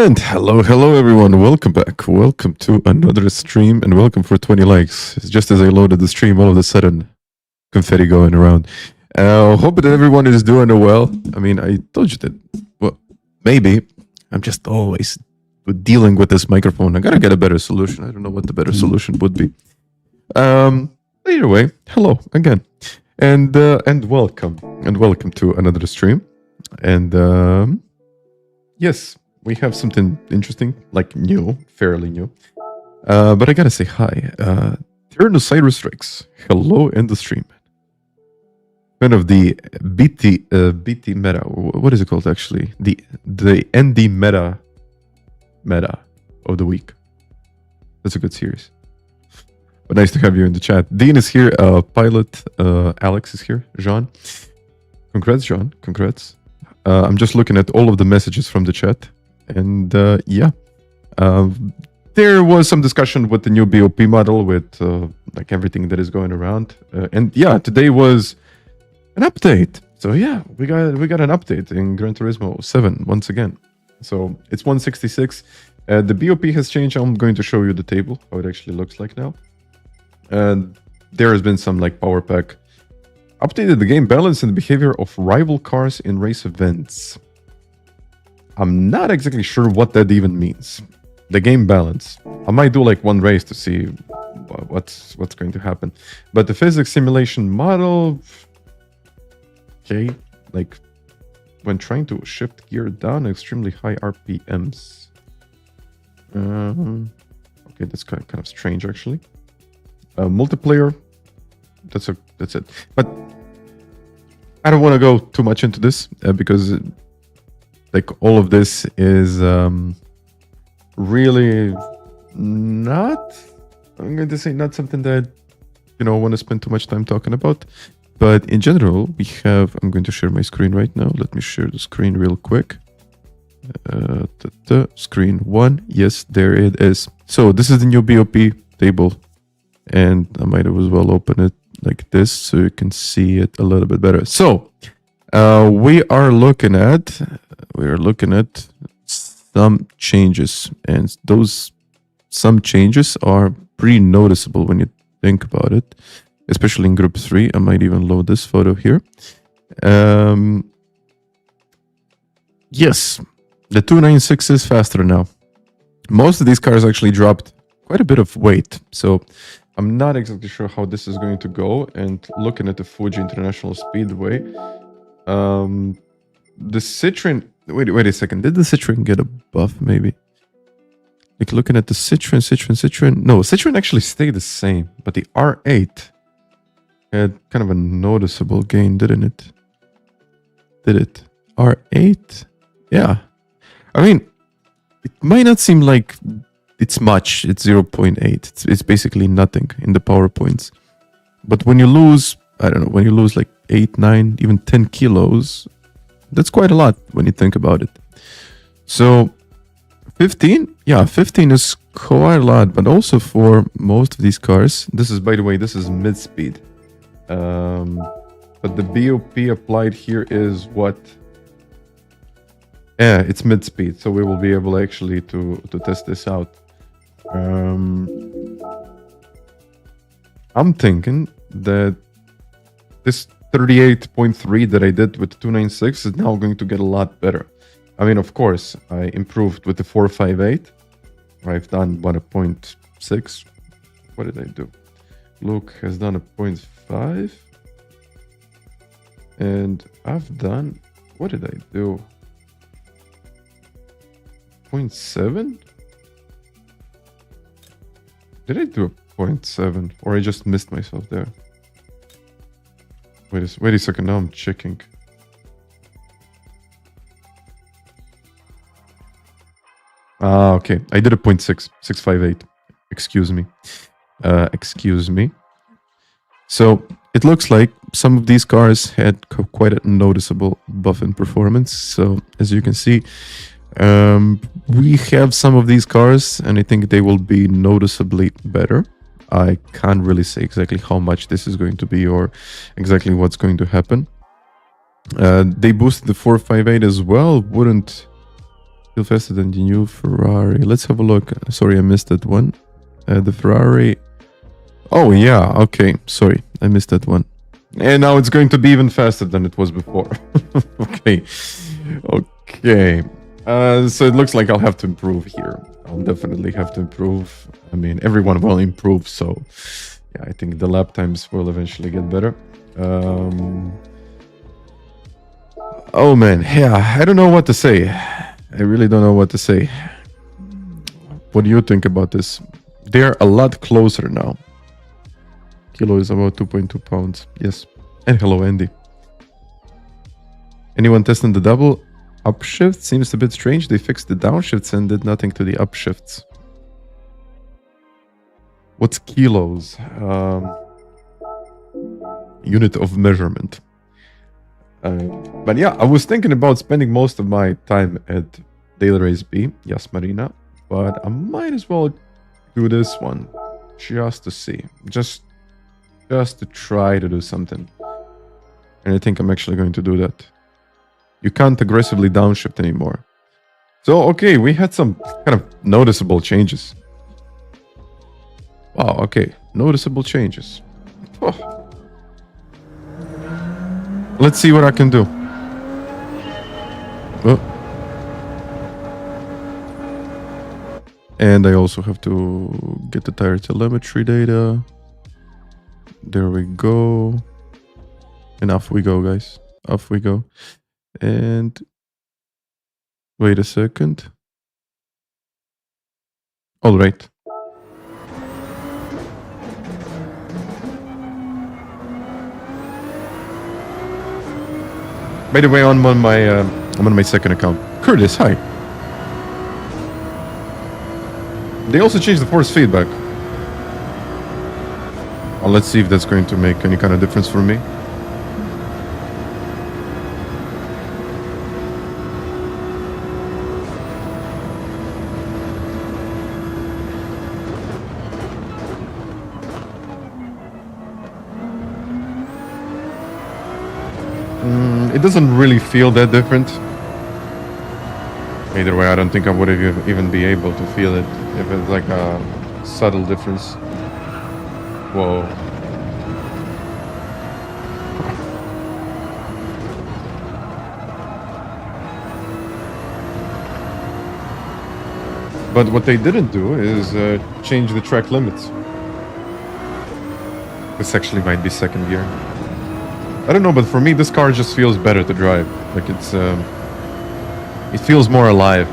And hello everyone, welcome back, welcome to another stream, and welcome for 20 likes. Just as I loaded the stream, all of a sudden, confetti going around. Hope that everyone is doing well. I mean, I told you that, well, maybe, I'm just always dealing with this microphone. I gotta get a better solution. I don't know what the better solution would be. Either way, hello again, and welcome to another stream. And yes, we have something interesting, like new, fairly new. But I gotta say hi. Tyrannosaurus Rex, hello in the stream. Kind of the BT meta. What is it called actually? The ND meta of the week. That's a good series. But nice to have you in the chat. Dean is here. Pilot Alex is here. Jean. Congrats, Jean. Congrats. I'm just looking at all of the messages from the chat. And yeah, there was some discussion with the new BOP model with like everything that is going around. And yeah, today was an update. So yeah, we got an update in Gran Turismo 7 once again. So it's 166. The BOP has changed. I'm going to show you the table, how it actually looks like now. And there has been some like power pack. Updated the game balance and the behavior of rival cars in race events. I'm not exactly sure what that even means. The game balance. I might do like one race to see what's going to happen. But the physics simulation model, okay, like when trying to shift gear down, extremely high RPMs. Okay, that's kind of strange actually. Multiplayer. That's it. But I don't want to go too much into this because like all of this is really not, I'm going to say not something that, you know, I want to spend too much time talking about. But in general, we have, I'm going to share my screen right now. Let me share the screen real quick. Screen 1. Yes, there it is. So this is the new BOP table. And I might as well open it like this so you can see it a little bit better. So we are looking at some changes, and those some changes are pretty noticeable when you think about it, especially in group 3. I might even load this photo here. Yes, the 296 is faster now. Most of these cars actually dropped quite a bit of weight, so I'm not exactly sure how this is going to go. And looking at the Fuji International Speedway, the Citroen, wait a second, did the Citroen get a buff maybe? Like looking at the Citroen, no, Citroen actually stayed the same, but the R8 had kind of a noticeable gain, didn't it? Did it? R8? Yeah. I mean, it might not seem like it's much, it's 0.8. It's basically nothing in the power points. But when you lose, I don't know, when you lose like 8, 9, even 10 kilos, that's quite a lot when you think about it. So 15, yeah, 15 is quite a lot, but also for most of these cars, this is, by the way, this is mid-speed. But the BOP applied here is what? Yeah, it's mid-speed, so we will be able actually to test this out. I'm thinking that this 38.3 that I did with the 296 is now going to get a lot better. I mean, of course, I improved with the 458. I've done, what, a 0.6? What did I do? Luke has done a 0.5. And I've done, what did I do? 0.7? Did I do a 0.7? Or I just missed myself there? Wait a second, now I'm checking. Ah, okay. I did a 0.6, 658. Excuse me. So it looks like some of these cars had quite a noticeable buff in performance. So as you can see, we have some of these cars, and I think they will be noticeably better. I can't really say exactly how much this is going to be or exactly what's going to happen. They boosted the 458 as well. Wouldn't Feel faster than the new Ferrari. Let's have a look. Sorry, I missed that one. The Ferrari. Oh, yeah. Okay. Sorry, I missed that one. And now it's going to be even faster than it was before. Okay. Okay. So it looks like I'll have to improve here. I'll definitely have to improve. I mean, everyone will improve. So yeah, I think the lap times will eventually get better. Oh, man. Yeah, I don't know what to say. I really don't know what to say. What do you think about this? They're a lot closer now. Kilo is about 2.2 pounds. Yes. And hello, Andy. Anyone testing the double upshift? Seems a bit strange. They fixed the downshifts and did nothing to the upshifts. What's kilos? Unit of measurement. But yeah, I was thinking about spending most of my time at Daily Race B, Yas Marina. But I might as well do this one. Just to see. Just to try to do something. And I think I'm actually going to do that. You can't aggressively downshift anymore. So, okay, we had some kind of noticeable changes. Wow, okay. Noticeable changes. Oh. Let's see what I can do. Oh. And I also have to get the tire telemetry data. There we go. And off we go, guys. Off we go. And wait a second. All right. By the way, I'm on my second account. Curtis, hi. They also changed the force feedback. Well, let's see if that's going to make any kind of difference for me. It doesn't really feel that different. Either way, I don't think I would have even be able to feel it if it's like a subtle difference. Whoa. But what they didn't do is change the track limits. This actually might be second gear. I don't know, but for me, this car just feels better to drive. Like it's, it feels more alive,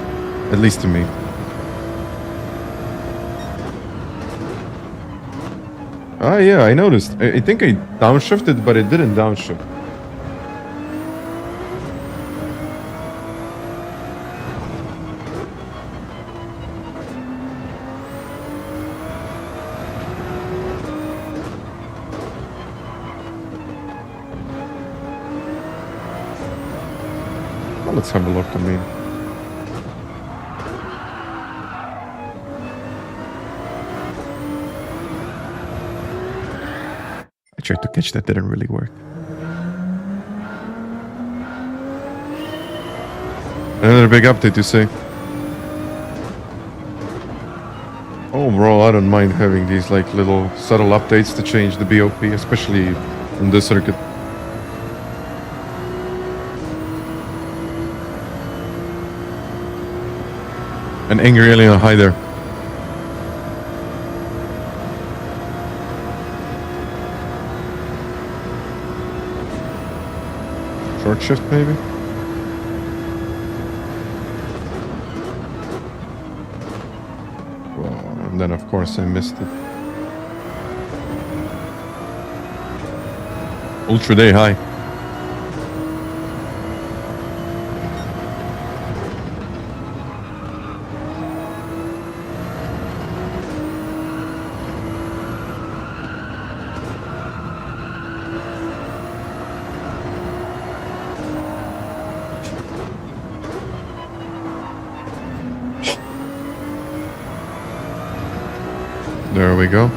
at least to me. Ah, yeah, I noticed. I think I downshifted, but it didn't downshift. Let's have a look at me. I tried to catch that, didn't really work. Another big update, you say? Overall, I don't mind having these like little subtle updates to change the BOP, especially in this circuit. An angry alien, hi there. Short shift, maybe? Well, and then of course I missed it. Ultra Day, hi. There we go.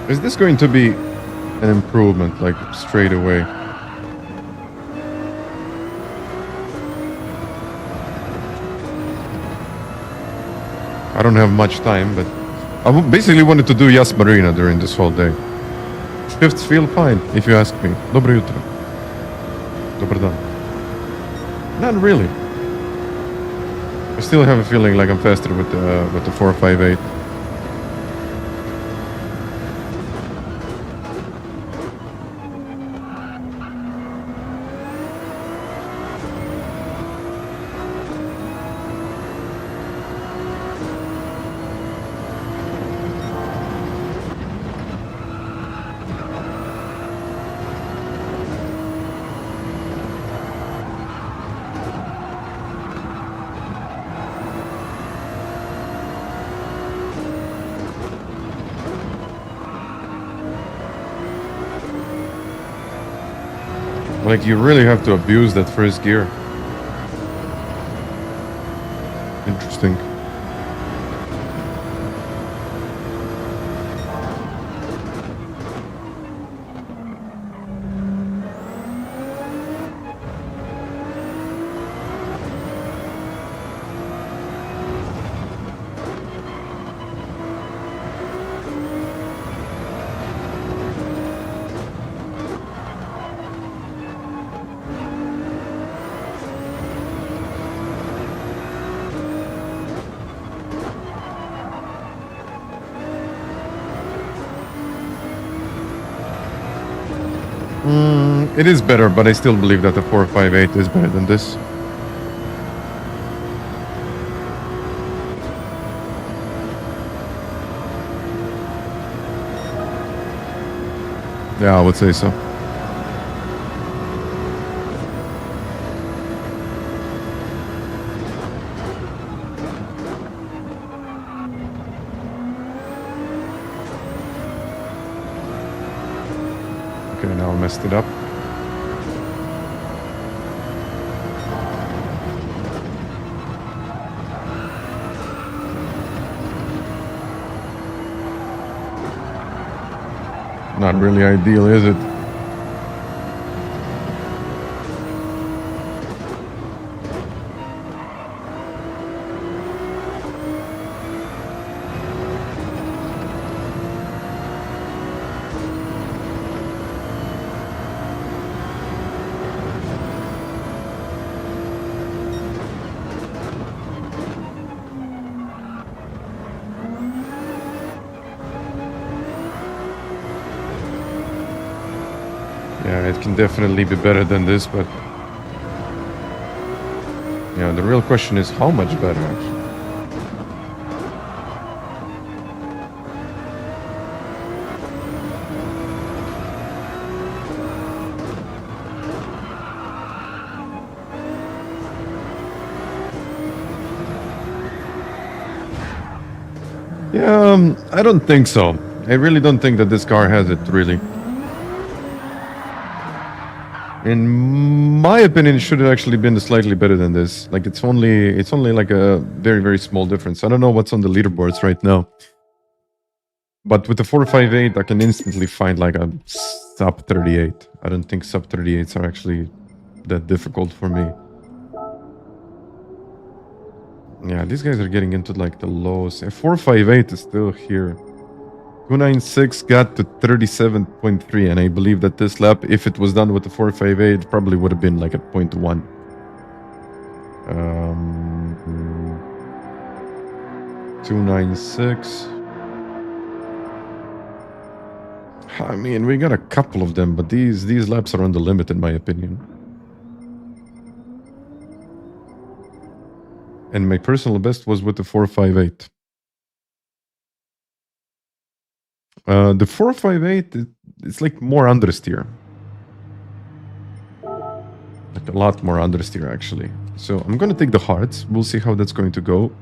Is this going to be an improvement, like, straight away? I don't have much time, but I basically wanted to do Yas Marina during this whole day. Shifts feel fine, if you ask me. Доброе утро. Добрый день. Not really. I still have a feeling like I'm faster with the 458. Like, you really have to abuse that first gear. Interesting. It is better, but I still believe that the 458 is better than this. Yeah, I would say so. Okay, now I messed it up. Not really ideal, is it? Yeah, it can definitely be better than this, but yeah, the real question is how much better, actually. Yeah, I don't think so. I really don't think that this car has it, really. In my opinion, it should have actually been slightly better than this. Like, it's only like a very, very small difference. I don't know what's on the leaderboards right now. But with the 458, I can instantly find like a sub 38. I don't think sub 38s are actually that difficult for me. Yeah, these guys are getting into like the lows. 458 is still here. 296 got to 37.3, and I believe that this lap, if it was done with the 458, probably would have been like at 0.1. 296. I mean, we got a couple of them, but these laps are on the limit, in my opinion. And my personal best was with the 458. The 458, it's like more understeer. Like a lot more understeer, actually. So I'm going to take the hards. We'll see how that's going to go.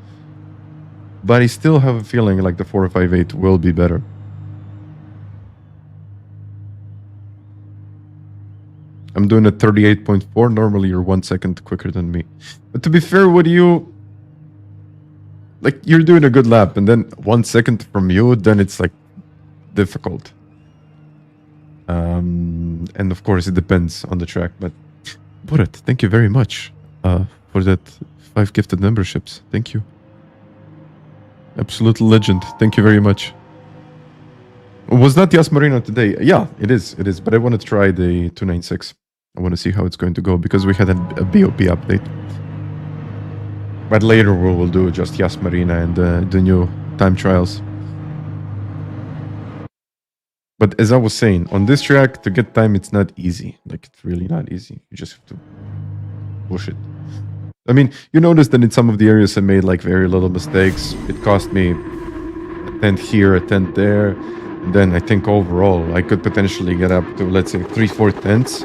But I still have a feeling like the 458 will be better. I'm doing a 38.4. Normally, you're 1 second quicker than me. But to be fair with you, like, you're doing a good lap, and then 1 second from you, then it's like difficult. And of course, it depends on the track. But A-Borat, thank you very much for that 5 gifted memberships. Thank you. Absolute legend. Thank you very much. Was not Yas Marina today? Yeah, it is. It is. But I want to try the 296. I want to see how it's going to go because we had a BOP update. But later we will do just Yas Marina and the new time trials. But as I was saying, on this track, to get time, it's not easy. Like, it's really not easy. You just have to push it. I mean, you notice that in some of the areas I made like very little mistakes. It cost me a tenth here, a tenth there. And then I think overall, I could potentially get up to, let's say, 3-4 tenths.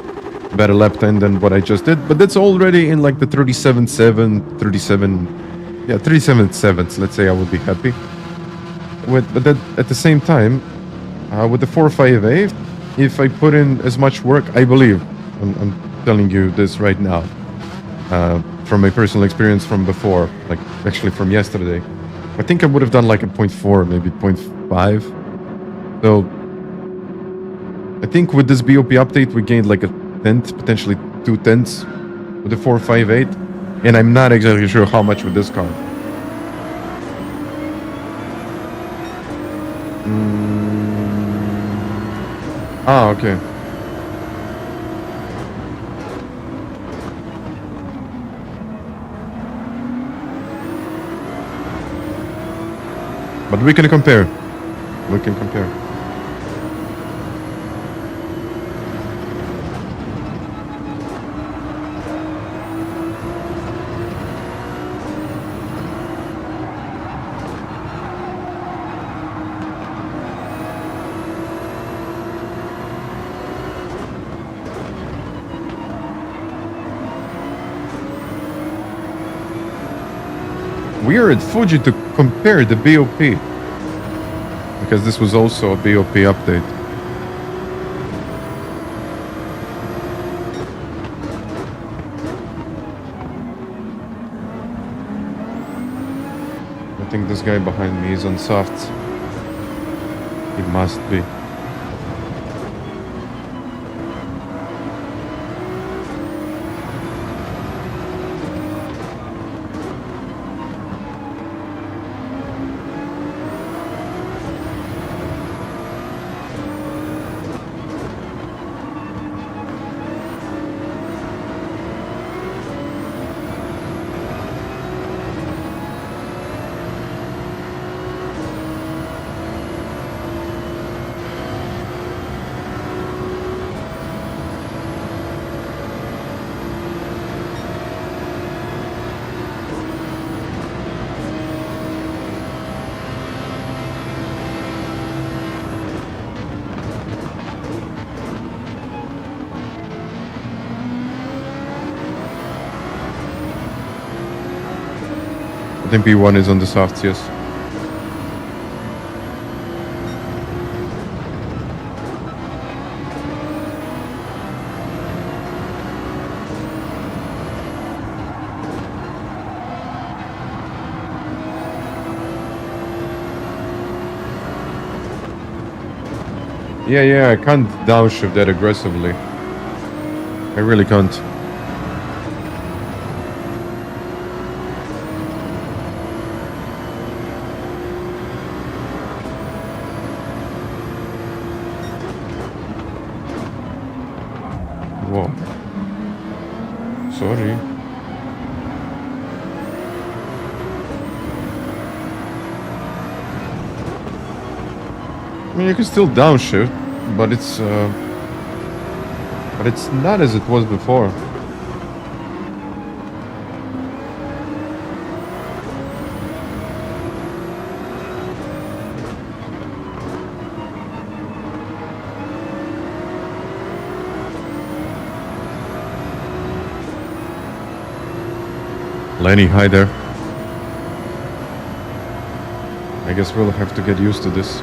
Better lap time than what I just did. But that's already in like the 37.7, 37... Yeah, 37.7s, let's say I would be happy. But that, at the same time, with the 458, if I put in as much work, I believe, I'm telling you this right now, from my personal experience from before, like actually from yesterday, I think I would have done like a 0.4, maybe 0.5. So I think with this BOP update, we gained like a tenth, potentially 2 tenths with the 458, and I'm not exactly sure how much with this car. Ah, okay. But we can compare. We can compare. We are at Fuji to compare the BOP, because this was also a BOP update. I think this guy behind me is on softs. He must be. I think P1 is on the softs, yes. Yeah, I can't downshift that aggressively. I really can't. Whoa. Sorry. I mean, you can still downshift, but it's not as it was before. Lenny, hi there. I guess we'll have to get used to this.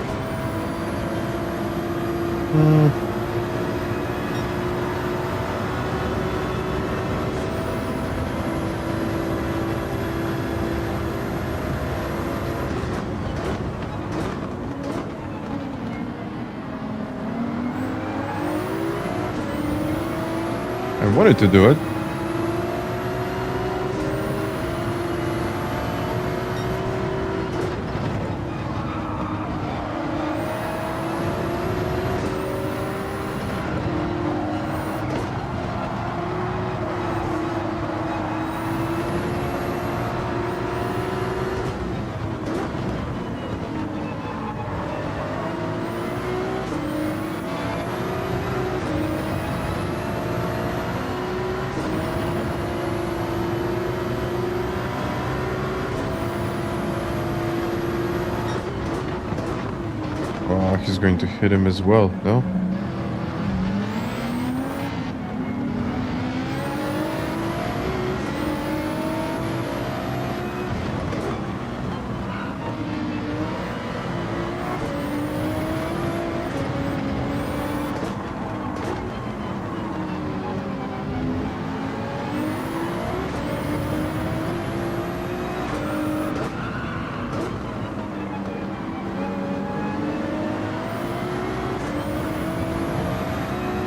I wanted to do it. He's going to hit him as well, no?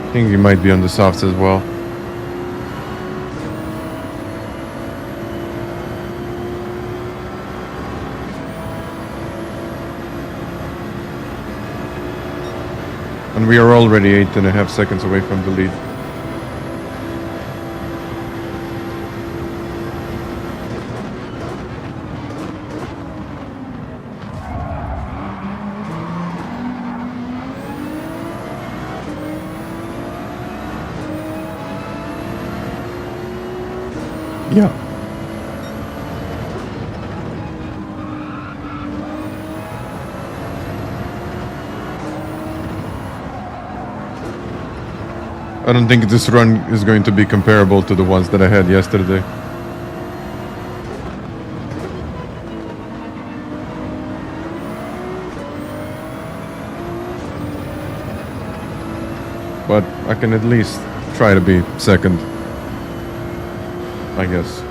I think he might be on the softs as well. And we are already 8.5 seconds away from the lead. Yeah. I don't think this run is going to be comparable to the ones that I had yesterday. But I can at least try to be second, I guess.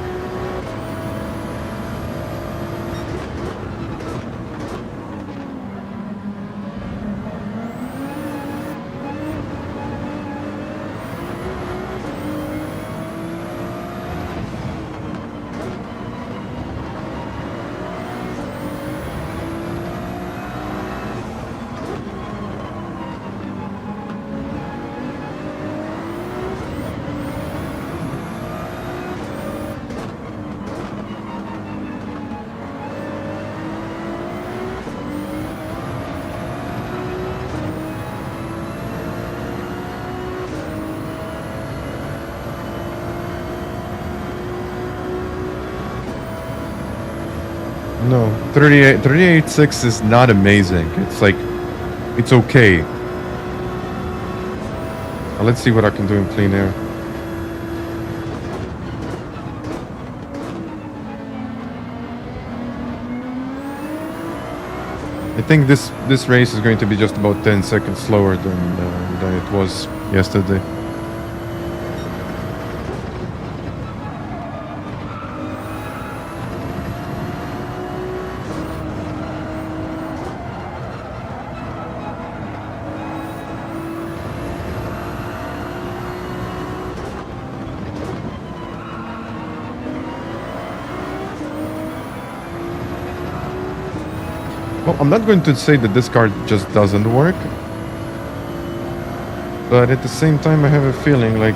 No, 38.6 is not amazing. It's like, it's okay. Now let's see what I can do in clean air. I think this race is going to be just about 10 seconds slower than it was yesterday. Well, I'm not going to say that this car just doesn't work, but at the same time I have a feeling like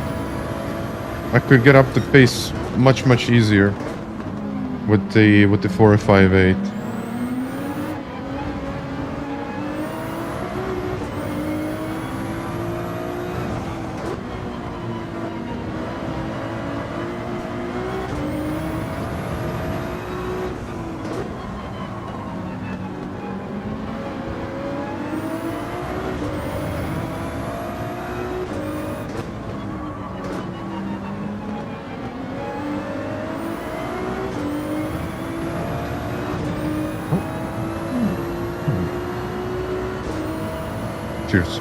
I could get up the pace much easier with the 458. Cheers.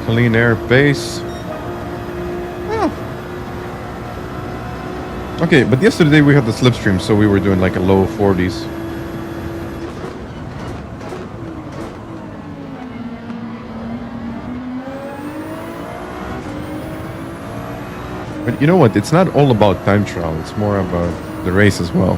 Clean air base. Oh. Okay, but yesterday we had the slipstream, so we were doing like a low 40s. But you know what? It's not all about time trial. It's more about the race as well.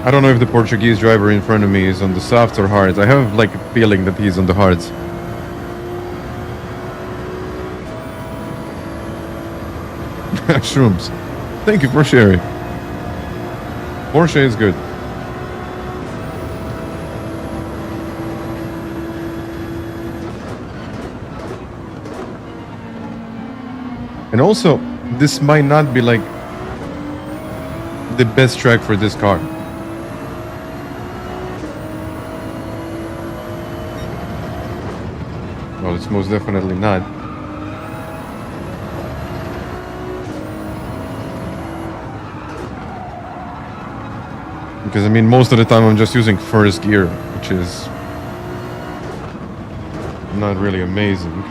I don't know if the Portuguese driver in front of me is on the softs or hards. I have like a feeling that he's on the hards. Shrooms. Thank you for sharing. Porsche is good. And also, this might not be like the best track for this car. Well, it's most definitely not. Because I mean, most of the time I'm just using first gear, which is not really amazing.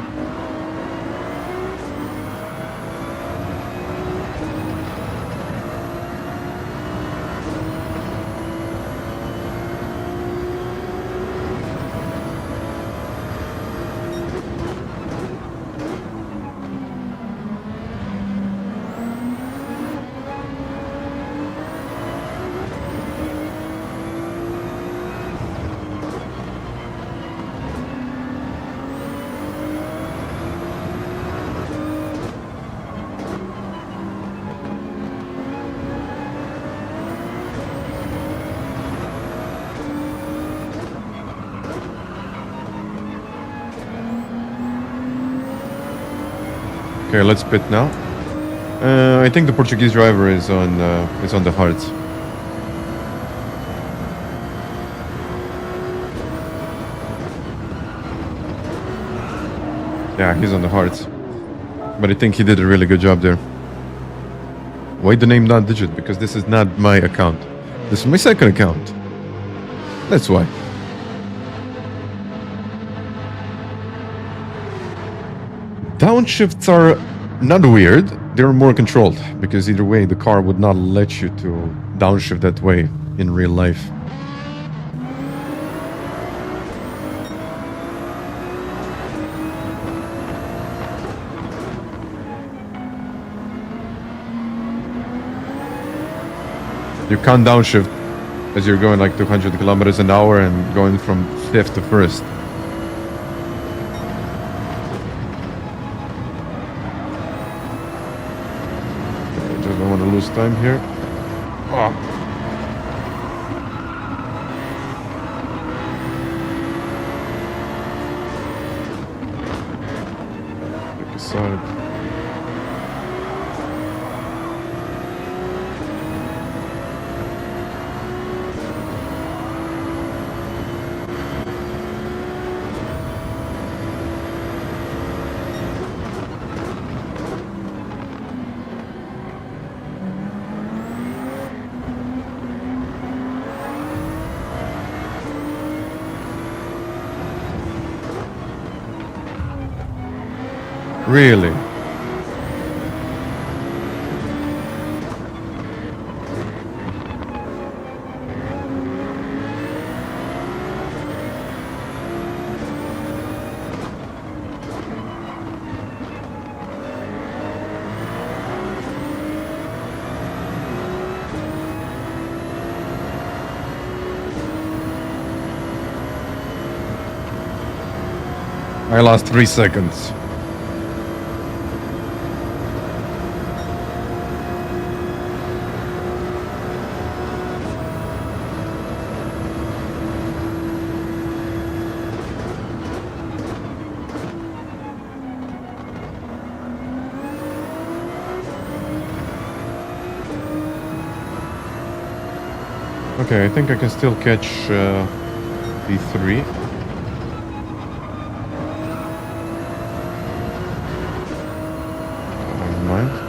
Okay, let's pit now. I think the Portuguese driver is on the hards. Yeah, he's on the hards. But I think he did a really good job there. Why the name not digit? Because this is not my account. This is my second account. That's why. Downshifts are not weird, they're more controlled, because either way the car would not let you to downshift that way in real life. You can't downshift as you're going like 200 kilometers an hour and going from fifth to first. Don't want to lose time here. Oh. Pick a side. Really? I lost 3 seconds. Okay, I think I can still catch V3. Never mind.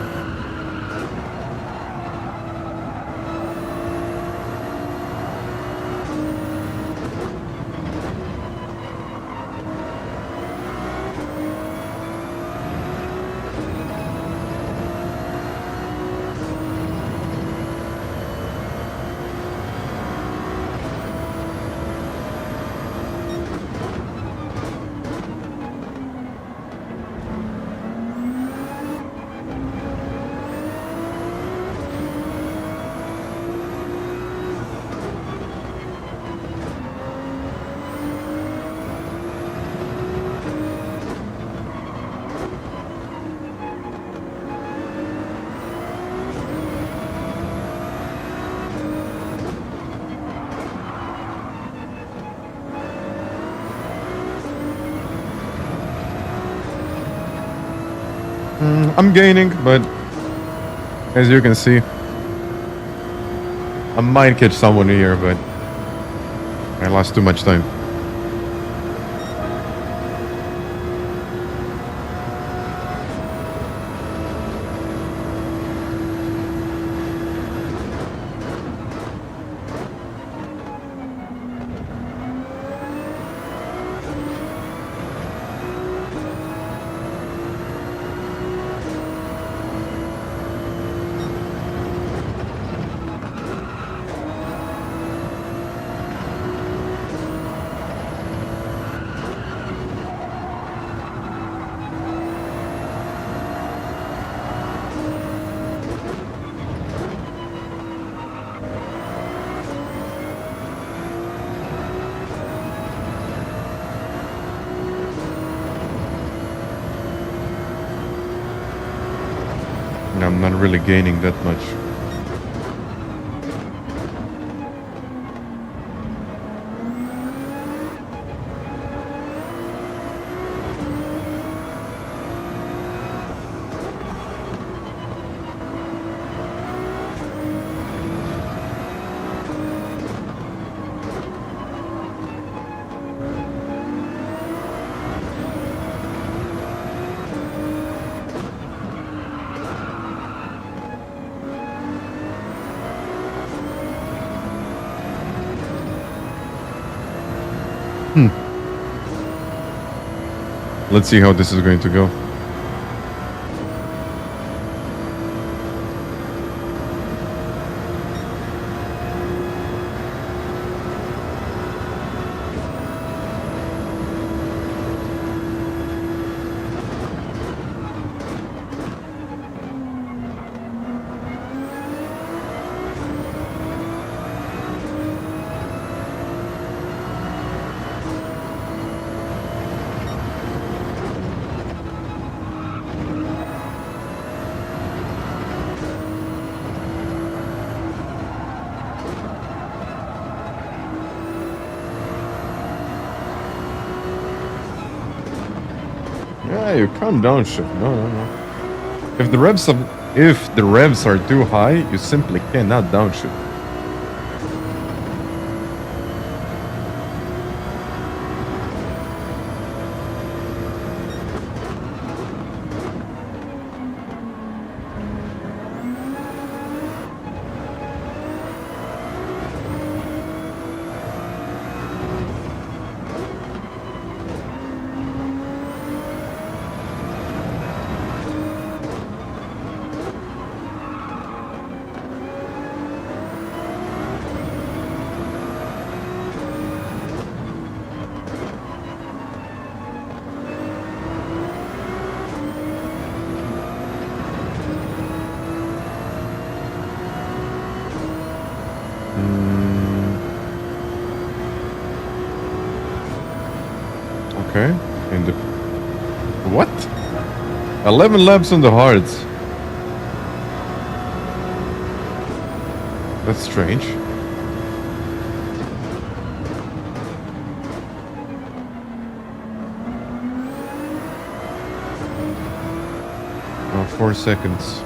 I'm gaining, but as you can see, I might catch someone here, but I lost too much time. I'm not really gaining that much. Let's see how this is going to go. Yeah, you can't downshift. No. If the revs are too high, you simply cannot downshift. Okay. 11 laps on the hards. That's strange. Oh, 4 seconds.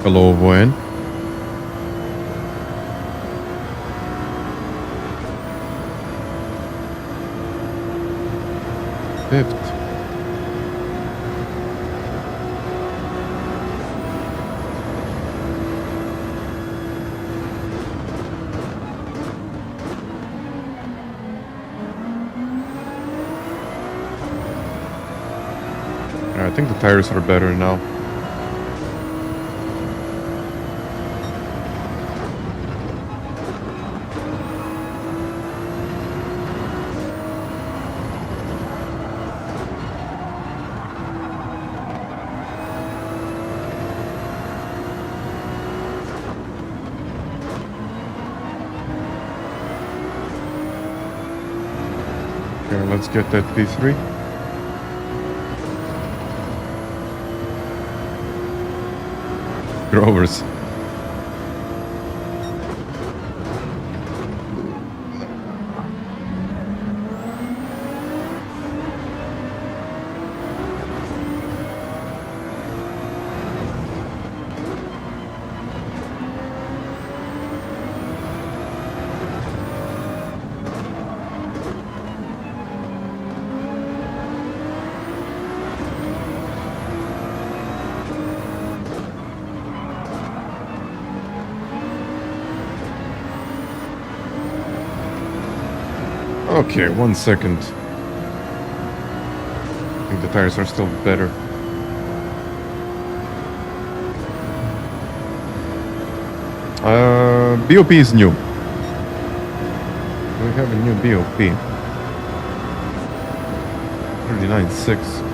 Hello, Wayne. Fifth. I think the tires are better now. Okay, let's get that P3. Grovers. Okay, 1 second. I think the tires are still better. BOP is new. We have a new BOP. 39.6.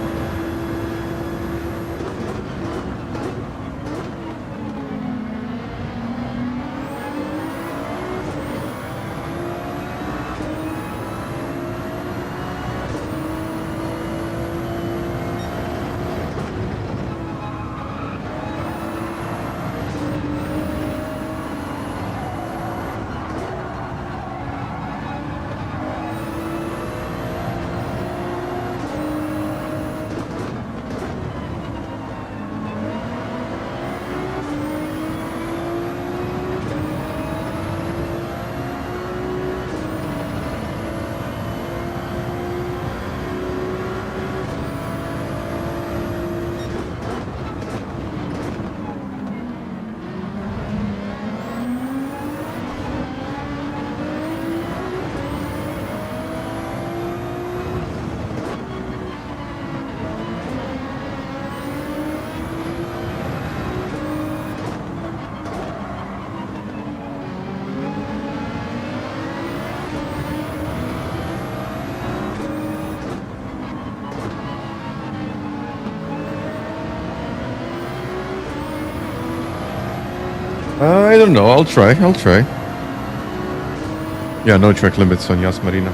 I don't know. I'll try. Yeah, no track limits on Yas Marina.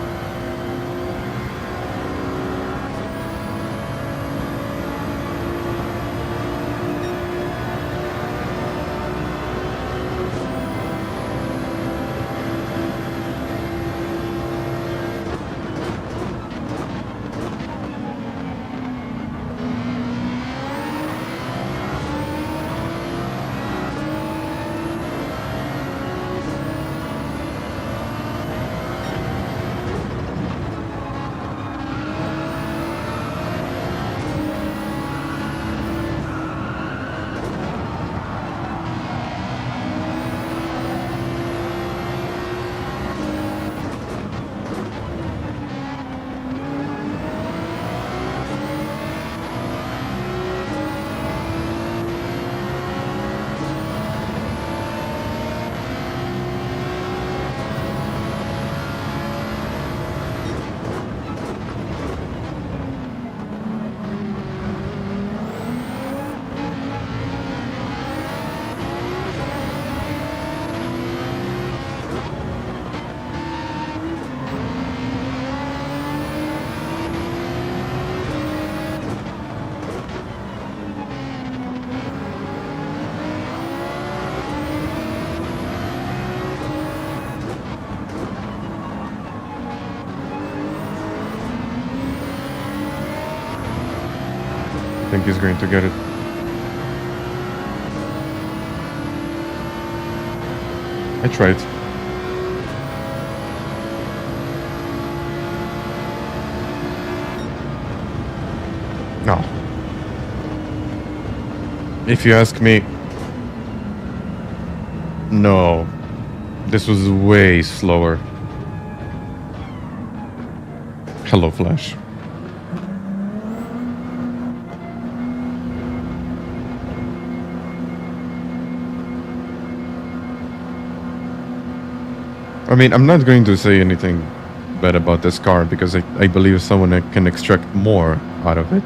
think he's going to get it. I tried. No. If you ask me, no. This was way slower. Hello, Flash. I mean, I'm not going to say anything bad about this car because I believe someone can extract more out of it.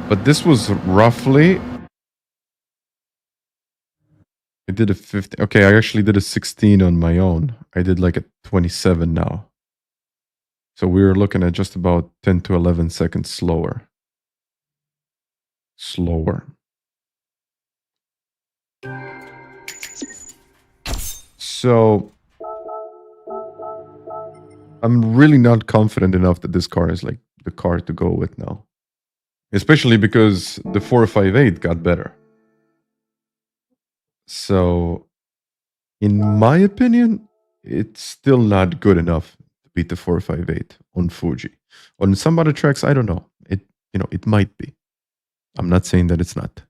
But this was roughly... I did a 50... Okay, I actually did a 16 on my own. I did like a 27 now. So we were looking at just about 10 to 11 seconds slower. So I'm really not confident enough that this car is like the car to go with now. Especially because the 458 got better. So in my opinion, it's still not good enough to beat the 458 on Fuji. On some other tracks, I don't know. It might be. I'm not saying that it's not.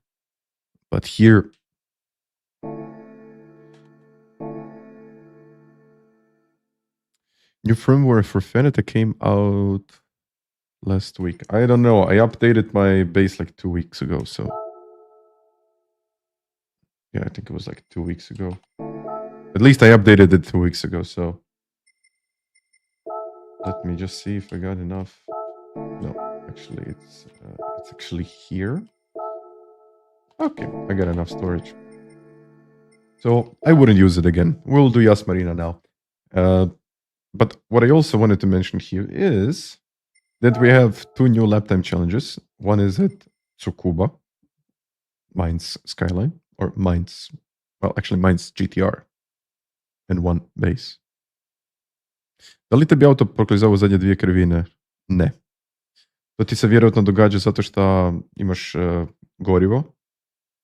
But here, new firmware for FANATEC came out last week. I don't know. I updated my base like 2 weeks ago. So yeah, I think it was like 2 weeks ago. At least I updated it 2 weeks ago. So let me just see if I got enough. No, actually, it's actually here. Okay, I got enough storage. So I wouldn't use it again. We'll do Yas Marina now. But what I also wanted to mention here is that we have 2 new lap time challenges. One is at Tsukuba, Mainz Skyline, or Mainz, well, actually Mainz GTR, and 1 base. Da li tebi auto proklizao zadnje 2 krivine? Ne. To ti se vjerojatno događa zato što imaš gorivo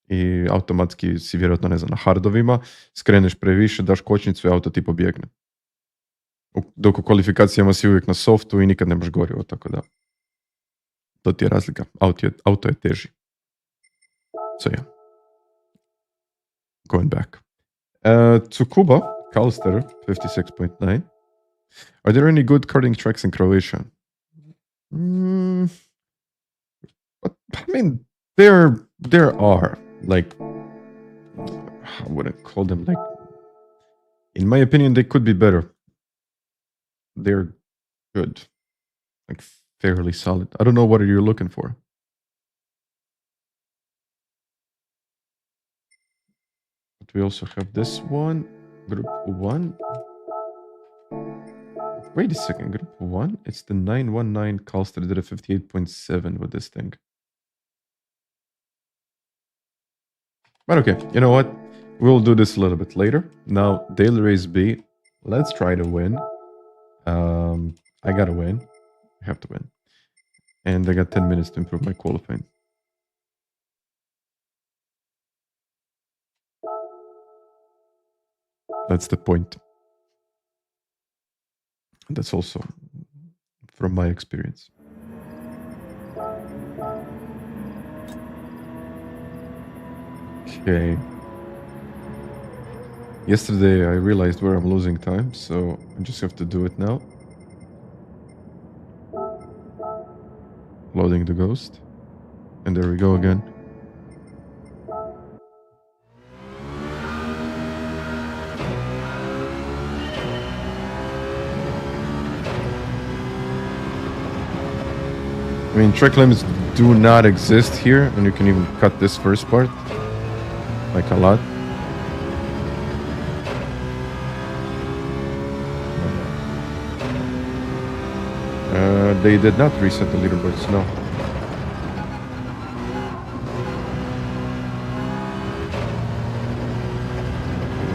i automatski si vjerojatno, ne znam, na hardovima, skreneš previše, daš kočnicu i auto ti pobjegne. Dok u kvalifikacijama si uvijek na softu i nikad nemaš gorivo, tako da to ti je razlika. Auto je teži. So yeah. Going back. Tsukuba, Kalster, 56.9. Are there any good karting tracks in Croatia? But, I mean, there are. Like, I wouldn't call them like... In my opinion, they could be better. They're good. Like, fairly solid. I don't know what you're looking for. But we also have this one. Group 1. Wait a second. Group 1? It's the 919 Calster did a 58.7 with this thing. But okay, you know what? We'll do this a little bit later. Now, Daily Race B. Let's try to win. I gotta win. I have to win. And I got 10 minutes to improve my qualifying. That's the point. That's also from my experience. Okay. Yesterday I realized where I'm losing time, so I just have to do it now. Loading the ghost. And there we go again. I mean, track limits do not exist here, and you can even cut this first part. Like a lot. They did not reset the leaderboards, no.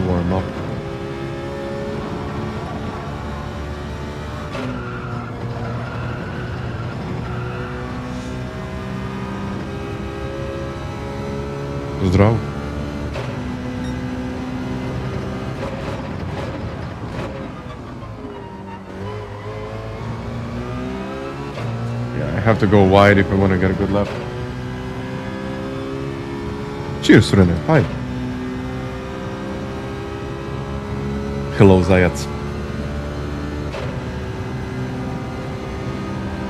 Warm up. have to go wide if I want to get a good lap. Cheers, Rene. Hi. Hello, Zayac.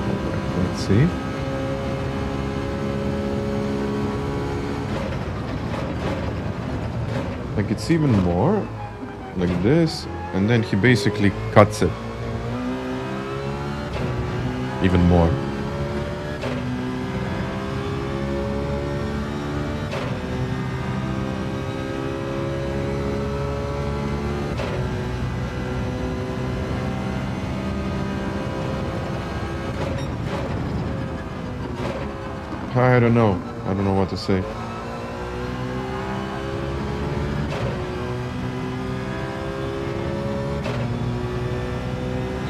Alright, let's see. Like it's even more like this, and then he basically cuts it even more. I don't know. I don't know what to say.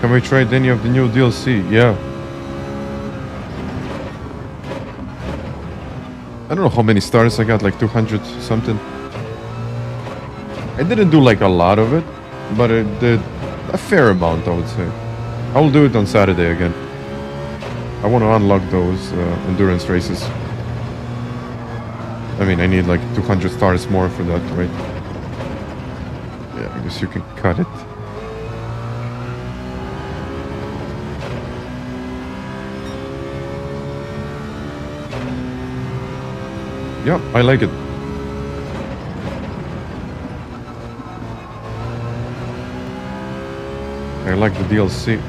Have we tried any of the new DLC? Yeah. I don't know how many stars I got, like 200 something. I didn't do like a lot of it, but I did a fair amount, I would say. I will do it on Saturday again. I want to unlock those endurance races. I mean, I need like 200 stars more for that, right? Yeah, I guess you can cut it. Yeah, I like it. I like the DLC.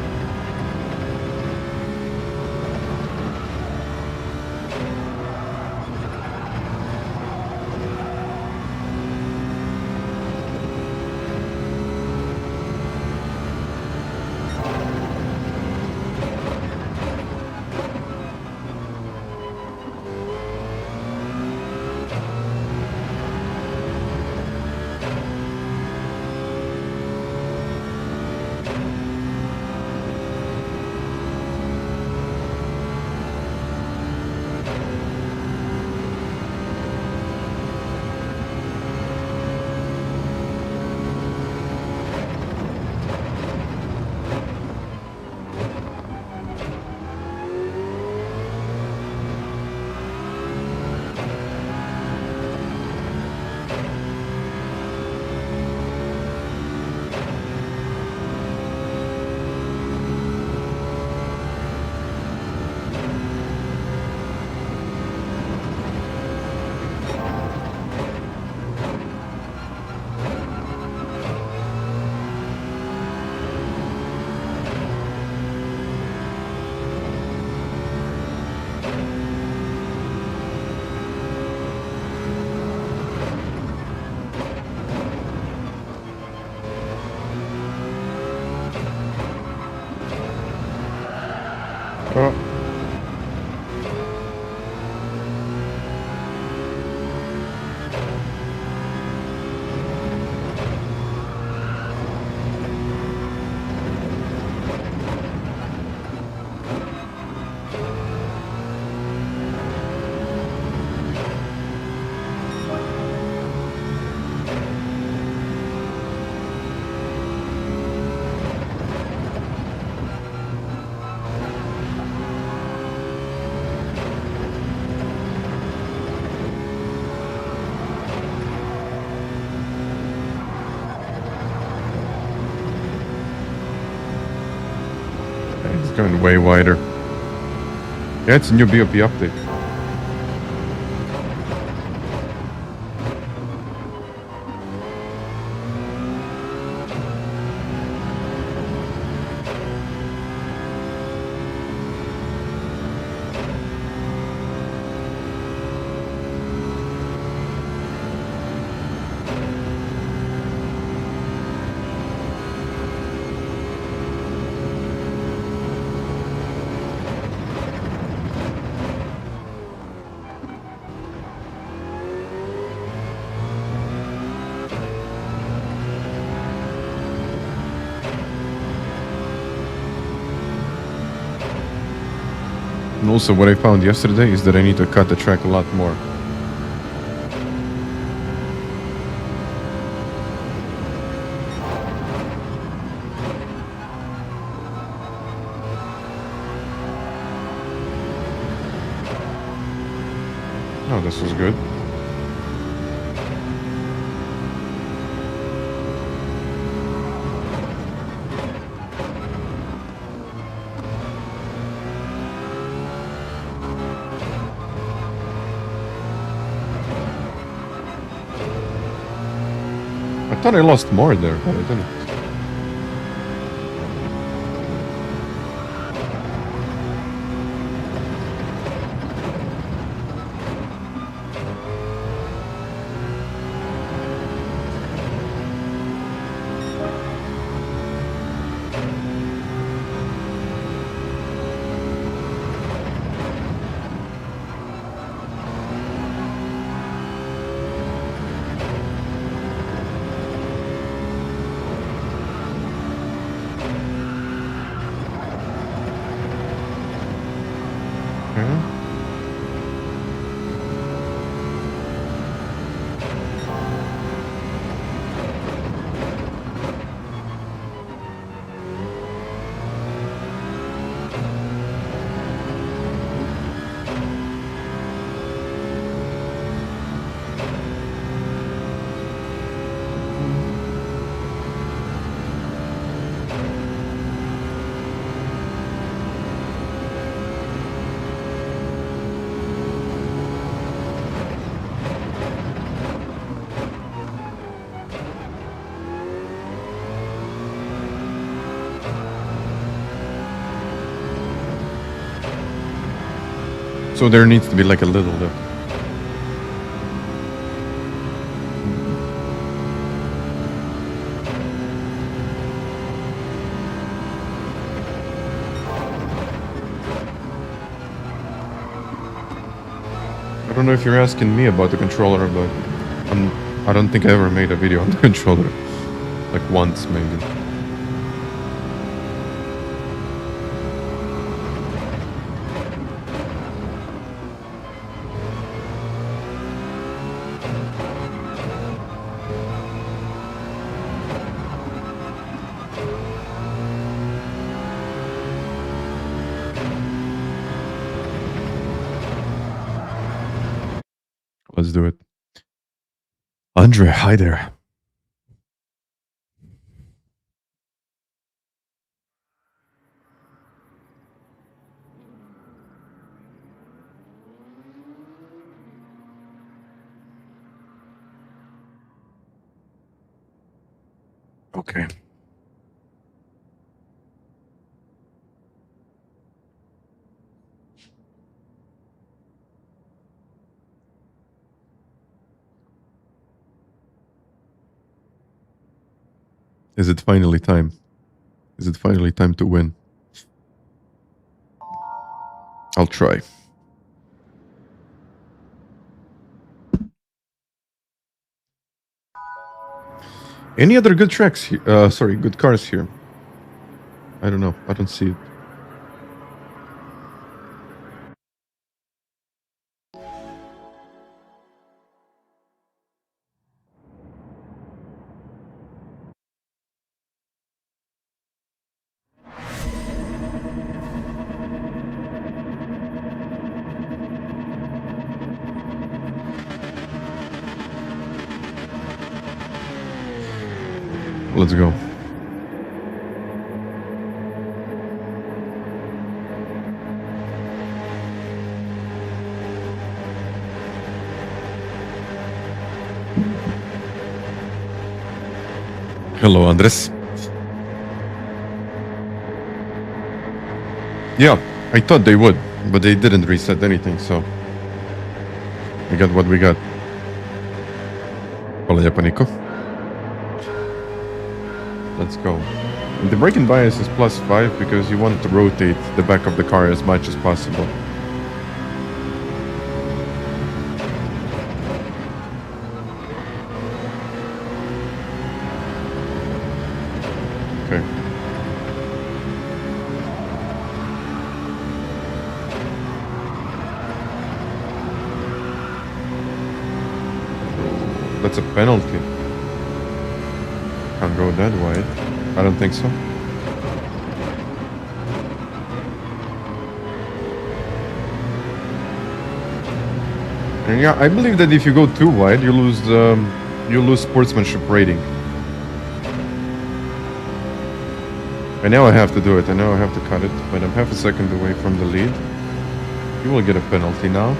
Going way wider. Yeah, it's a new BOP update. And also what I found yesterday is that I need to cut the track a lot more. this was good. I thought I lost more there, but I didn't. So there needs to be like a little lip. I don't know if you're asking me about the controller, but I don't think I ever made a video on the controller. Like once, maybe. Let's do it. Andre, hi there. Okay. Is it finally time? Is it finally time to win? I'll try. Any other good tracks here? Sorry, good cars here. I don't know. I don't see it. Let's go. Hello, Andres. Yeah, I thought they would, but they didn't reset anything, so we got what we got. Hola, Japanico. Let's go. And the braking bias is +5 because you want to rotate the back of the car as much as possible. Okay. That's a penalty. Can't go that wide. I don't think so. And yeah, I believe that if you go too wide, you lose sportsmanship rating. I know I have to do it. I know I have to cut it, but I'm half a second away from the lead. You will get a penalty now.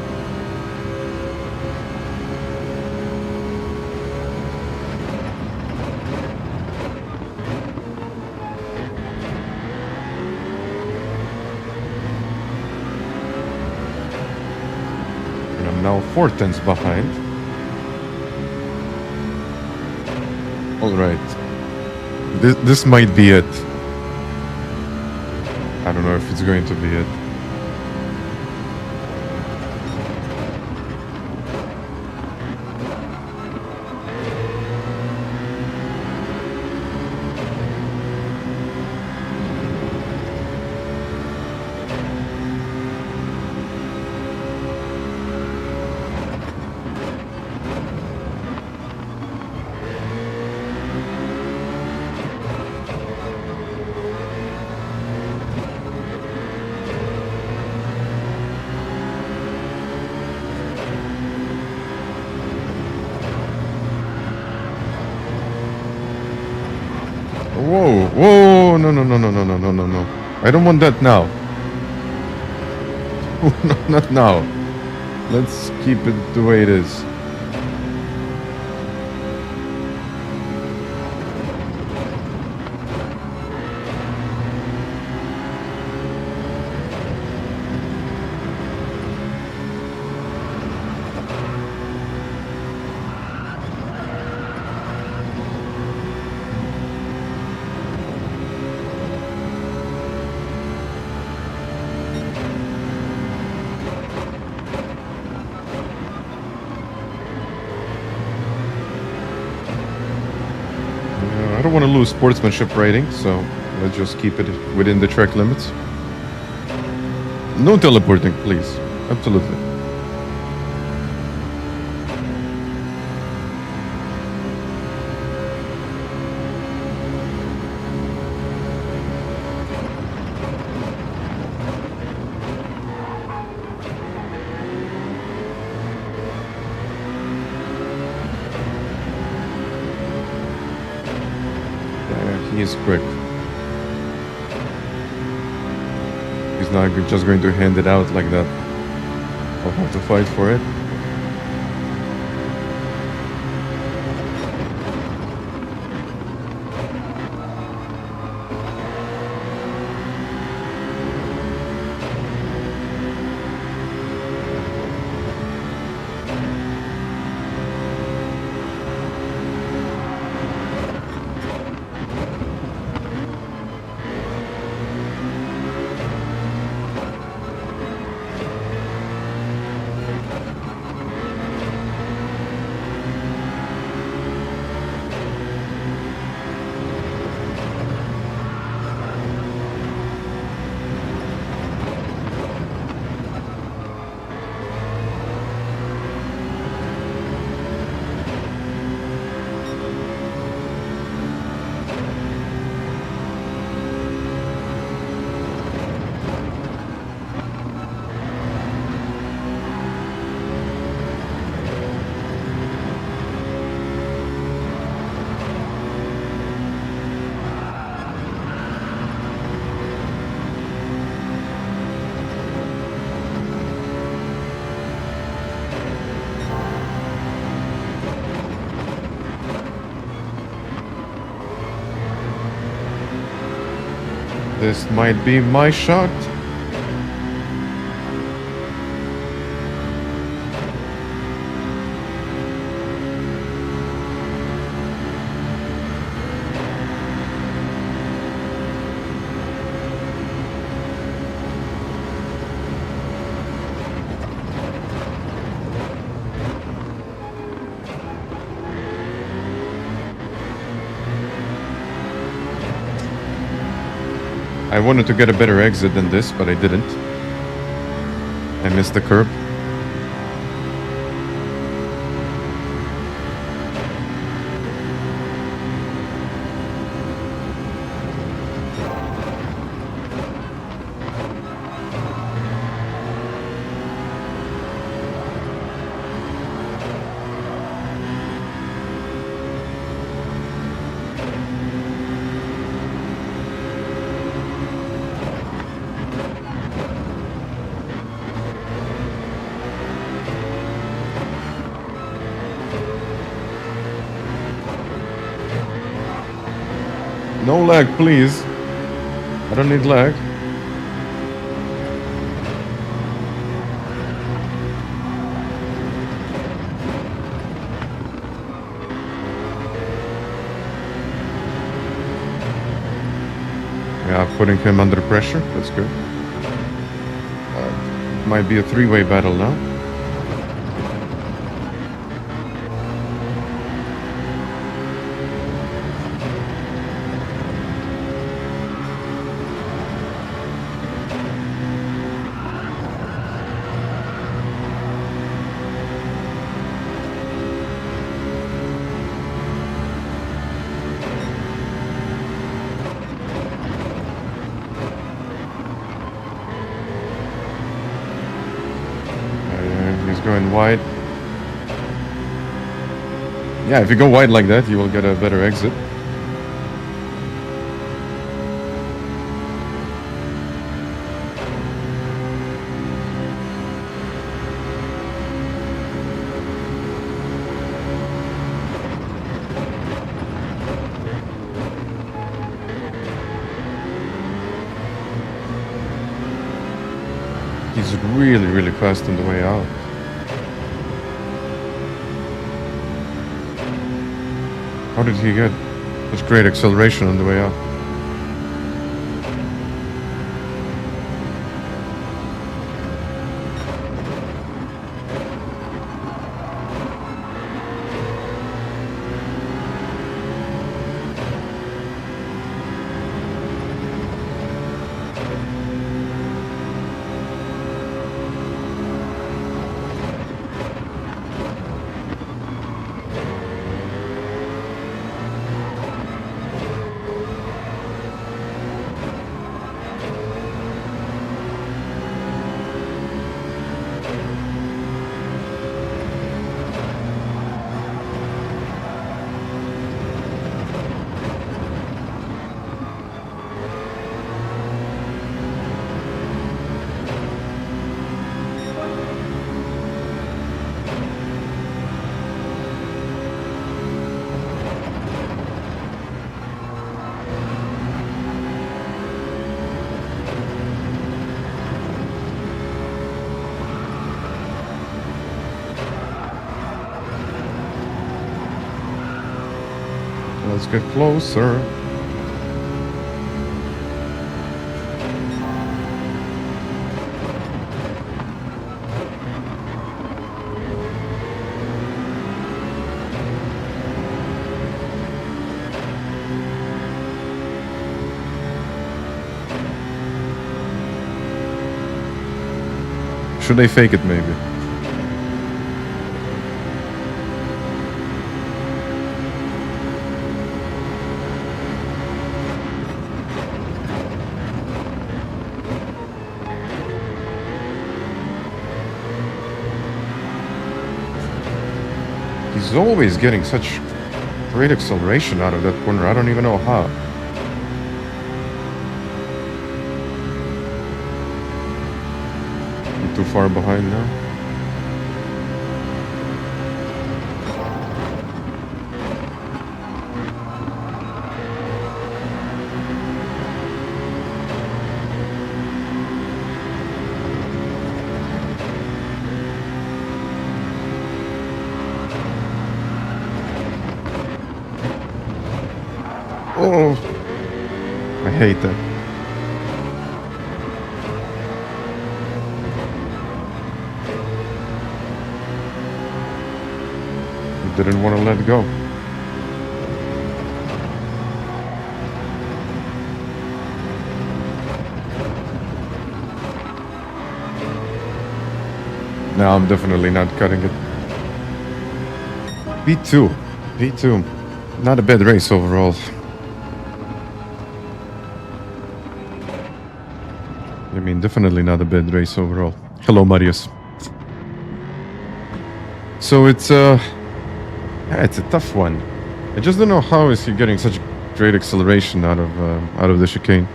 And I'm now 4 tenths behind. All right. This might be it. I don't know if it's going to be it. Whoa, whoa, no, no, no, no, no, no, no, no, no. I don't want that now. No, not now. Let's keep it the way it is. I don't want to lose sportsmanship rating, so let's just keep it within the track limits. No teleporting, please. Absolutely. He's quick. He's not just going to hand it out like that. I'll have to fight for it. This might be my shot. I wanted to get a better exit than this, but I didn't. I missed the curb. No lag, please. I don't need lag. Yeah, putting him under pressure. That's good. Might be a three-way battle now. Going wide. Yeah, if you go wide like that, you will get a better exit. He's really, really fast on the way out. How did he get such great acceleration on the way out? Let's get closer. Should they fake it maybe? He's always getting such great acceleration out of that corner. I don't even know how. I'm too far behind now. Oh, I hate that. Didn't want to let go. No, I'm definitely not cutting it. P2. P2. Not a bad race overall. I mean, definitely not a bad race overall. Hello, Marius. So it's yeah, it's a tough one. I just don't know how is he getting such great acceleration out of the chicane.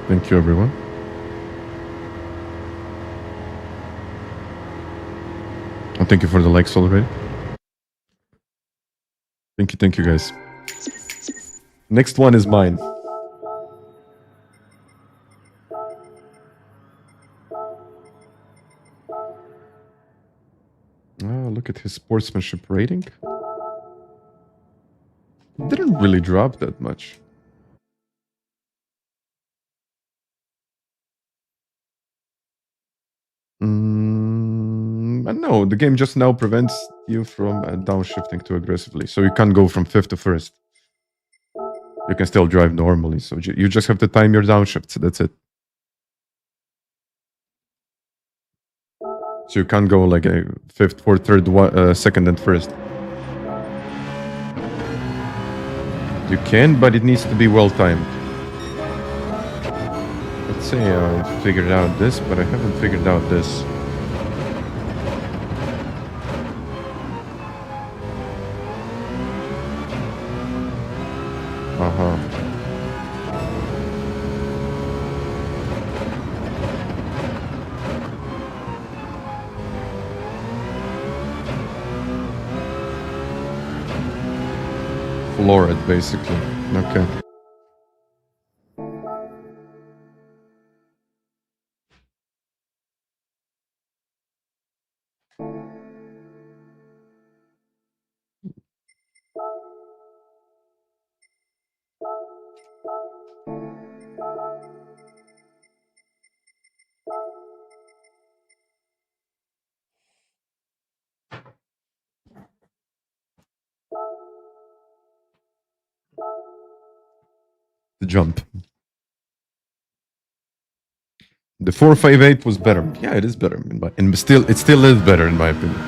Thank you, everyone. And thank you for the likes already. Thank you, guys. Next one is mine. Oh, look at his sportsmanship rating. Didn't really drop that much. No, the game just now prevents you from downshifting too aggressively. So you can't go from 5th to 1st. You can still drive normally. So you just have to time your downshifts. That's it. So you can't go like a 5th, 4th, 3rd, 2nd, and 1st. You can, but it needs to be well timed. Let's say I figured out this, but I haven't figured out this. Floor it, basically. Okay. The jump. The 458 was better. Yeah, it is better, and it still is better in my opinion.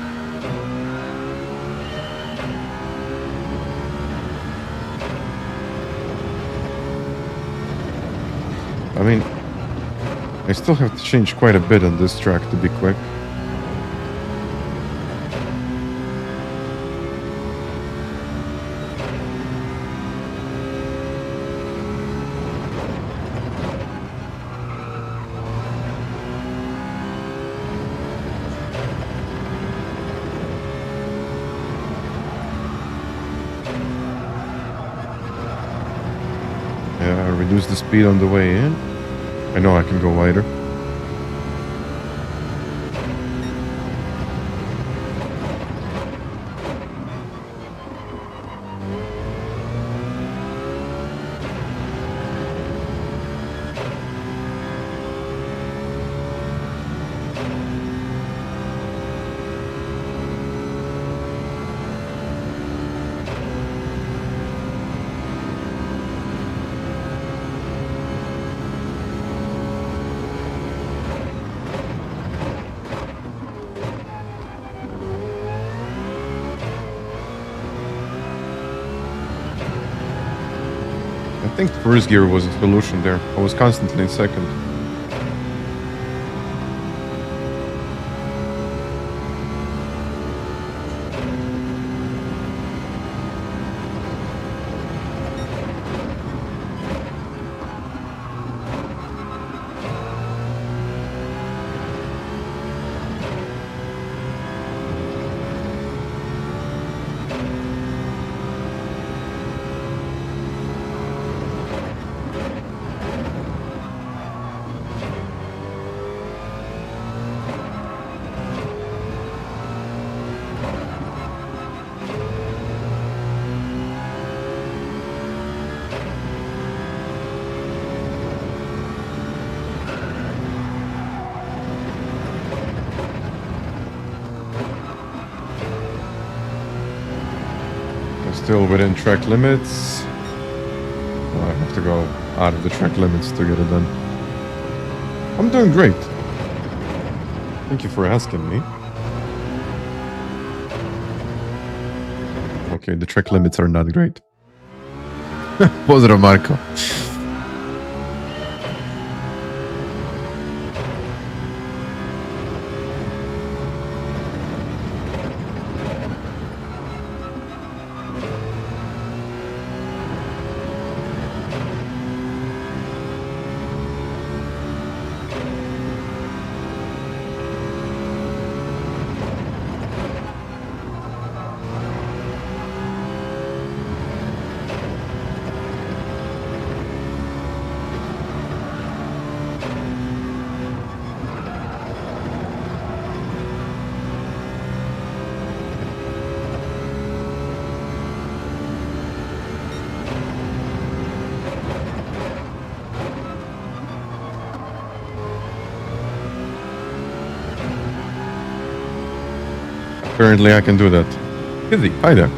I mean, I still have to change quite a bit on this track to be quick. Reduce the speed on the way in. I know I can go wider. I think first gear was a solution there. I was constantly in second. Still within track limits. Well, I have to go out of the track limits to get it done. I'm doing great. Thank you for asking me. Okay, the track limits are not great. Pozdrav, Marko. Apparently I can do that. Kizzi, hi there.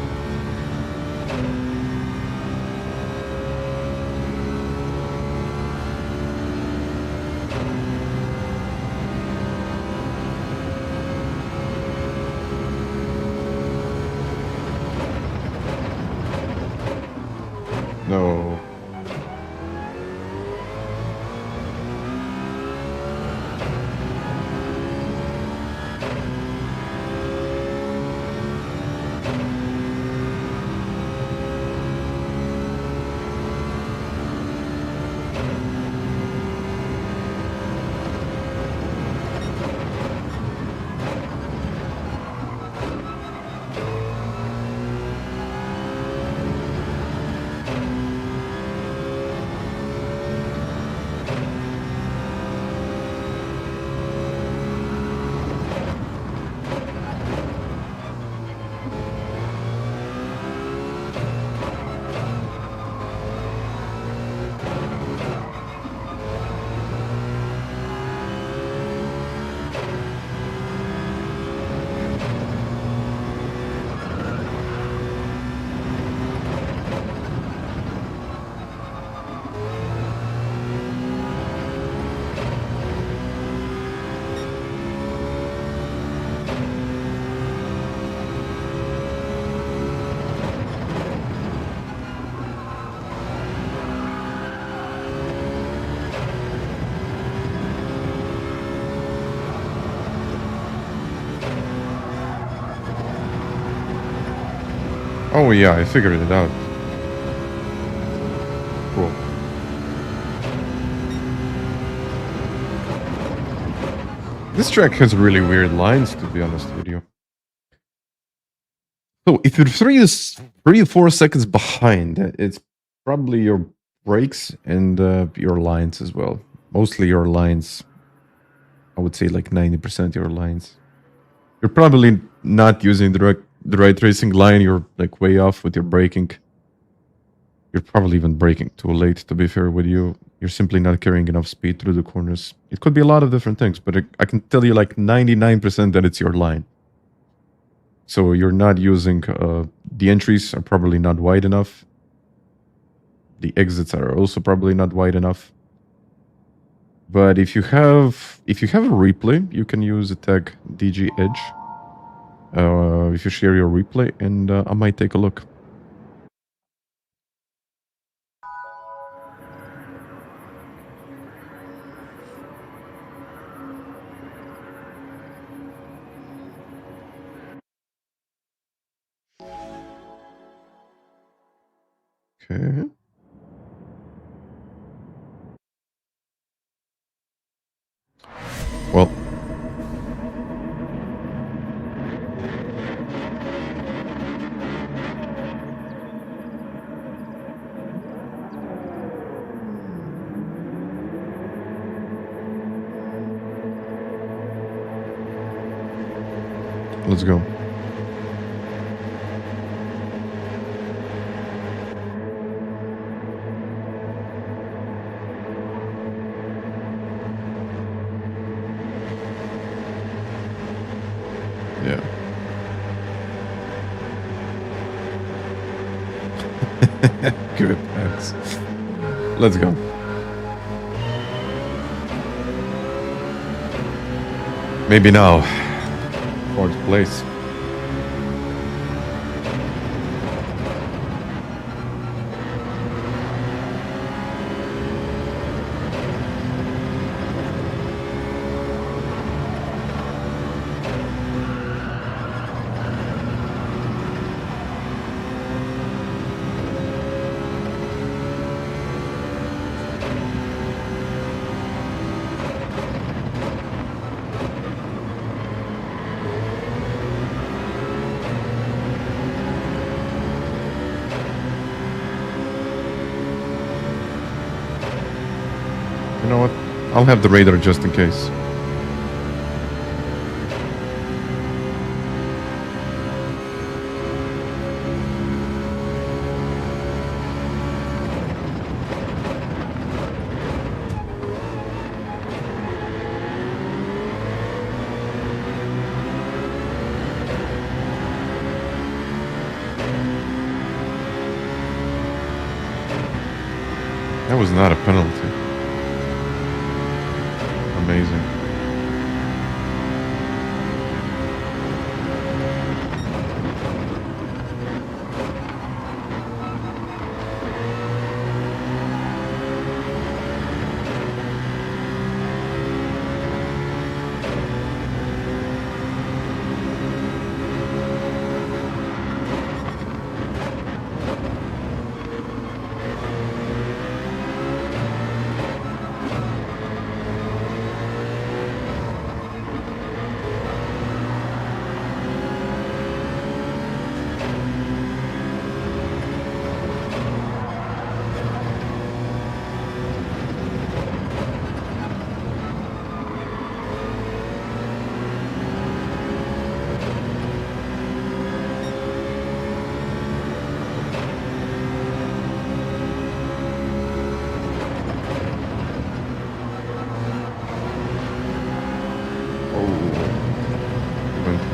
No. Oh yeah, I figured it out. Cool. This track has really weird lines, to be honest with you. So if you're 3 or 4 seconds behind, it's probably your brakes and your lines as well. Mostly your lines. I would say like 90% your lines. You're probably not using the right racing line. You're like way off with your braking. You're probably even braking too late, to be fair with you. You're simply not carrying enough speed through the corners. It could be a lot of different things, but I can tell you like 99% that it's your line. So you're not using, the entries are probably not wide enough. The exits are also probably not wide enough. But if you have a replay, you can use the tag DG Edge. If you share your replay, and I might take a look. Okay. Well. Let's go. Yeah. Good pass. Let's go. Maybe now. 4th place. You know what? I'll have the radar just in case. That was not a penalty. Amazing.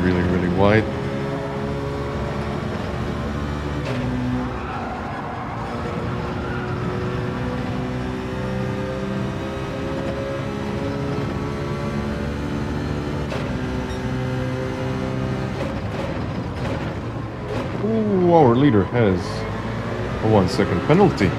Really wide. Ooh, our leader has a 1 second penalty.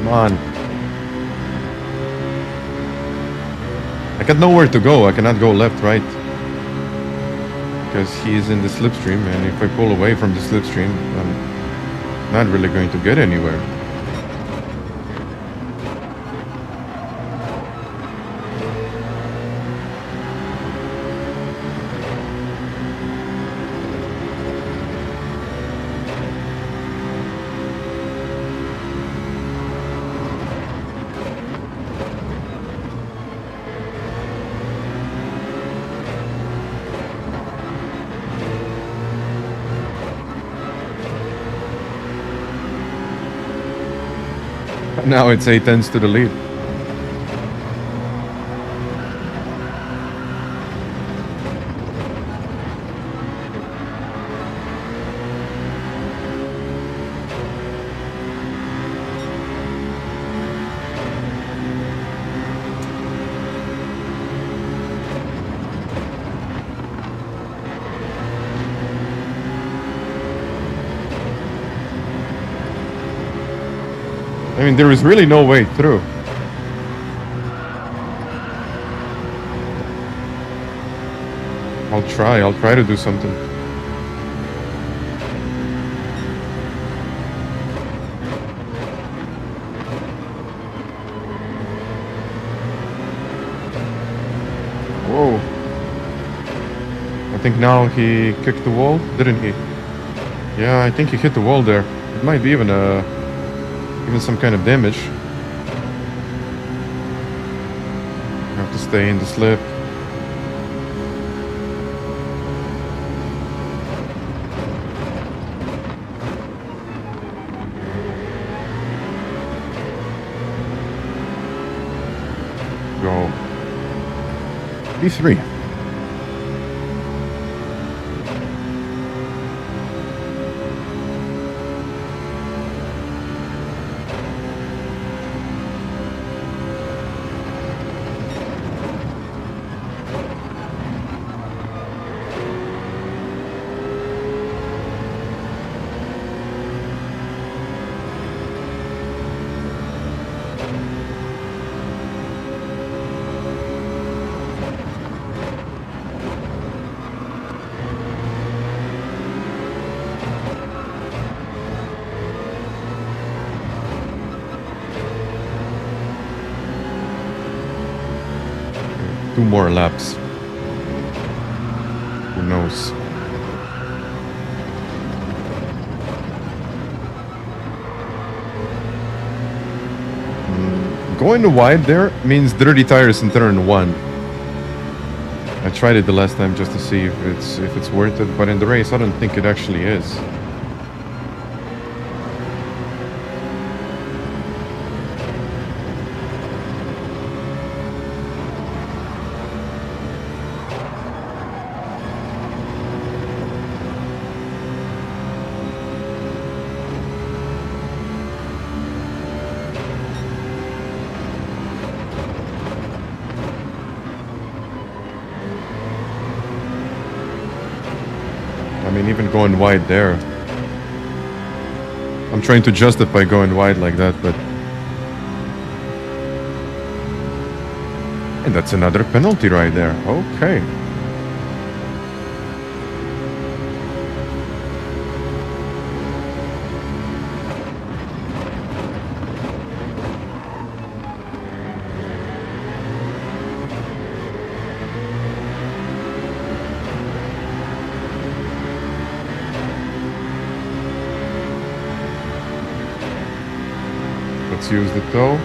On. I got nowhere to go. I cannot go left, right. Because he's in the slipstream, and if I pull away from the slipstream, I'm not really going to get anywhere. Now it's 8-10 to the lead. I mean, there is really no way through. I'll try to do something. Whoa. I think now he kicked the wall, didn't he? Yeah, I think he hit the wall there. It might be even some kind of damage. Have to stay in the slip. Go. B3. Two more laps. Who knows? Going wide there means dirty tires in turn 1. I tried it the last time just to see if it's worth it, but in the race I don't think it actually is. I mean, even going wide there. I'm trying to justify going wide like that, but... And that's another penalty right there. Okay. Let's use the toe.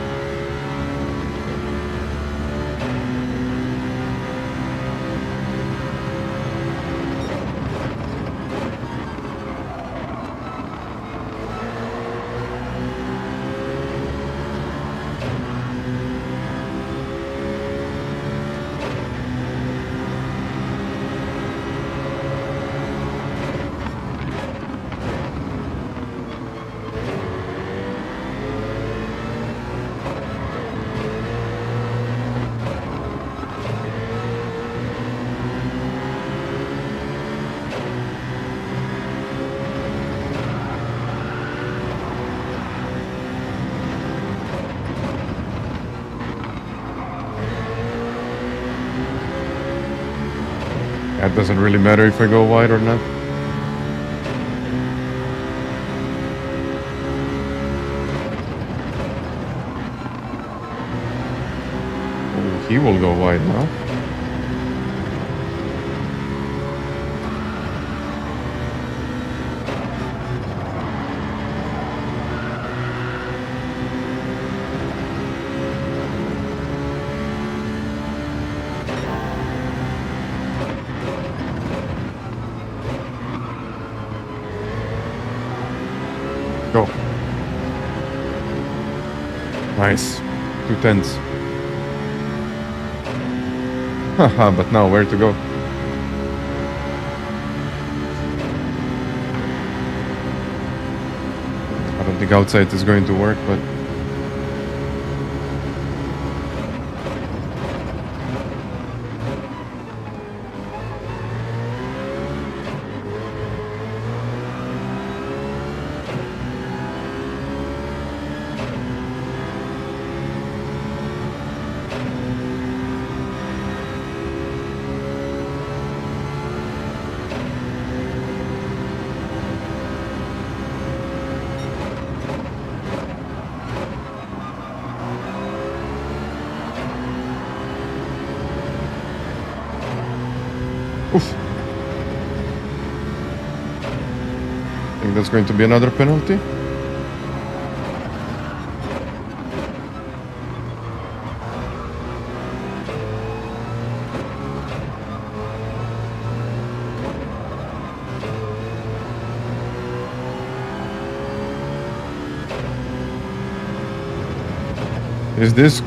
It doesn't really matter if I go wide or not. Oh, he will go wide now. Go. Nice. 2/10. Haha, but now where to go? I don't think outside is going to work, but... Oof. I think that's going to be another penalty. Is this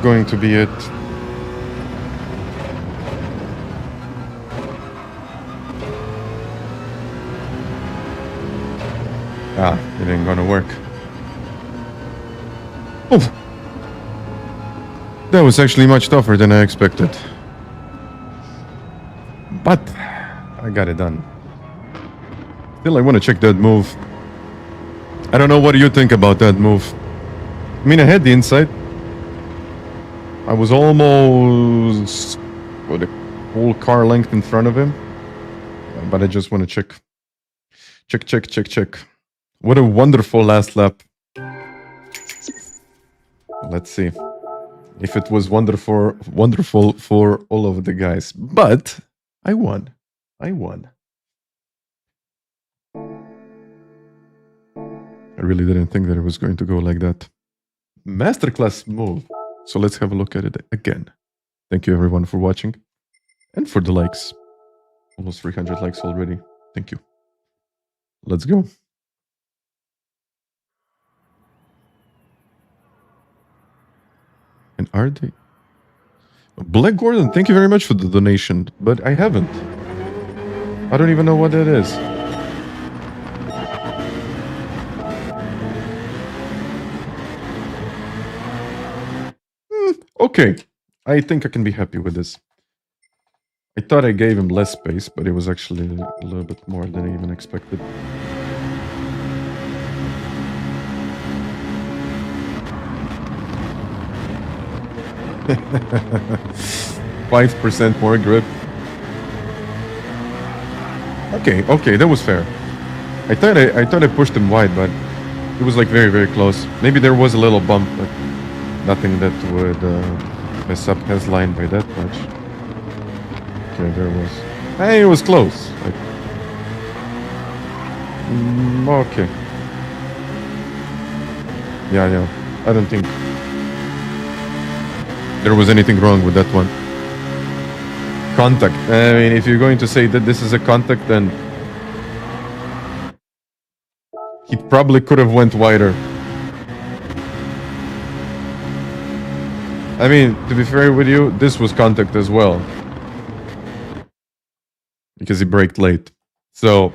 going to be it? Ah, it ain't gonna work. Oh! That was actually much tougher than I expected. But I got it done. Still, I want to check that move. I don't know what you think about that move. I mean, I had the inside. I was almost with a whole car length in front of him. But I just want to check. Check. What a wonderful last lap. Let's see if it was wonderful for all of the guys. But I won. I really didn't think that it was going to go like that. Masterclass move. So let's have a look at it again. Thank you everyone for watching and for the likes. Almost 300 likes already. Thank you. Let's go. And are they? Black Gordon, thank you very much for the donation, but I haven't. I don't even know what that is. Okay, I think I can be happy with this. I thought I gave him less space, but it was actually a little bit more than I even expected. %5 more grip. Okay, that was fair. I thought I pushed him wide, but it was like very close. Maybe there was a little bump, but nothing that would mess up his line by that much. Okay, there was. Hey, it was close. Like, okay. Yeah. I don't think there was anything wrong with that one. Contact. I mean, if you're going to say that this is a contact, then he probably could have went wider. I mean, to be fair with you, this was contact as well. Because he braked late. So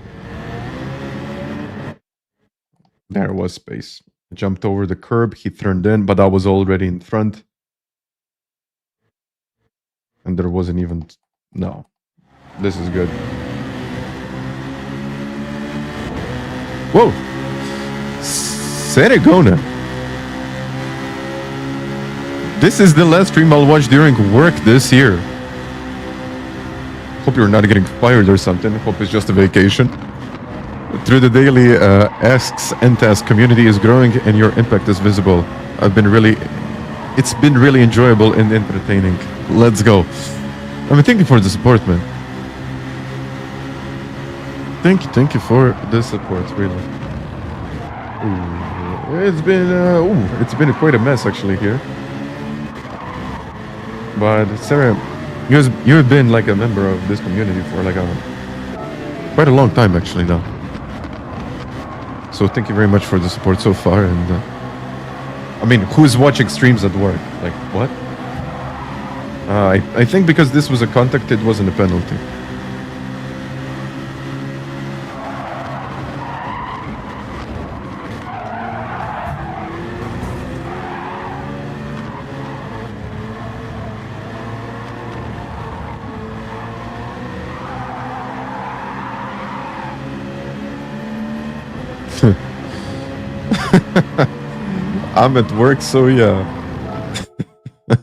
there was space. Jumped over the curb, he turned in, but I was already in front. And there wasn't even... No. This is good. Whoa! Saragona. This is the last stream I'll watch during work this year. Hope you're not getting fired or something. Hope it's just a vacation. Through the daily asks and tasks, community is growing and your impact is visible. It's been really enjoyable and entertaining. Let's go. I mean, thank you for the support, man. Thank you for the support, really. Ooh, it's been quite a mess actually here. But Sarah, you've been like a member of this community for like quite a long time actually now. So thank you very much for the support so far. And I mean, who's watching streams at work? Like what? I think because this was a contact, it wasn't a penalty. I'm at work, so yeah. I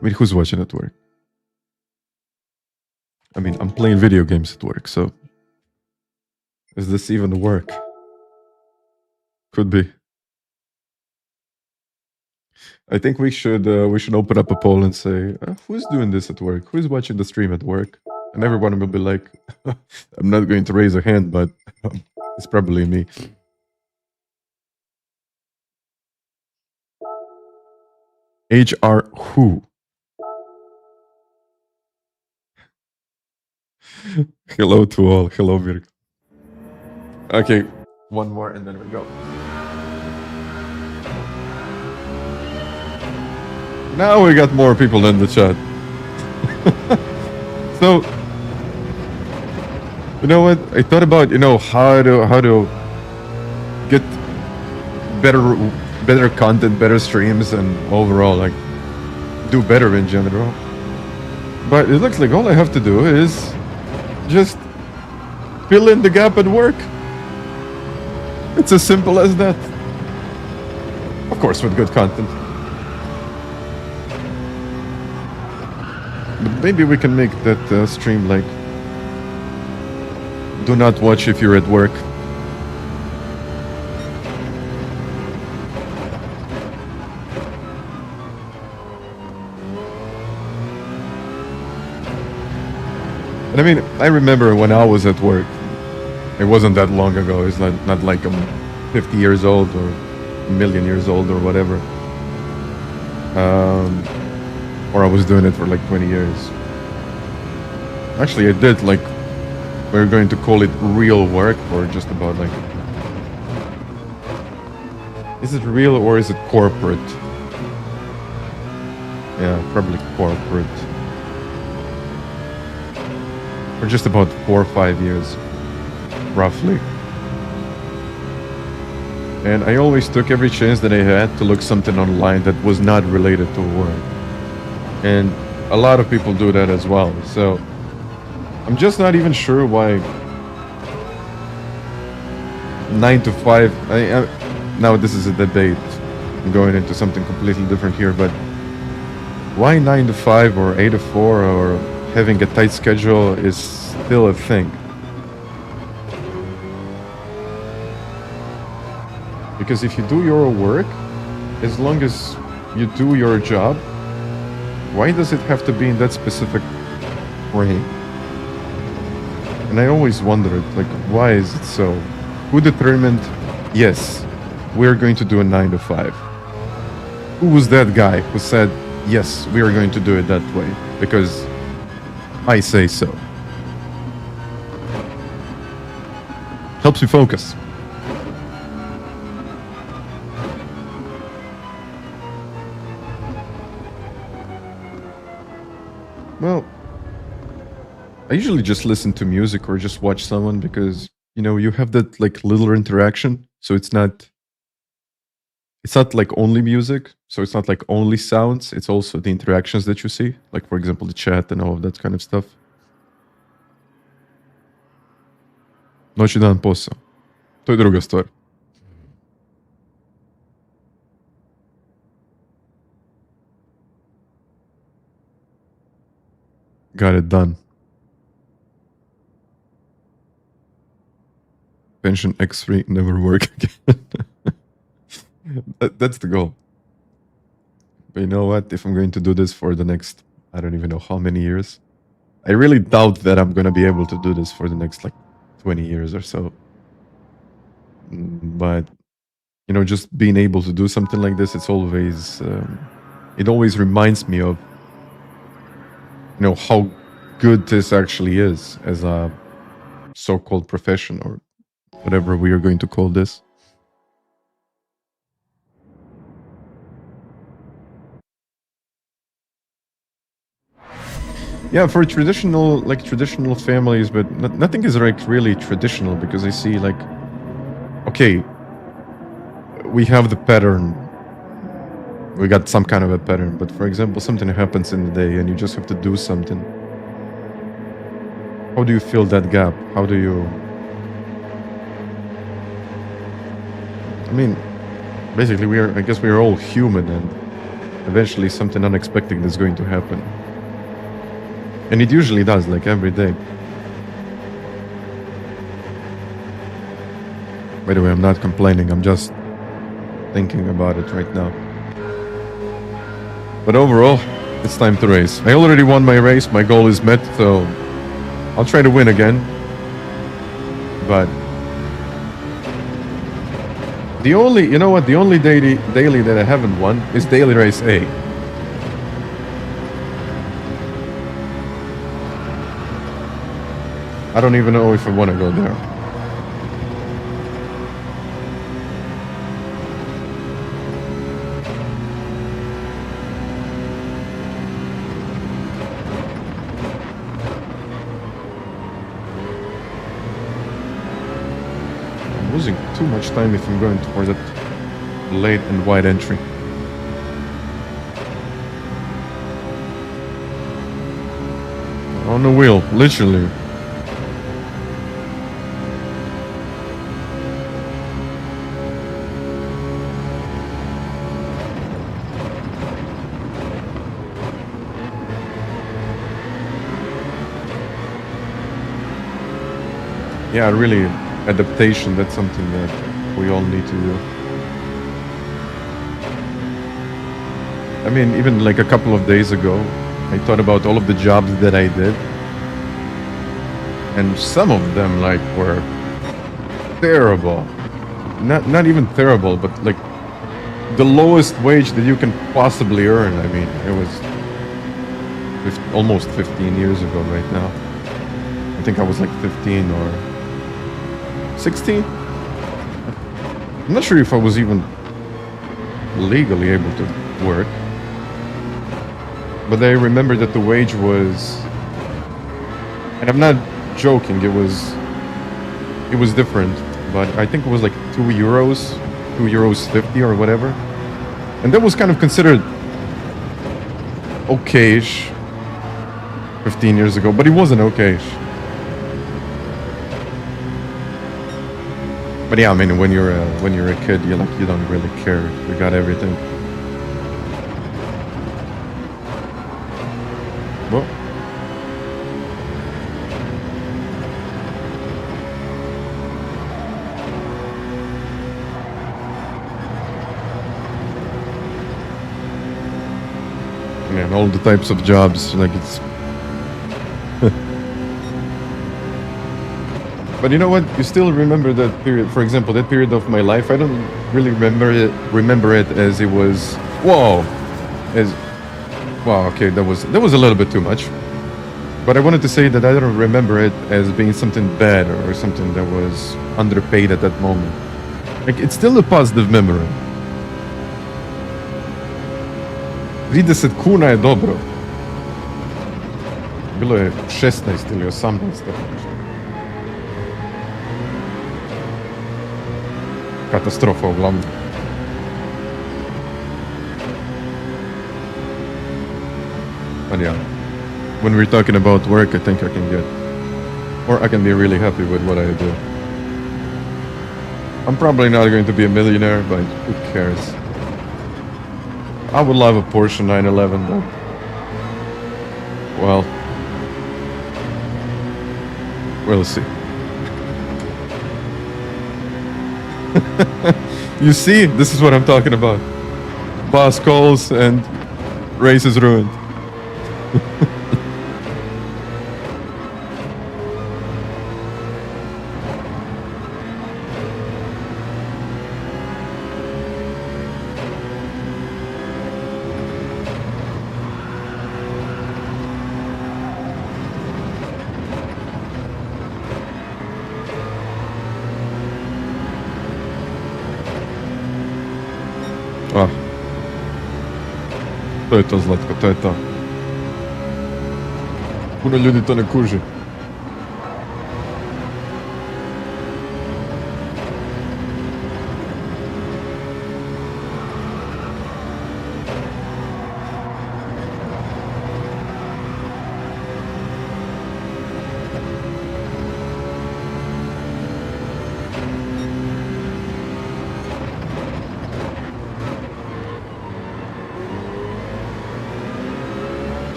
mean, who's watching at work? I mean, I'm playing video games at work, so... Is this even work? Could be. I think we should open up a poll and say, who's doing this at work? Who's watching the stream at work? And everyone will be like, I'm not going to raise a hand, but it's probably me. HR who? Hello to all. Hello, Mirko. Okay, one more and then we go. Now we got more people in the chat. So, you know what? I thought about, how to get better content, better streams, and overall, like, do better in general. But it looks like all I have to do is just fill in the gap at work. It's as simple as that. Of course, with good content. But maybe we can make that stream like, do not watch if you're at work. And I mean, I remember when I was at work, it wasn't that long ago. It's not like I'm 50 years old or million years old or whatever. Or I was doing it for like 20 years. Actually, I did like, we're going to call it real work, or just about like, is it real or is it corporate? Yeah, probably corporate. For just about 4 or 5 years, roughly. And I always took every chance that I had to look something online that was not related to work. And a lot of people do that as well. So I'm just not even sure why 9 to 5. Now this is a debate. I'm going into something completely different here, but why 9 to 5 or 8 to 4 or having a tight schedule is still a thing? Because if you do your work, as long as you do your job, why does it have to be in that specific frame? And I always wondered, like, why is it so? Who determined, yes, we're going to do a 9 to 5? Who was that guy who said, yes, we are going to do it that way? Because I say so. Helps me focus. Well, I usually just listen to music or just watch someone because, you know, you have that like little interaction. So it's not like only music. So it's not like only sounds. It's also the interactions that you see. Like, for example, the chat and all of that kind of stuff. Noć i dan posao. To je druga stvar. Got it done. Pension X3 never work again. That's the goal. But you know what? If I'm going to do this for the next, I don't even know how many years. I really doubt that I'm going to be able to do this for the next like 20 years or so. But, you know, just being able to do something like this, it's always, it always reminds me of, you know, how good this actually is as a so-called profession or whatever we are going to call this. Yeah, for traditional families, but nothing is like really traditional because I see like, okay, we have the pattern. We got some kind of a pattern, but for example, something happens in the day and you just have to do something. How do you fill that gap? How do you... I mean, basically I guess we are all human and eventually something unexpected is going to happen. And it usually does, like every day. By the way, I'm not complaining, I'm just thinking about it right now. But overall, it's time to race. I already won my race, my goal is met, so I'll try to win again. But the only, you know what, the only daily that I haven't won is daily race A. I don't even know if I want to go there. I'm losing too much time if I'm going towards that late and wide entry. On the wheel, literally. Yeah, really, adaptation, that's something that we all need to do. I mean, even like a couple of days ago, I thought about all of the jobs that I did. And some of them like were terrible. Not even terrible, but like the lowest wage that you can possibly earn. I mean, it was almost 15 years ago right now. I think I was like 15 or 16. I'm not sure if I was even legally able to work. But I remember that the wage was, and I'm not joking, it was different. But I think it was like €2.50 or whatever. And that was kind of considered okayish 15 years ago, but it wasn't okayish. But yeah, I mean, when you're a kid, you don't really care. You got everything. Well, and all the types of jobs, like it's. But you know what? You still remember that period. For example, that period of my life, I don't really remember it as it was. Whoa, okay, that was a little bit too much. But I wanted to say that I don't remember it as being something bad or something that was underpaid at that moment. Like, it's still a positive memory. 30 kuna je dobro. Bilo je 16 ili 18. Katastrofa uglavnom. But yeah, when we're talking about work, I think I can be really happy with what I do. I'm probably not going to be a millionaire, but who cares? I would love a Porsche 911 though. Well, we'll see. You see, this is what I'm talking about. Boss calls and race is ruined. To je to, Zlatko, to je to. Puno ljudi to ne kuži.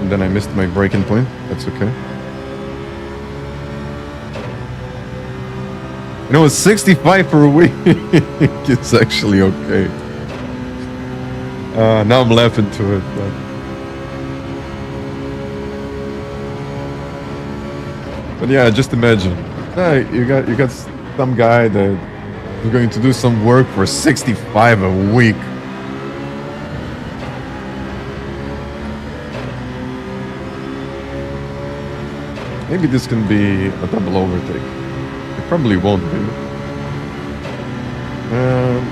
Then I missed my breaking point. That's okay. You know, it's 65 per week. It's actually okay. Now I'm laughing to it. But yeah, just imagine. You got some guy that is going to do some work for 65 a week. Maybe this can be a double overtake. It probably won't be.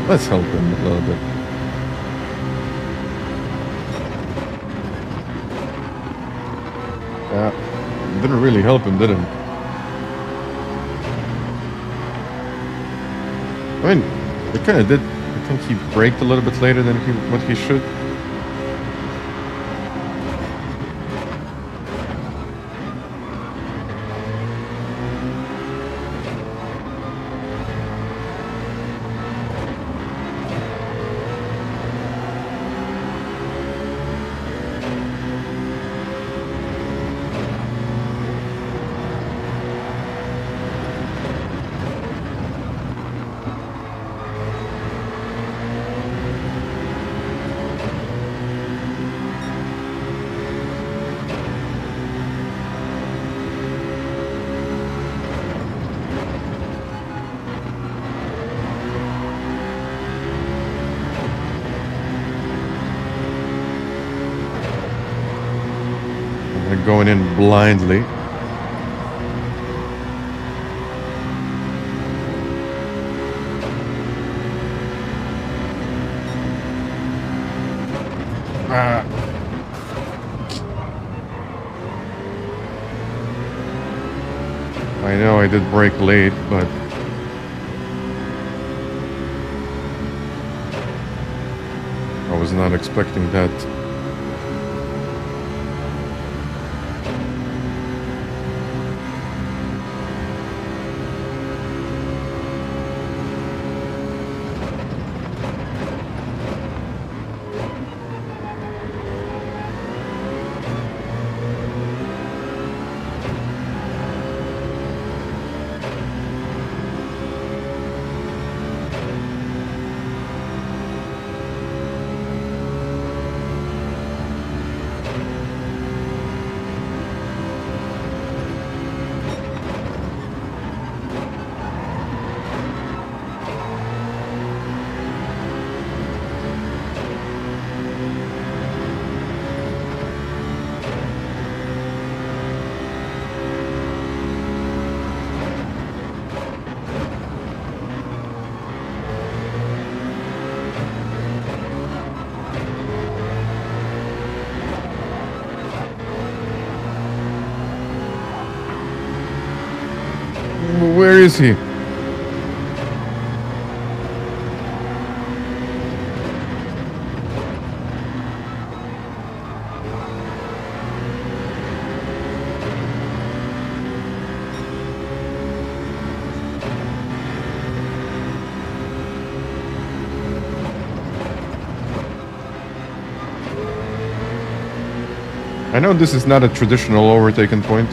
Let's help him a little bit. Didn't really help him, did it? I mean, it kind of did. I think he braked a little bit later than what he should. going in blindly. I know I did brake late, but I was not expecting that. Where is he? I know this is not a traditional overtaking point.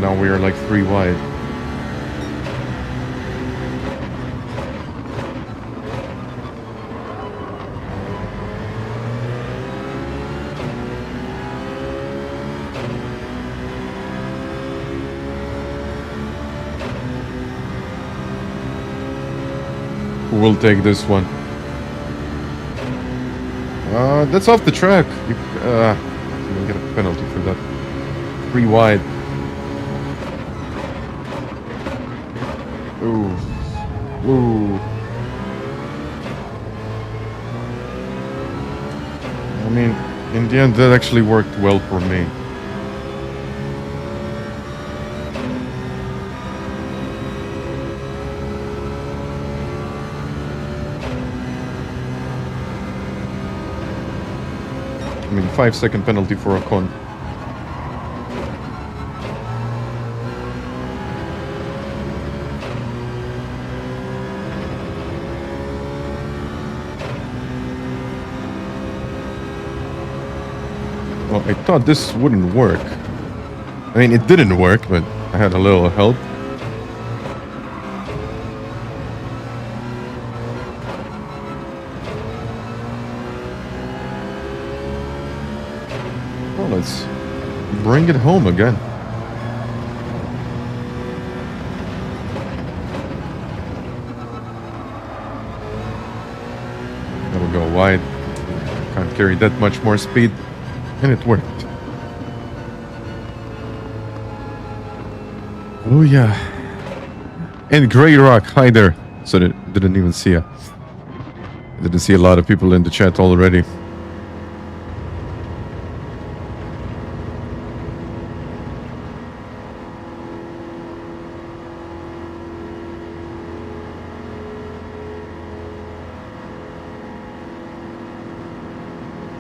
Now we are like 3 wide. Who will take this one? That's off the track. You'll get a penalty for that. 3 wide. Ooh. Ooh. I mean, in the end, that actually worked well for me. I mean, 5-second penalty for a con. Well, I thought this wouldn't work. I mean, it didn't work, but I had a little help. Well, let's bring it home again. That'll go wide. Can't carry that much more speed. And it worked. Oh yeah. And Grey Rock, hi there. So didn't even see ya. I didn't see a lot of people in the chat already.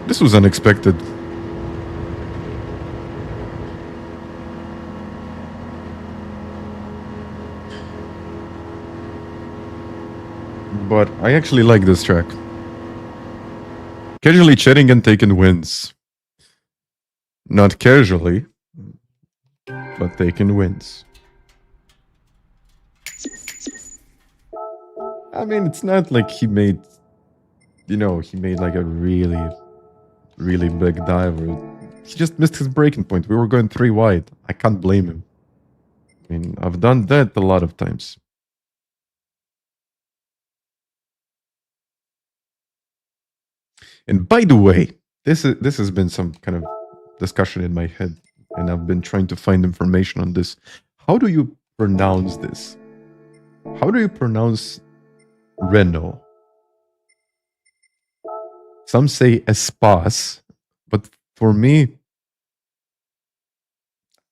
This was unexpected. But I actually like this track. Casually chatting and taking wins. Not casually, but taking wins. I mean, it's not like he made, he made like a really, really big dive. He just missed his breaking point. We were going 3 wide. I can't blame him. I mean, I've done that a lot of times. And by the way, this has been some kind of discussion in my head, and I've been trying to find information on this. How do you pronounce this? How do you pronounce Renault? Some say espace, but for me,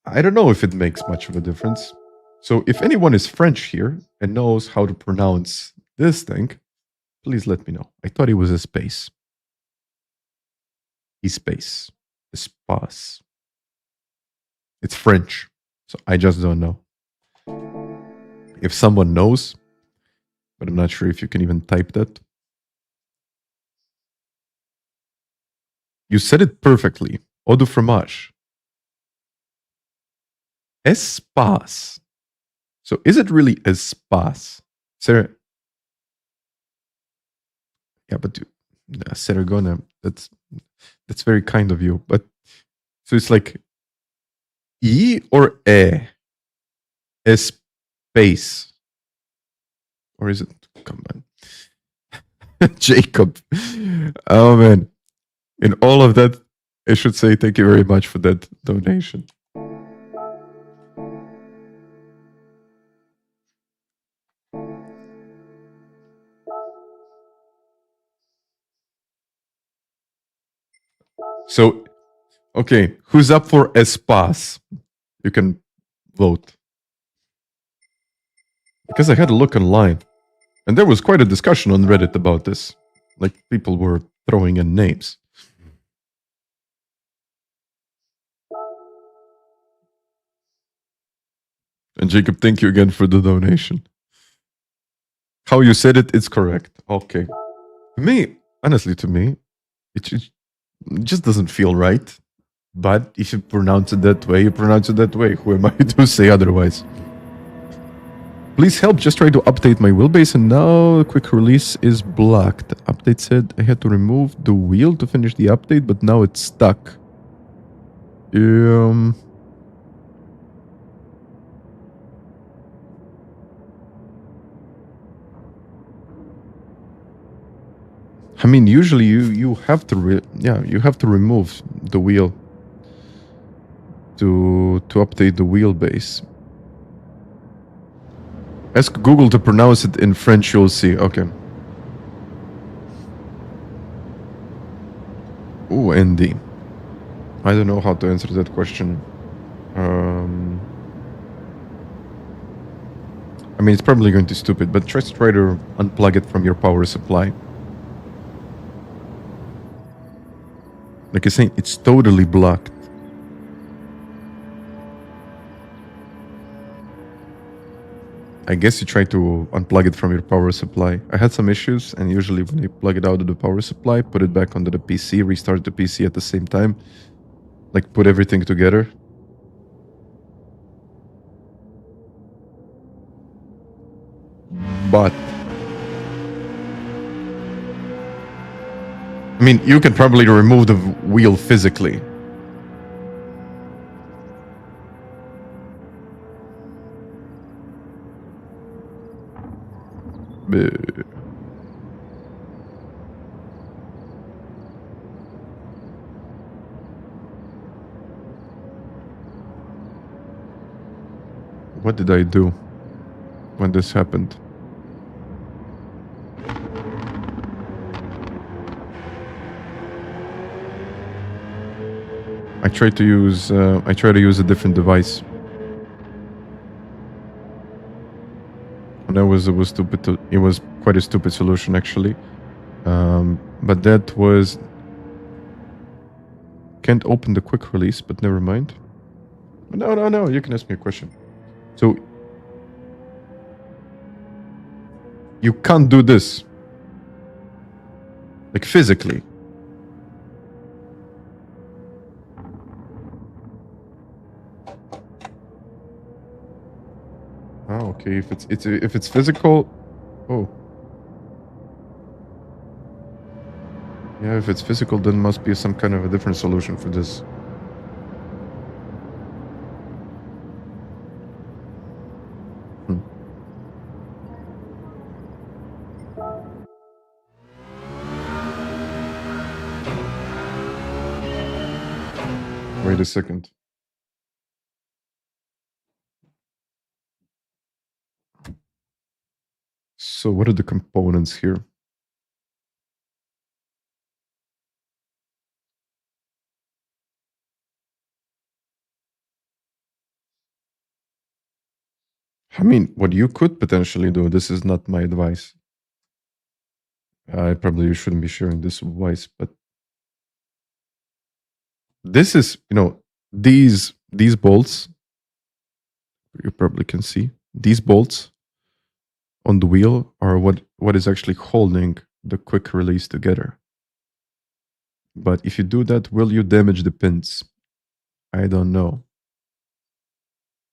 I don't know if it makes much of a difference. So if anyone is French here and knows how to pronounce this thing, please let me know. I thought it was a space. Espace. Espace. It's French, so I just don't know. If someone knows, but I'm not sure if you can even type that. You said it perfectly. Eau de fromage. Espace. So is it really espace? Sarah? Yeah, but Sergio, that's very kind of you. But so it's like E or E? Space. Or is it? Come on. Jacob. Oh, man. In all of that, I should say thank you very much for that donation. So, okay, who's up for espace? You can vote. Because I had a look online, and there was quite a discussion on Reddit about this. Like, people were throwing in names. And Jacob, thank you again for the donation. How you said it, it's correct. Okay. Honestly, to me, it just doesn't feel right. But if you pronounce it that way, you pronounce it that way. Who am I to say otherwise? Please help, just try to update my wheelbase and now quick release is blocked. Update said I had to remove the wheel to finish the update, but now it's stuck. I mean, usually you have to you have to remove the wheel to update the wheelbase. Ask Google to pronounce it in French, you'll see. Okay. Ooh, Andy. I don't know how to answer that question. I mean, it's probably going to be stupid, but try to unplug it from your power supply. Like I say, it's totally blocked. I guess you try to unplug it from your power supply. I had some issues, and usually when you plug it out of the power supply, put it back onto the PC, restart the PC at the same time, like put everything together. But I mean, you can probably remove the wheel physically. What did I do when this happened? I try to use a different device. And it was stupid. It was quite a stupid solution actually. But that was can't open the quick release. But never mind. No. You can ask me a question. So you can't do this, like physically. Oh, okay. If it's physical, oh, yeah. If it's physical, then must be some kind of a different solution for this. Wait a second. So what are the components here? I mean, what you could potentially do, this is not my advice. I probably shouldn't be sharing this advice, but this is, you know, these bolts, you probably can see, these bolts on the wheel are what is actually holding the quick release together. But if you do that, will you damage the pins? I don't know.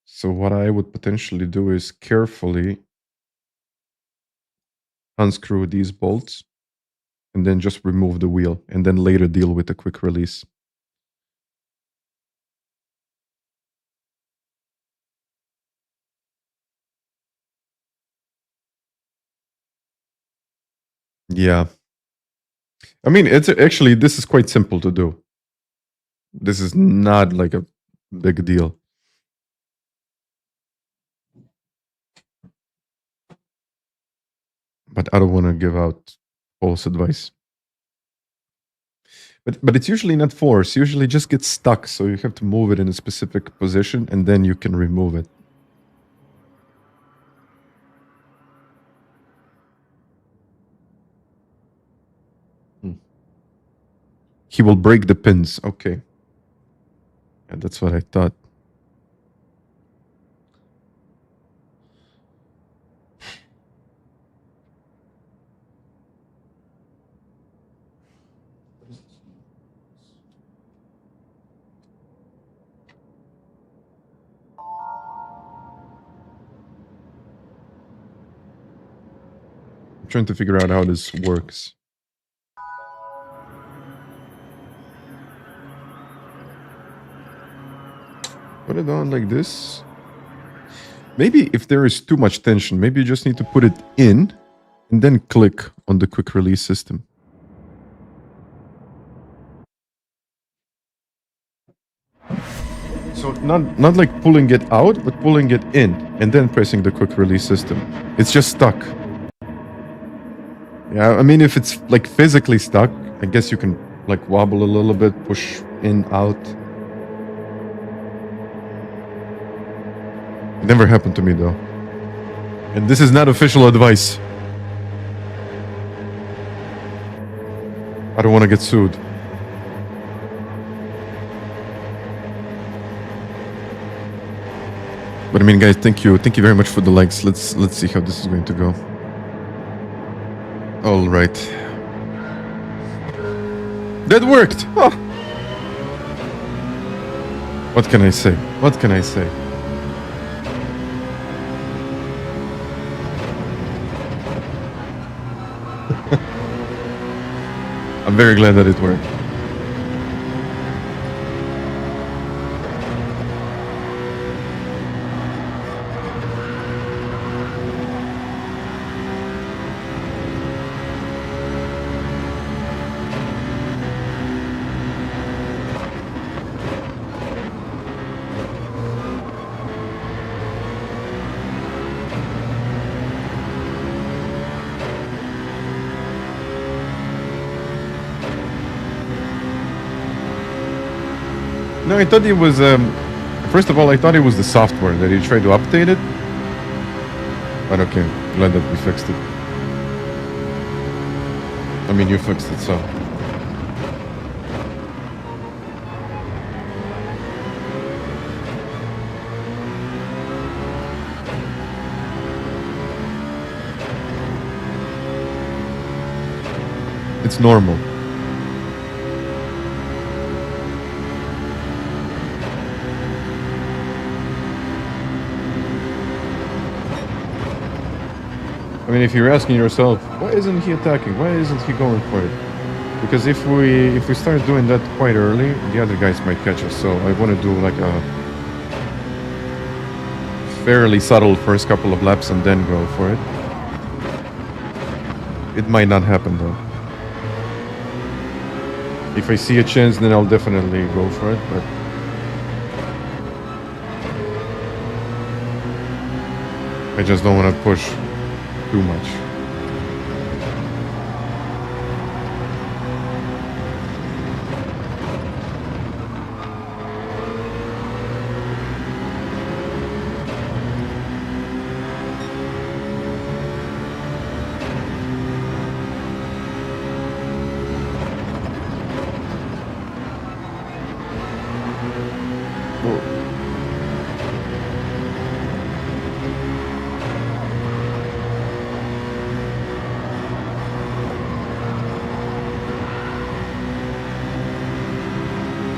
So what I would potentially do is carefully unscrew these bolts and then just remove the wheel and then later deal with the quick release. Yeah. I mean, it's actually, this is quite simple to do. This is not like a big deal. But I don't want to give out false advice. But it's usually not force. Usually just gets stuck. So you have to move it in a specific position and then you can remove it. He will break the pins. Okay. Yeah, that's what I thought. I'm trying to figure out how this works. Put it on like this. Maybe if there is too much tension, maybe you just need to put it in and then click on the quick release system. So not like pulling it out, but pulling it in and then pressing the quick release system. It's just stuck. Yeah, I mean, if it's like physically stuck, I guess you can like wobble a little bit, push in, out. It never happened to me though. And this is not official advice. I don't want to get sued. But I mean, guys, thank you very much for the likes. Let's see how this is going to go. All right, that worked. Oh. What can I say? What can I say? I'm very glad that it worked. No, I thought it was, first of all, I thought it was the software that he tried to update it. But okay, glad that we fixed it. I mean, you fixed it, so. It's normal. I mean, if you're asking yourself, why isn't he attacking? Why isn't he going for it? Because if we start doing that quite early, the other guys might catch us. So I want to do like a fairly subtle first couple of laps and then go for it. It might not happen though. If I see a chance, then I'll definitely go for it. But I just don't want to push too much.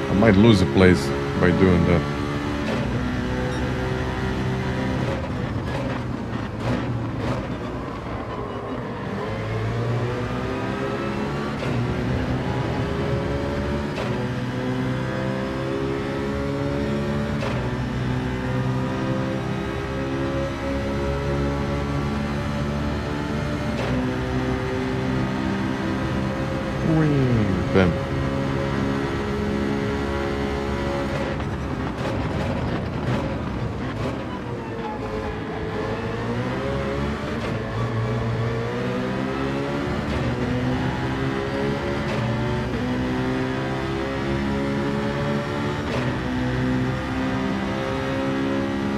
I might lose a place by doing that. Bam.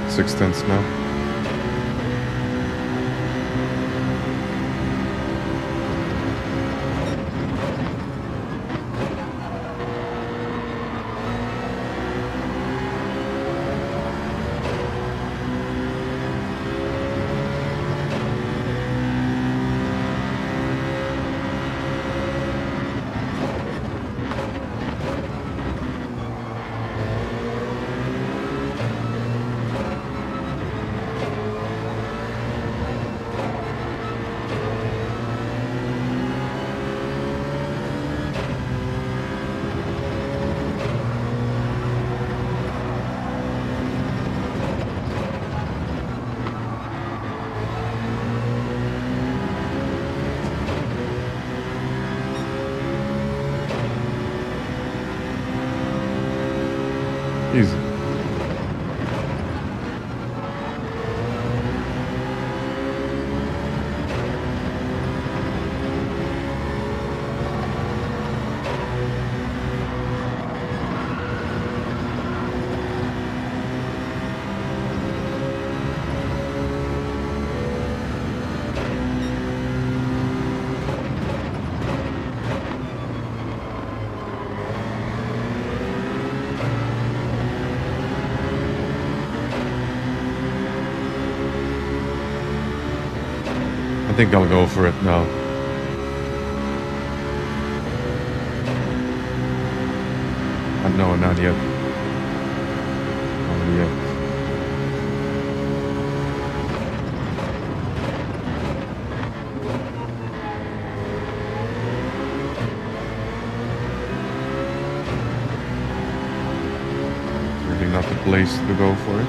Six tenths now. Easy. I think I'll go for it now. No, not yet. Not yet. Really not the place to go for it.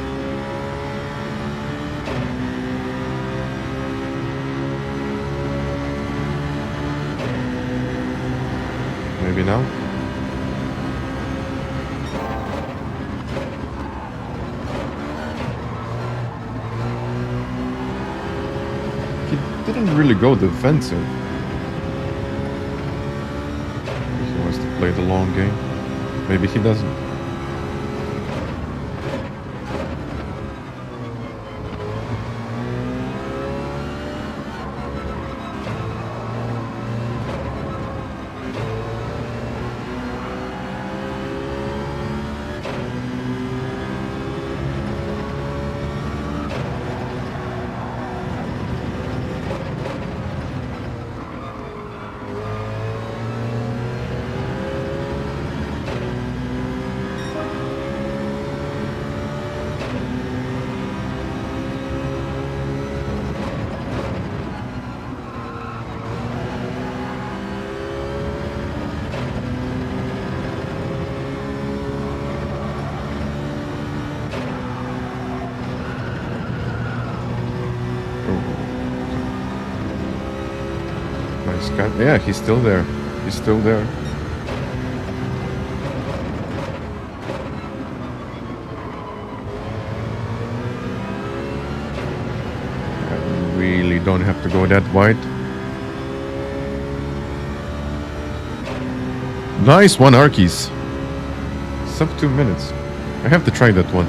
Maybe now? He didn't really go defensive. He wants to play the long game. Maybe he doesn't. Yeah, he's still there. He's still there. we don't have to go that wide. Nice one, Arkies. Sub 2 minutes. I have to try that one.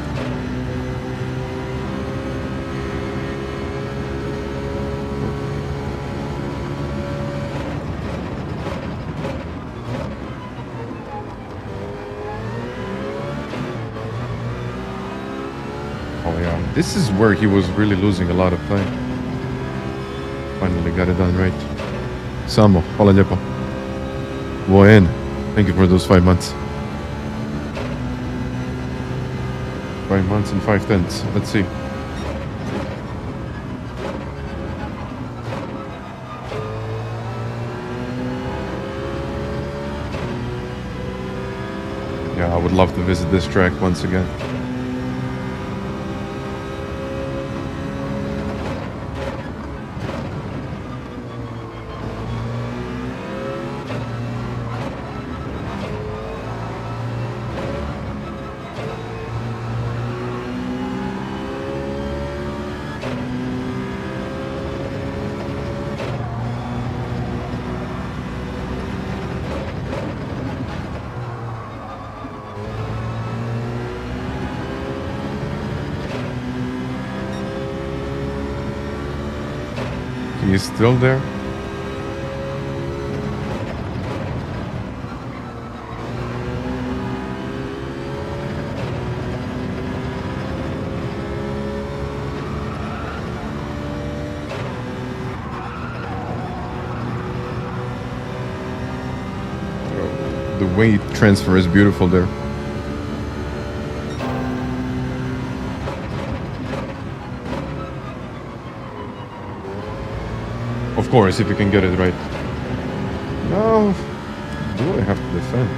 Oh yeah, this is where he was really losing a lot of time. Finally got it done right. Samo, hvala lijepo. Vojen, thank you for those 5 months. 5 months and 5 tenths. Let's see. Yeah, I would love to visit this track once again. He's still there. The weight transfer is beautiful there. Of course, if you can get it right. No. Do I have to defend?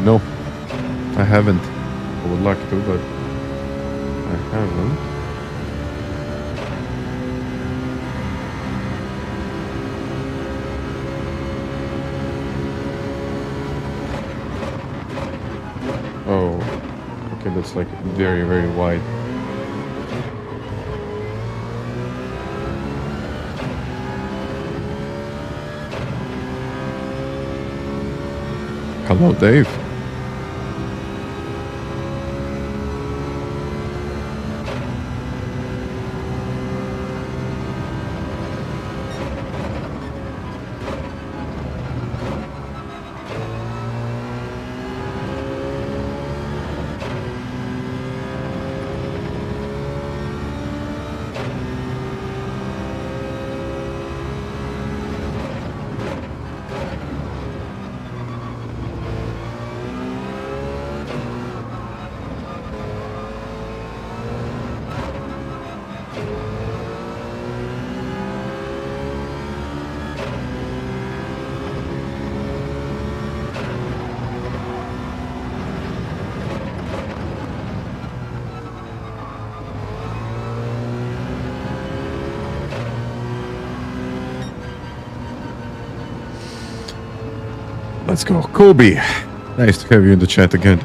No. I haven't. I would like to, but I haven't. Oh. Okay, that's like very, very wide. Hello, Dave. Let's go. Kobe. Nice to have you in the chat again.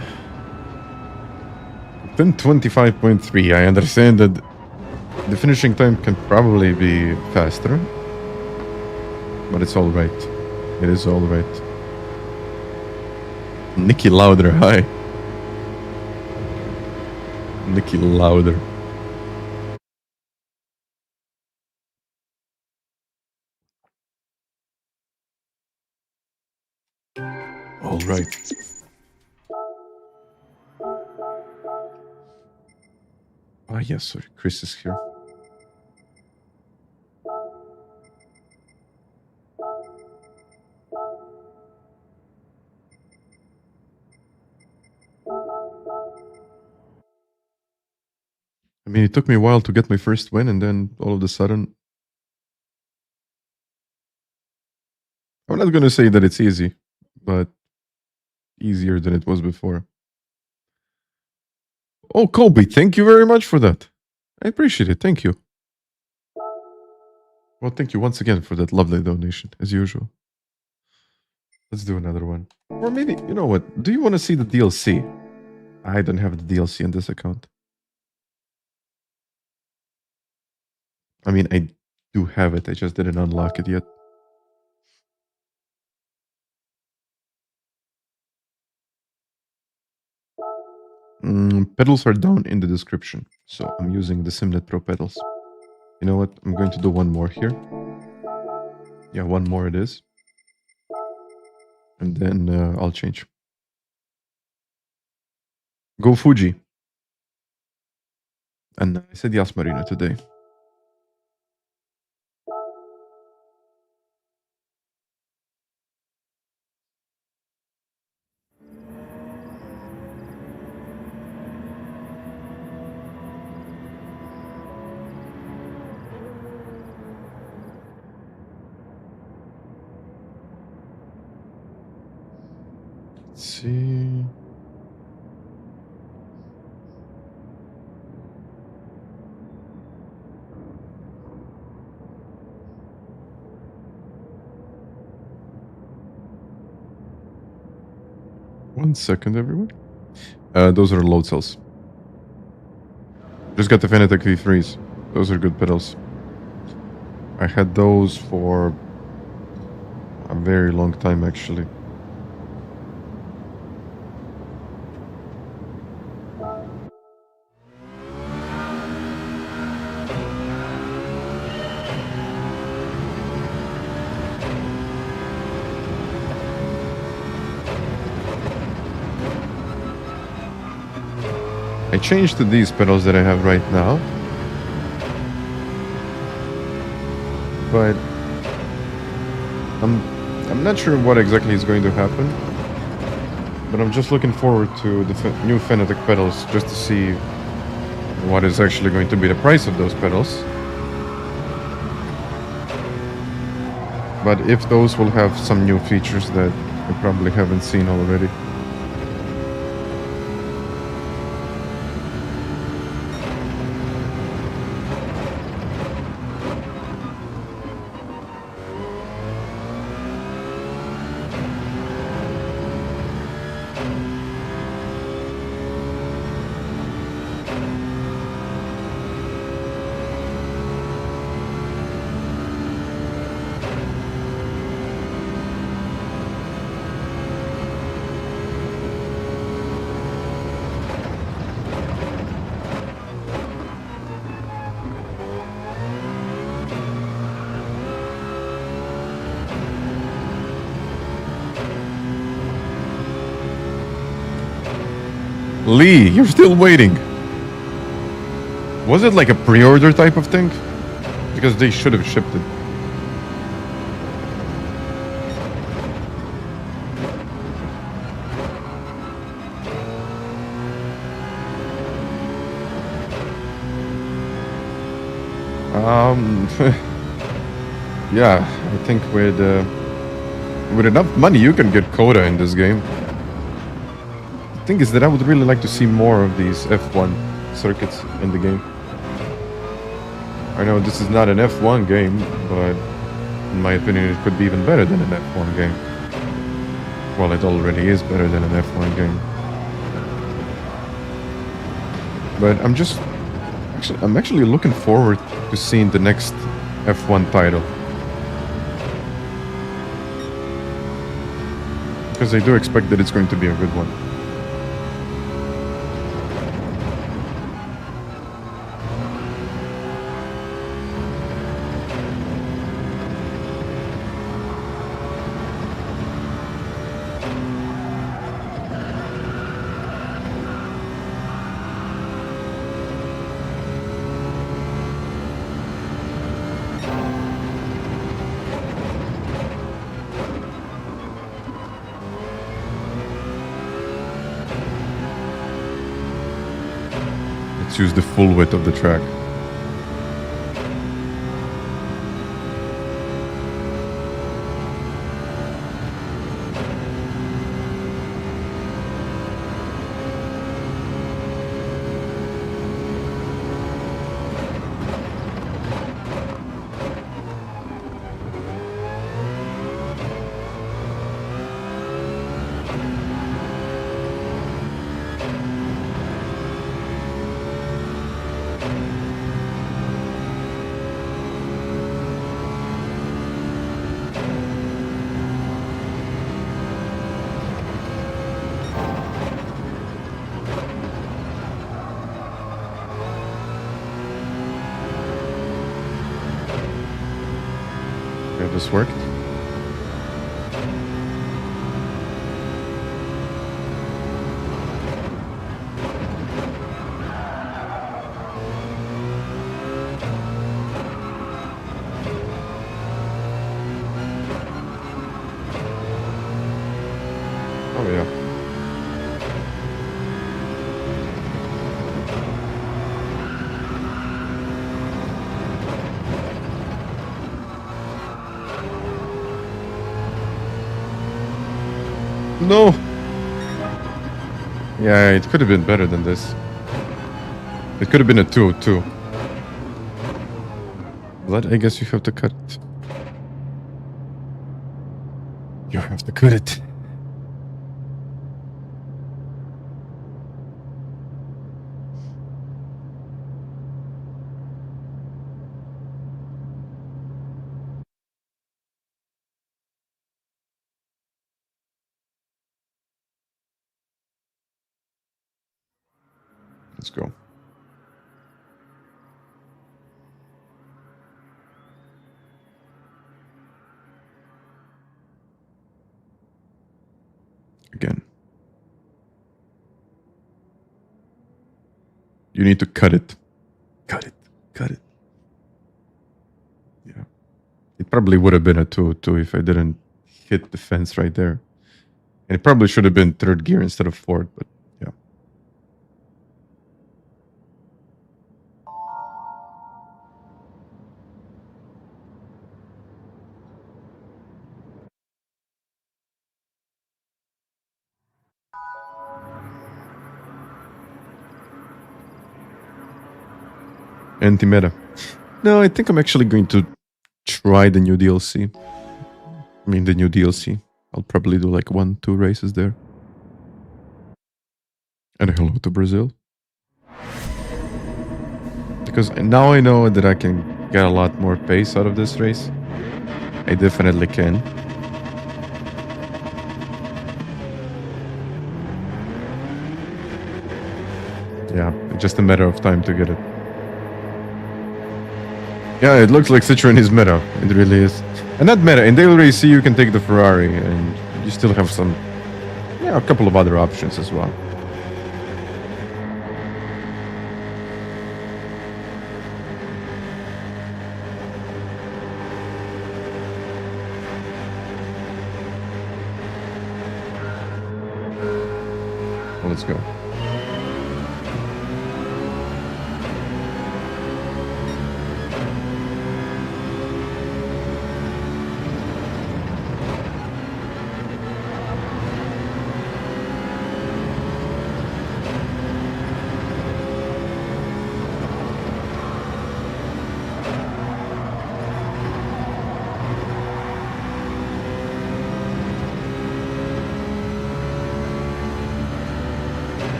10:25.3. I understand that the finishing time can probably be faster. But it's all right. It is all right. Nicky Lauder. Hi. Nicky Lauder. All right. Ah, yes, sorry. Chris is here. I mean, it took me a while to get my first win, and then all of a sudden... I'm not going to say that it's easy, but easier than it was before. Oh, Colby, thank you very much for that. I appreciate it. Thank you. Well, thank you once again for that lovely donation, as usual. Let's do another one. Or maybe, you know what? Do you want to see the DLC? I don't have the DLC in this account. I mean, I do have it. I just didn't unlock it yet. Pedals are down in the description. So I'm using the Simnet Pro pedals. You know what? I'm going to do one more here. Yeah, one more it is. And then I'll change. Go Fuji. And I said Yas Marina today. Let's see. One second, everyone. Those are load cells. Just got the FANATEC V3s. Those are good pedals. I had those for a very long time, actually. I changed to these pedals that I have right now. But I'm not sure what exactly is going to happen. But I'm just looking forward to the new FANATEC pedals just to see what is actually going to be the price of those pedals. But if those will have some new features that I probably haven't seen already. Lee, you're still waiting. Was it like a pre-order type of thing? Because they should have shipped it. Yeah, I think with enough money you can get Coda in this game. The thing is that I would really like to see more of these F1 circuits in the game. I know this is not an F1 game, but in my opinion it could be even better than an F1 game. Well, it already is better than an F1 game. But I'm actually looking forward to seeing the next F1 title. Because I do expect that it's going to be a good one. Let's use the full width of the track. this worked. Oh yeah. No! Yeah, it could have been better than this. It could have been a 2-2. But I guess you have to cut it. You have to cut it. Let's go. Again. You need to cut it. Cut it. Cut it. Yeah. It probably would have been a 2-2 if I didn't hit the fence right there. And it probably should have been third gear instead of fourth, but yeah. Anti-meta. No, I think I'm actually going to try the new DLC. I mean, the new DLC. I'll probably do like 1-2 races there. And hello to Brazil. Because now I know that I can get a lot more pace out of this race. I definitely can. Yeah, it's just a matter of time to get it. Yeah, it looks like Citroen is meta. It really is. And not meta. In Daily Race C, you can take the Ferrari, and you still have some, yeah, a couple of other options as well. Well, let's go.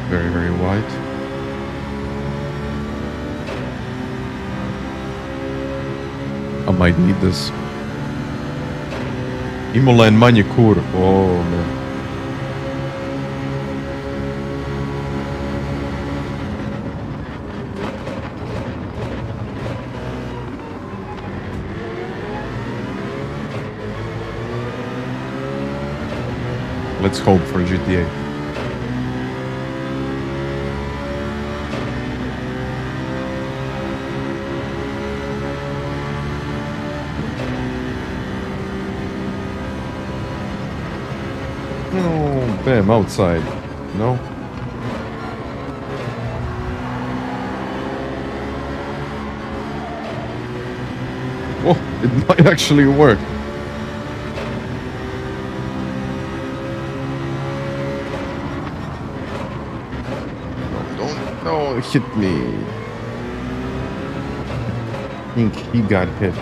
Very, very wide. I might need this. Imola and Manicure. Oh, man. Let's hope for GTA. Oh, bam, outside. No? Oh, it might actually work. No, it hit me. I think he got hit.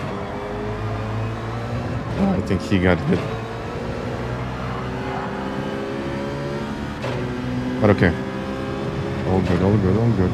I think he got hit. But okay. All good, all good, all good.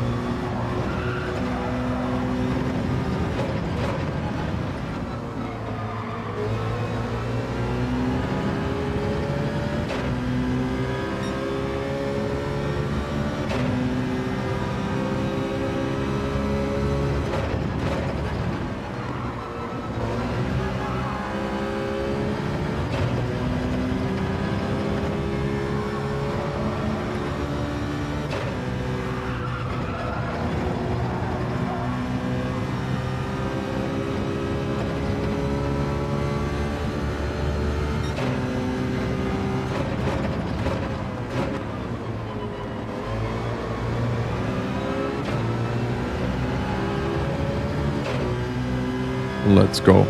Let's go.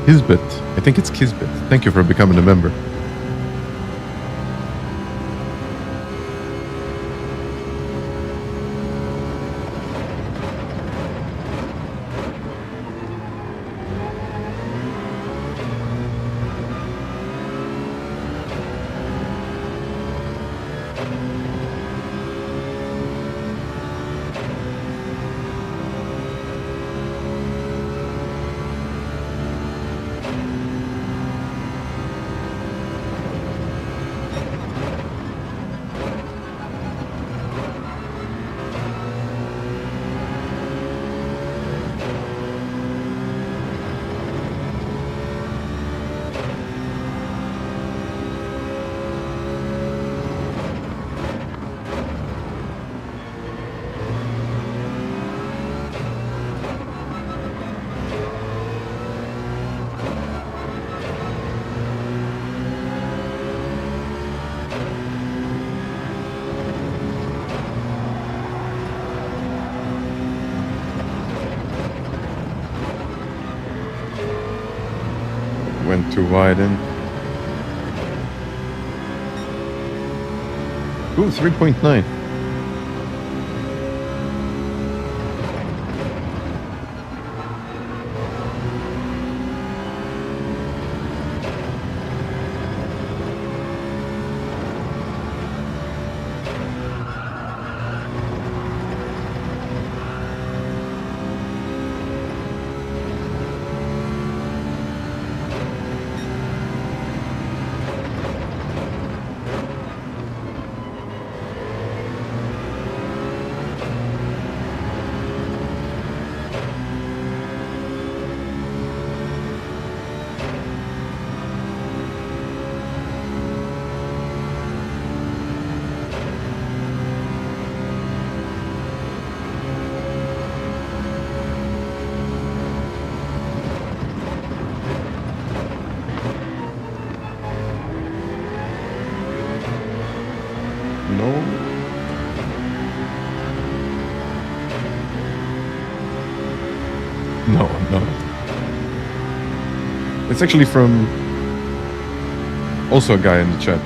Kizbit. I think it's Kizbit. Thank you for becoming a member. Went too wide in. Ooh, 3.9. No. It's actually from also a guy in the chat.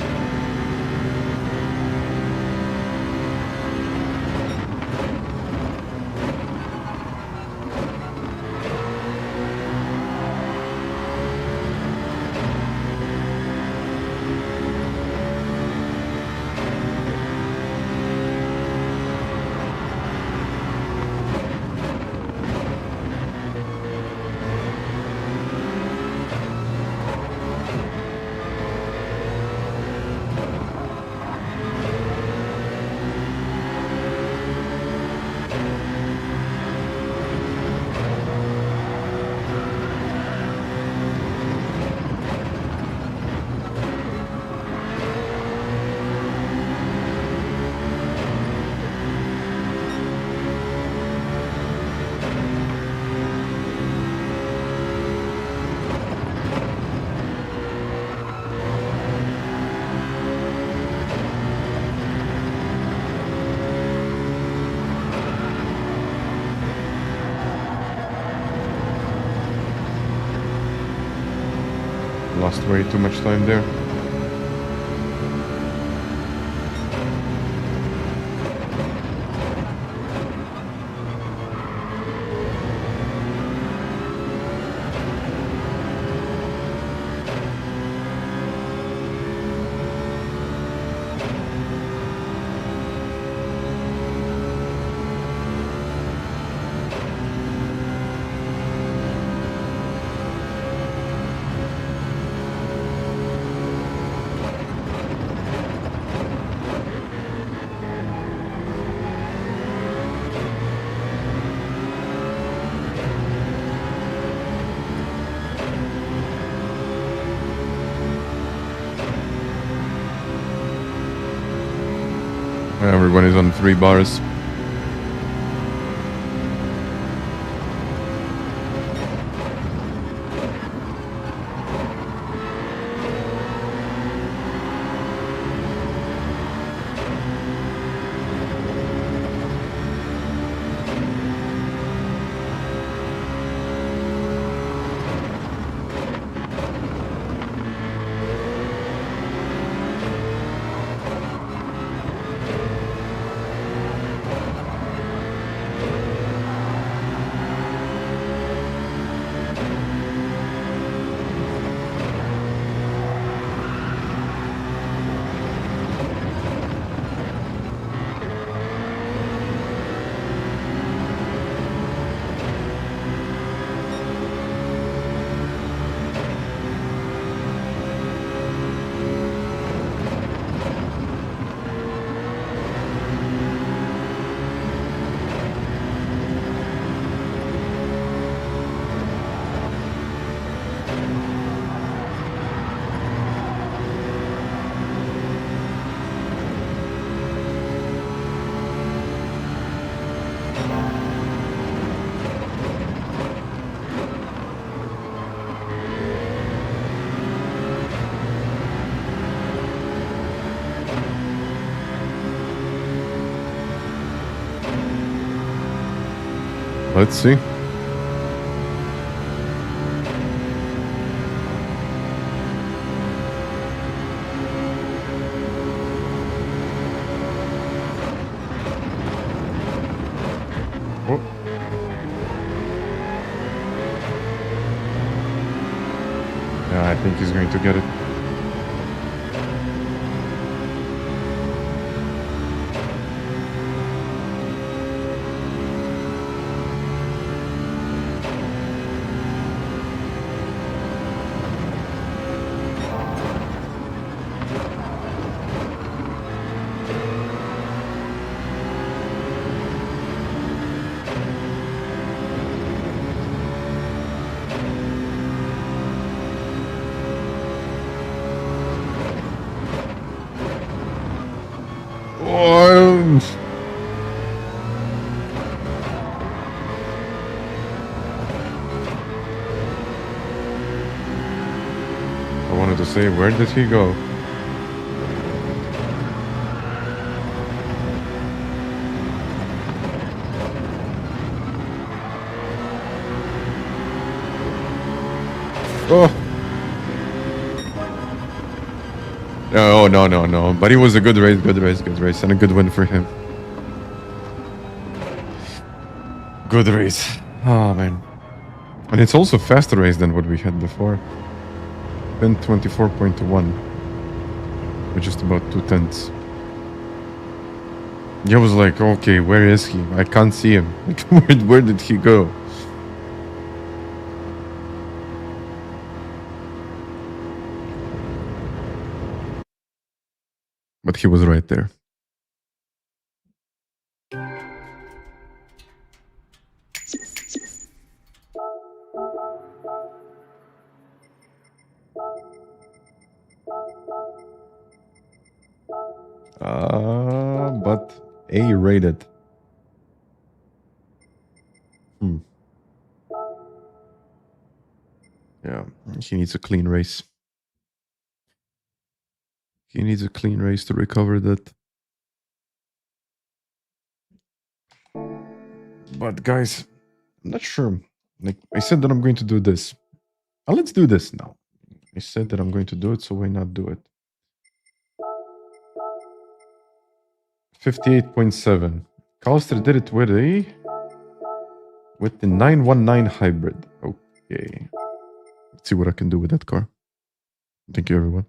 Lost way too much time there. Everyone is on 3 bars. Let's see. Oh. Yeah, I think he's going to get it. I wanted to say, where did he go? Oh. Oh, no. But it was a good race, and a good win for him. Good race. Oh, man. And it's also a faster race than what we had before. Been 24.1. With just about 2/10. I was like, okay, where is he? I can't see him. Where did he go? But he was right there. But A-rated. Yeah, he needs a clean race. He needs a clean race to recover that. But guys, I'm not sure. Like, I said that I'm going to do this. Let's do this now. I said that I'm going to do it, so why not do it? 58.7. Calster did it with the 919 hybrid. Okay. Let's see what I can do with that car. Thank you, everyone.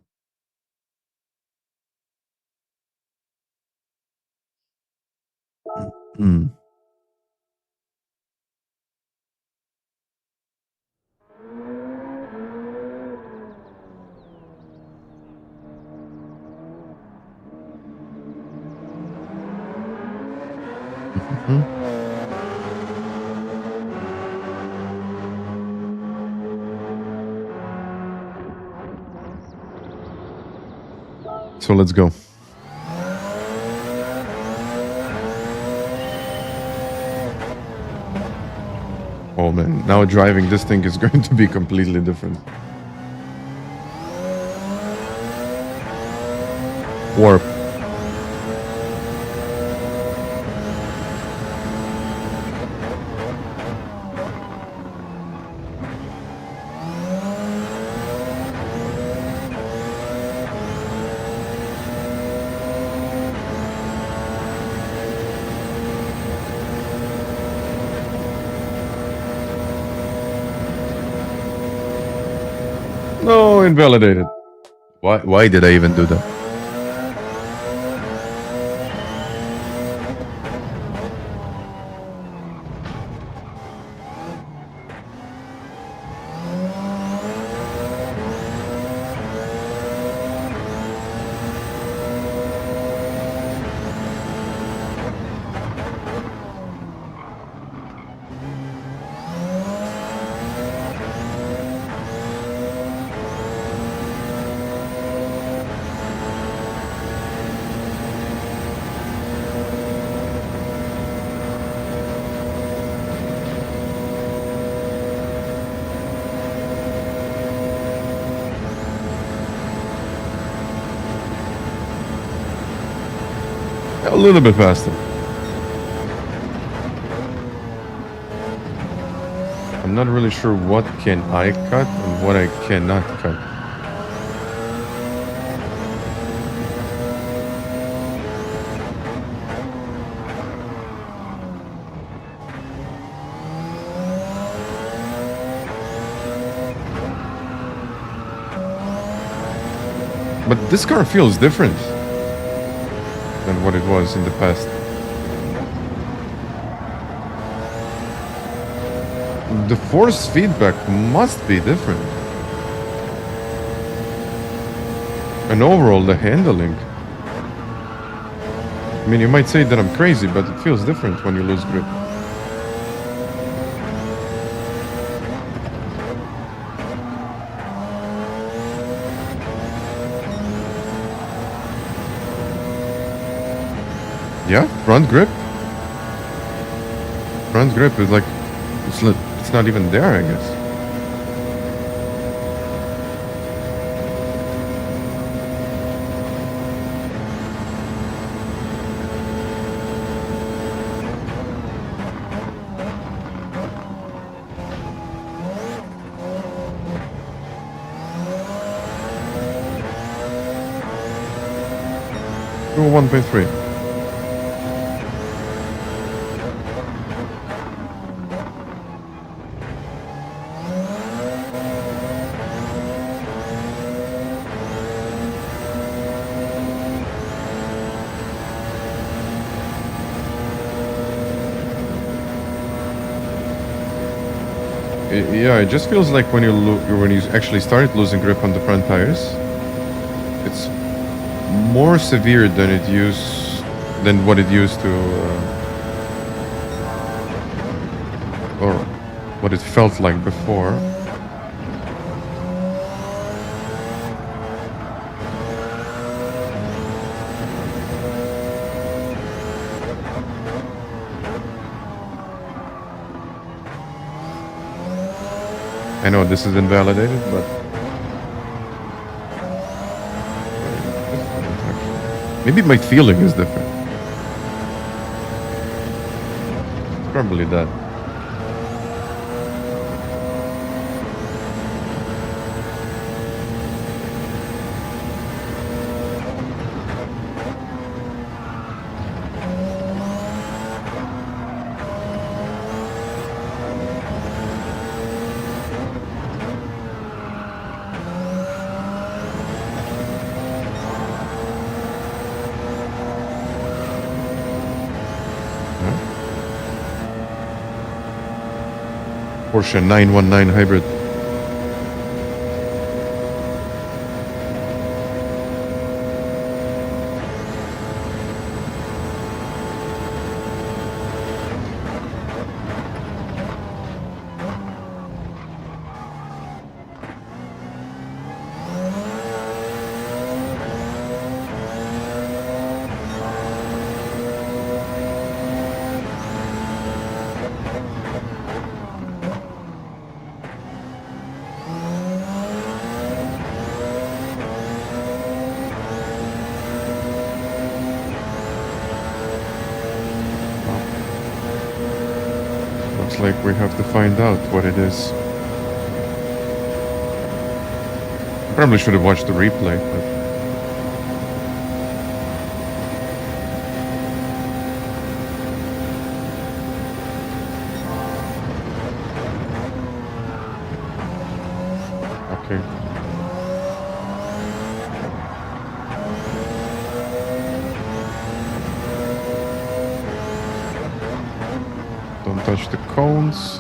So let's go. Oh man, now driving this thing is going to be completely different. Warp. No, invalidated. Why did I even do that? A little bit faster. not really sure what can I cut and what I cannot cut. But this car feels different than what it was in the past. The force feedback must be different. And overall, the handling. I mean, you might say that I'm crazy, but it feels different when you lose grip. Yeah, front grip. Front grip is like, it's not even there, I guess. Do 1.3. Yeah, it just feels like when you actually start losing grip on the front tires, it's more severe than what it used to, or what it felt like before. I know this is invalidated, but maybe my feeling is different. It's probably that. Porsche 919 hybrid. Like we have to find out what it is. Probably should have watched the replay, but okay. Don't touch the cones.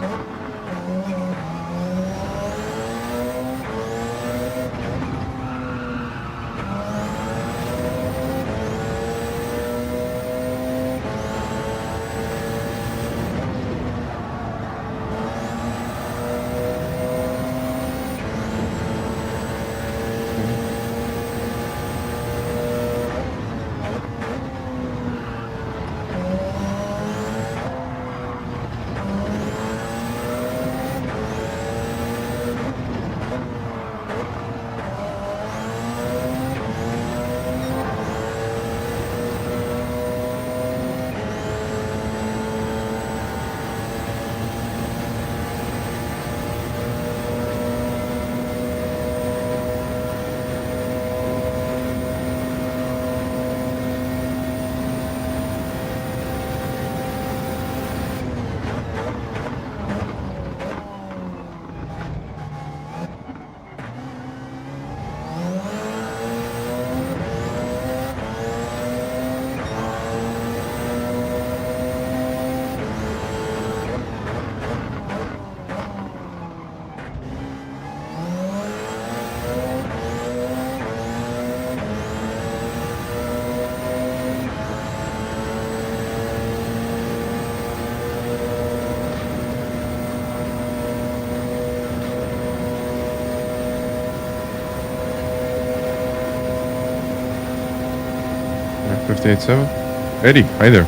58.7. Eddie, hi there.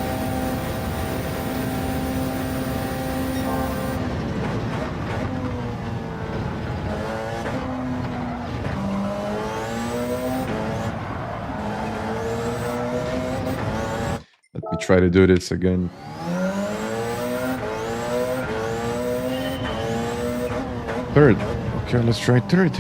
Let me try to do this again. Third. Okay, let's try third.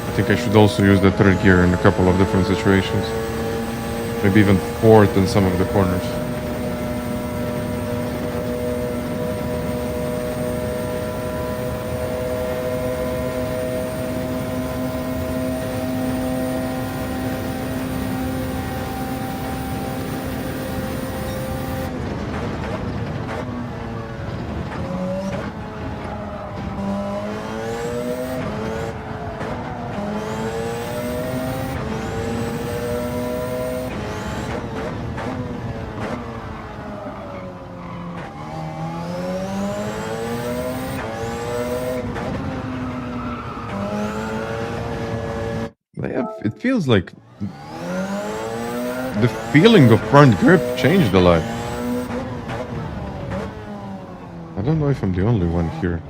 I think I should also use the third gear in a couple of different situations. Maybe even fourth in some of the corners. It feels like the feeling of front grip changed a lot. I don't know if I'm the only one here.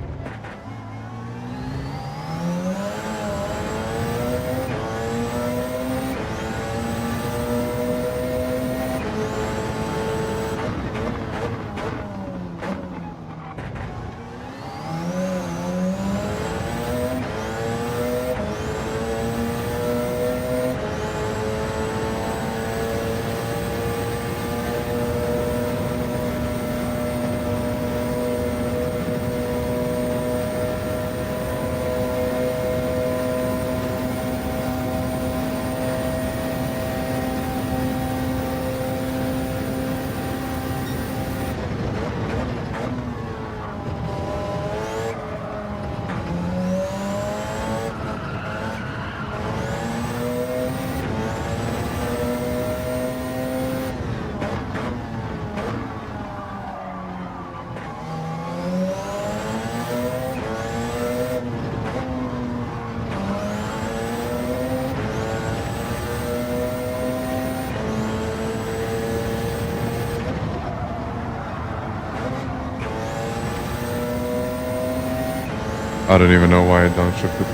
I don't even know why I downshifted.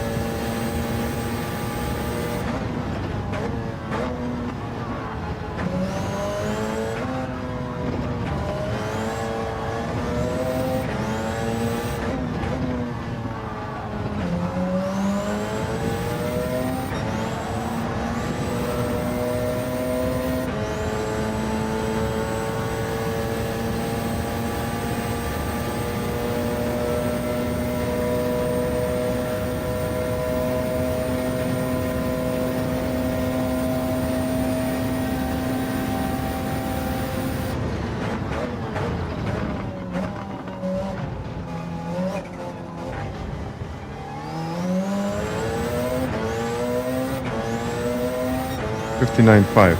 $59.5.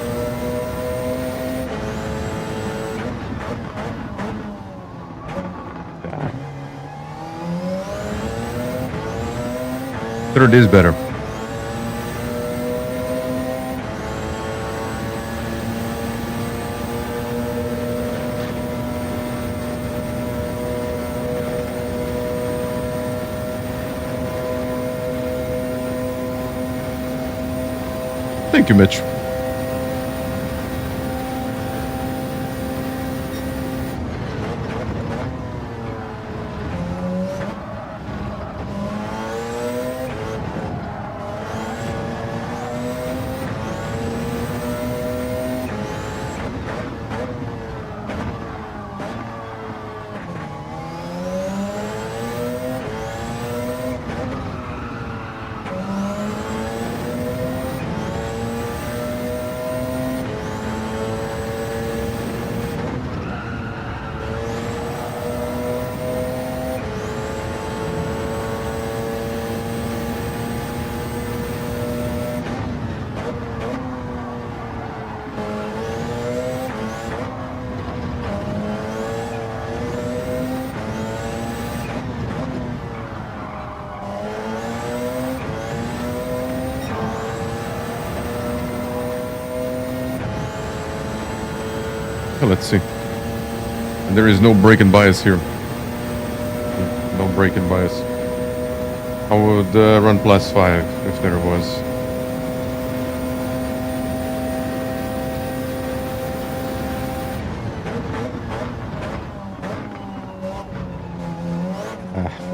Third is better. Thank you, Mitch. Let's see. And there is no break-in bias here. No break-in bias. I would run +5 if there was.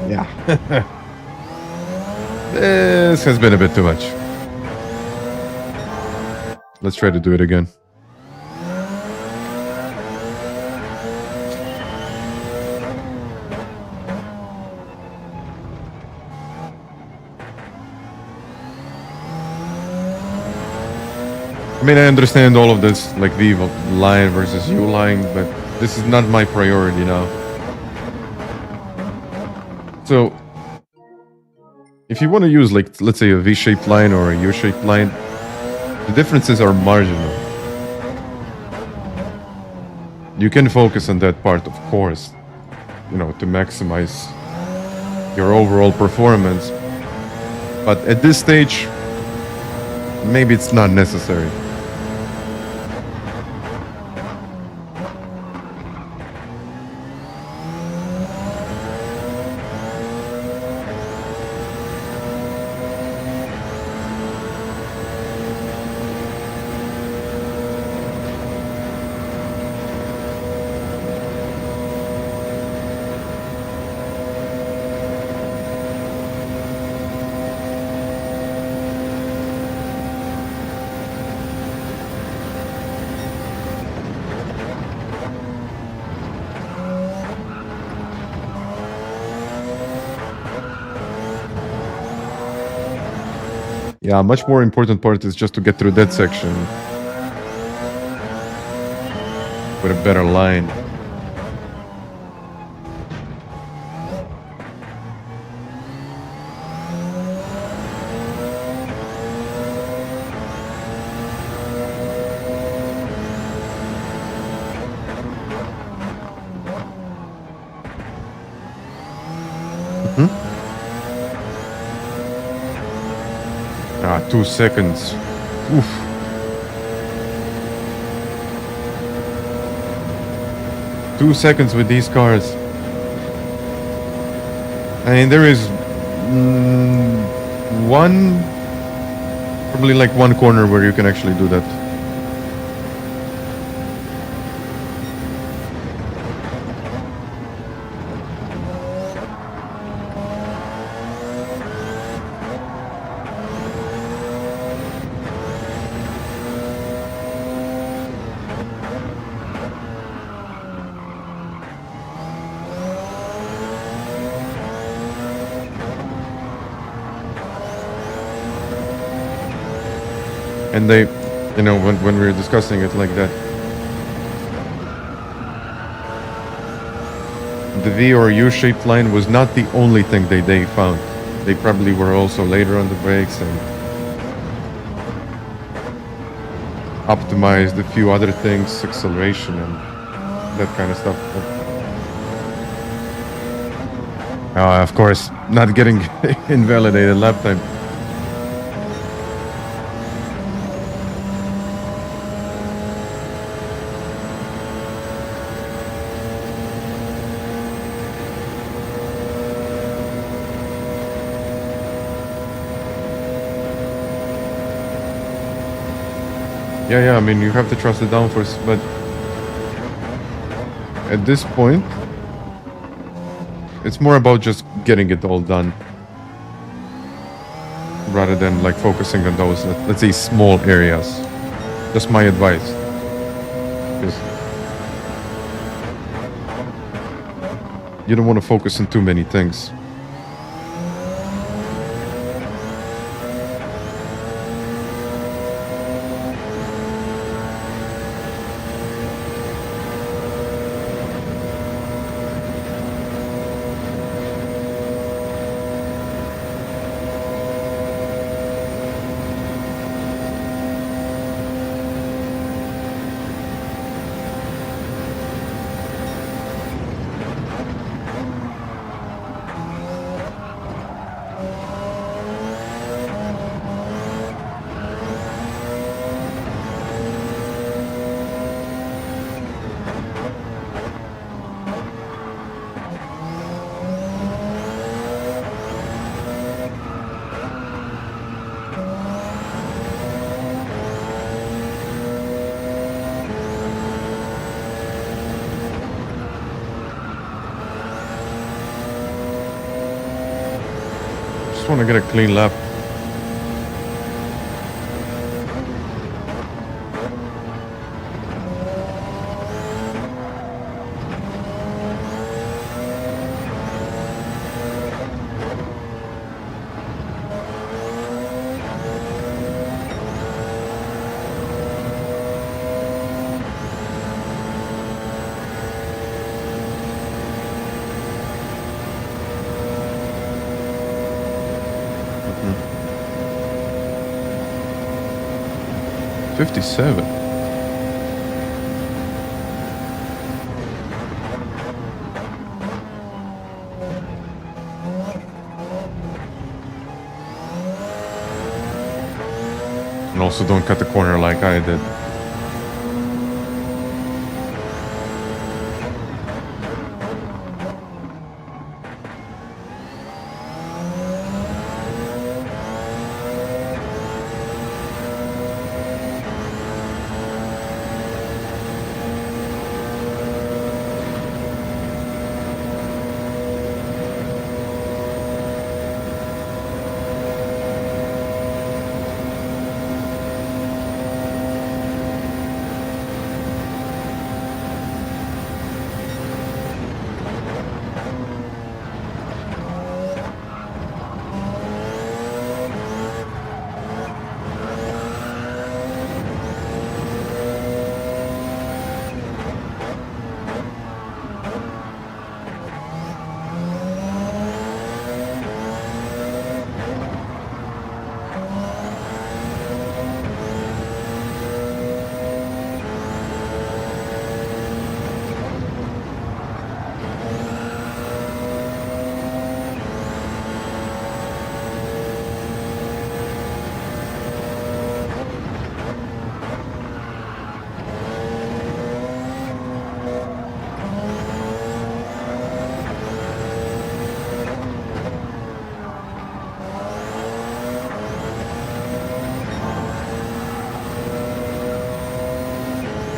Yeah. This has been a bit too much. Let's try to do it again. I mean, I understand all of this, like V line versus U line, but this is not my priority now. So, if you want to use, like, let's say a V-shaped line or a U-shaped line, the differences are marginal. You can focus on that part, of course, you know, to maximize your overall performance. But at this stage, maybe it's not necessary. Yeah, much more important part is just to get through that section with a better line. Mm-hmm. 2 seconds. Oof. Two seconds with these cars. I mean, there is probably like one corner where you can actually do that. And they, you know, when we were discussing it like that, the V or U-shaped line was not the only thing they found. They probably were also later on the brakes and optimized a few other things, acceleration and that kind of stuff. Of course, not getting invalidated lap time. Yeah, I mean, you have to trust the downforce, but at this point, it's more about just getting it all done rather than like focusing on those, let's say, small areas. Just my advice. Because you don't want to focus on too many things. want to get a clean lap. Mm-hmm. 57. And also don't cut the corner like I did.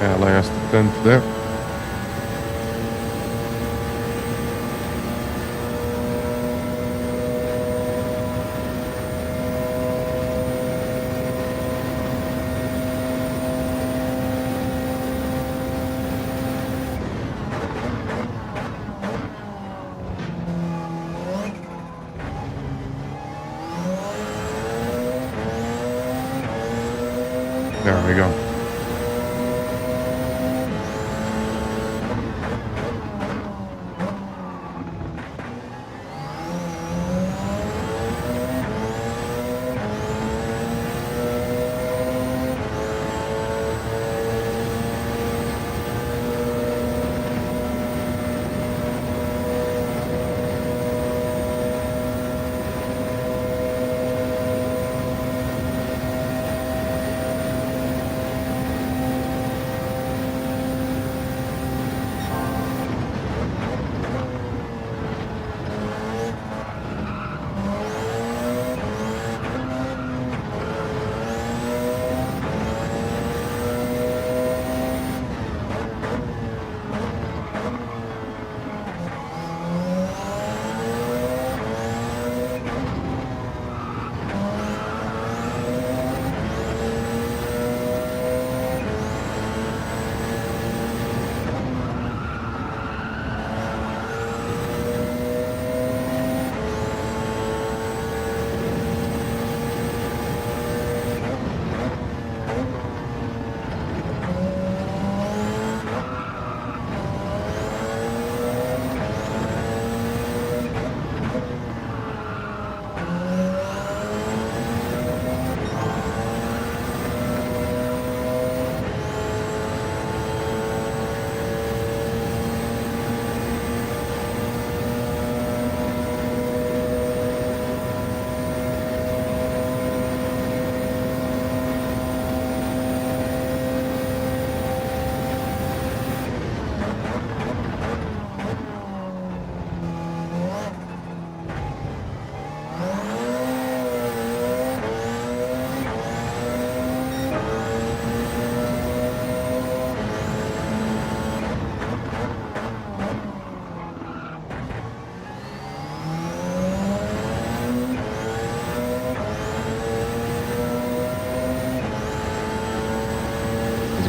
Yeah, last 10th there. There we go.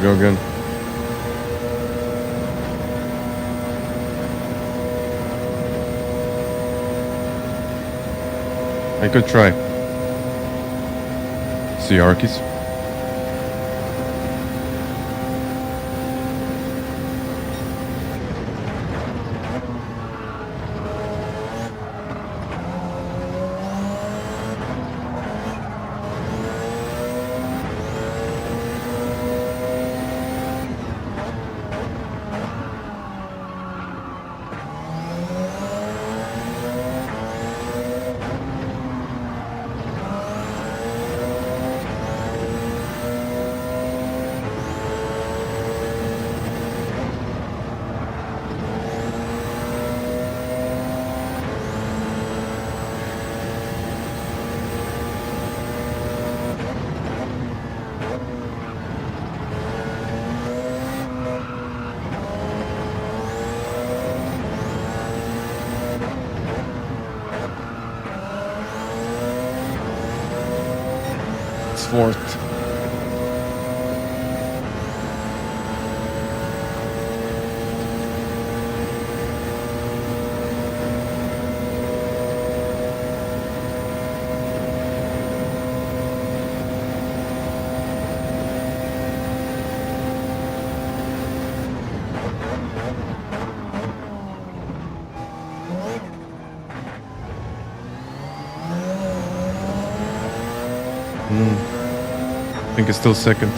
go again. I could try. See Arkies. Fourth. I think it's still second.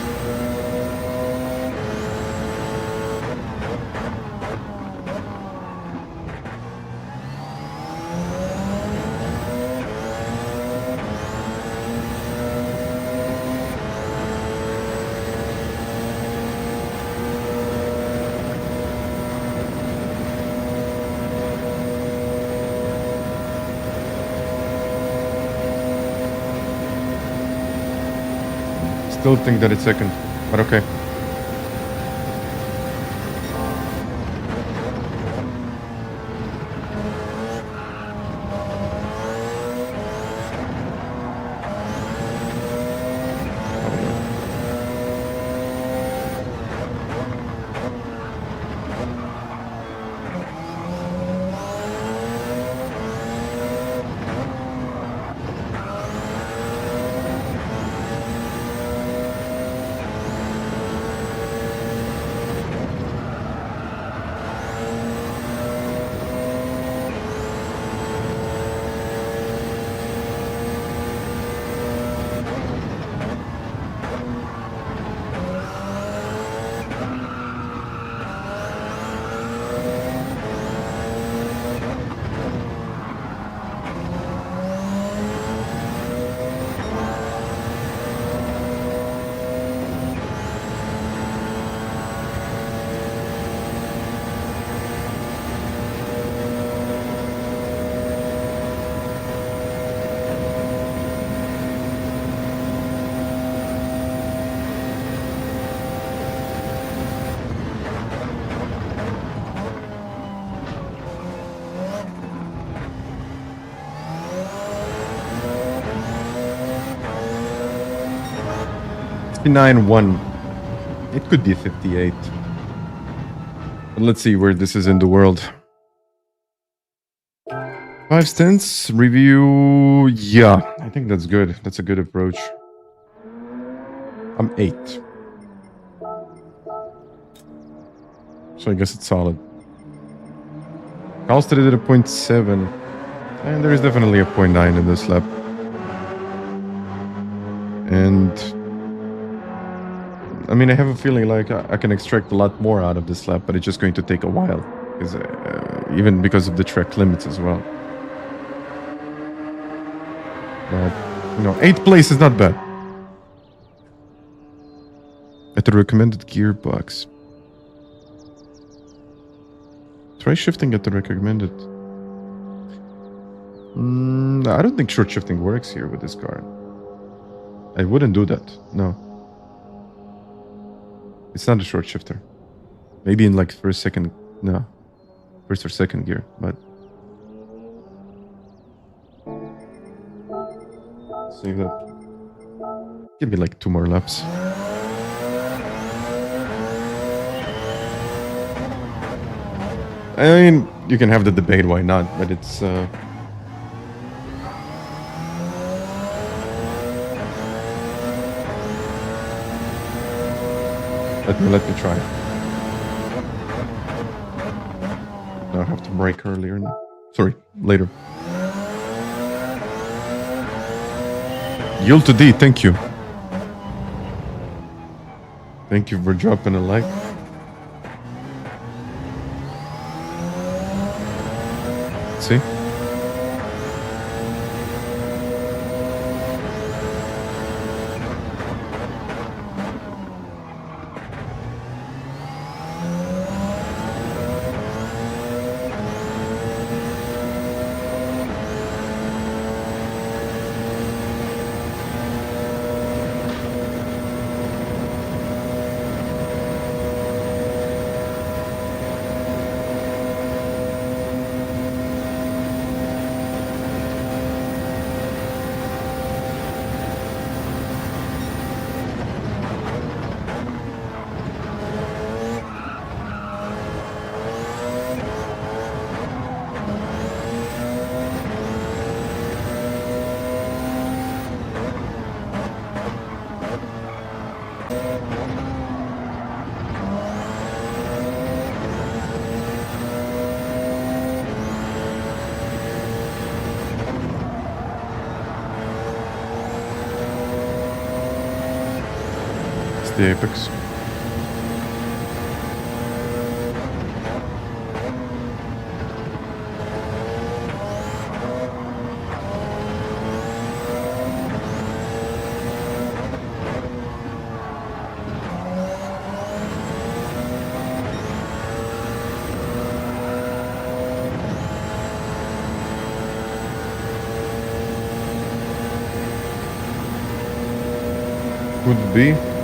Still think that it's second, but okay. One. It could be 58. But let's see where this is in the world. 5 stints, review. Yeah, I think that's good. That's a good approach. I'm 8. So I guess it's solid. Carlstead did a 0.7. And there is definitely a 0.9 in this lap. And I mean, I have a feeling like I can extract a lot more out of this lap, but it's just going to take a while, because even because of the track limits as well. But, you know, 8th place is not bad. At the recommended gearbox. Try shifting at the recommended. I don't think short shifting works here with this car. I wouldn't do that, no. It's not a short shifter. Maybe in like first or second gear, but save that. Give me like 2 more laps. I mean, you can have the debate, why not? But it's... Let me try. No, I have to brake earlier. Sorry, later. Yield to D, thank you. Thank you for dropping a like. See? The apex. Could be.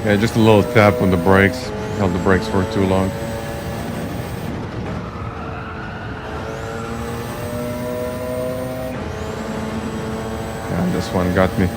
Yeah, just a little tap on the brakes. Held the brakes for too long. Yeah, this one got me.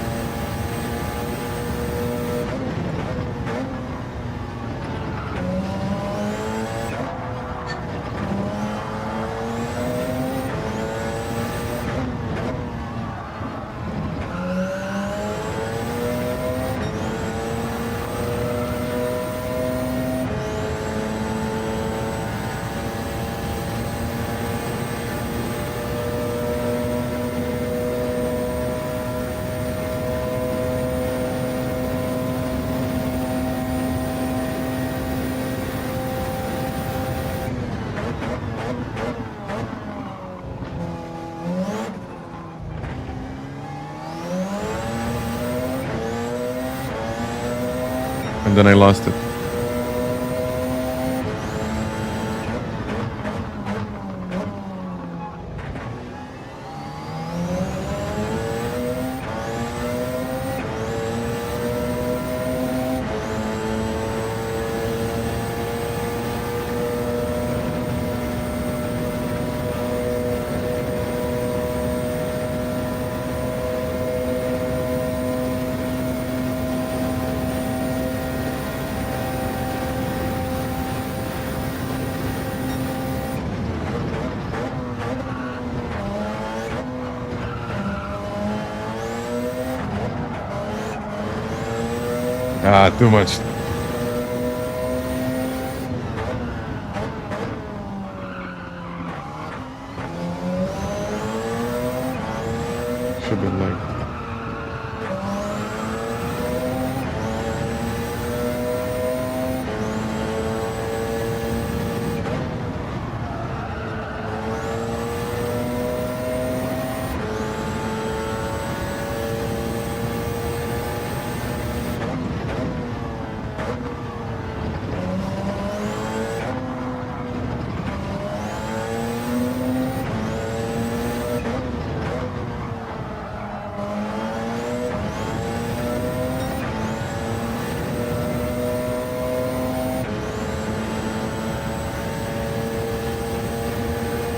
And then I lost it. Ah, too much. Should be like.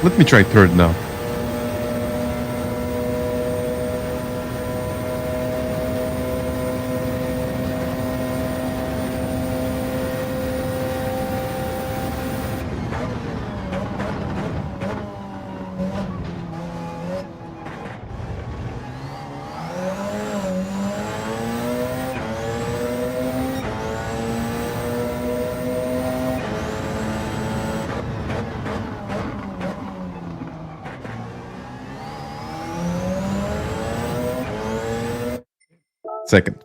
Let me try third now. Second.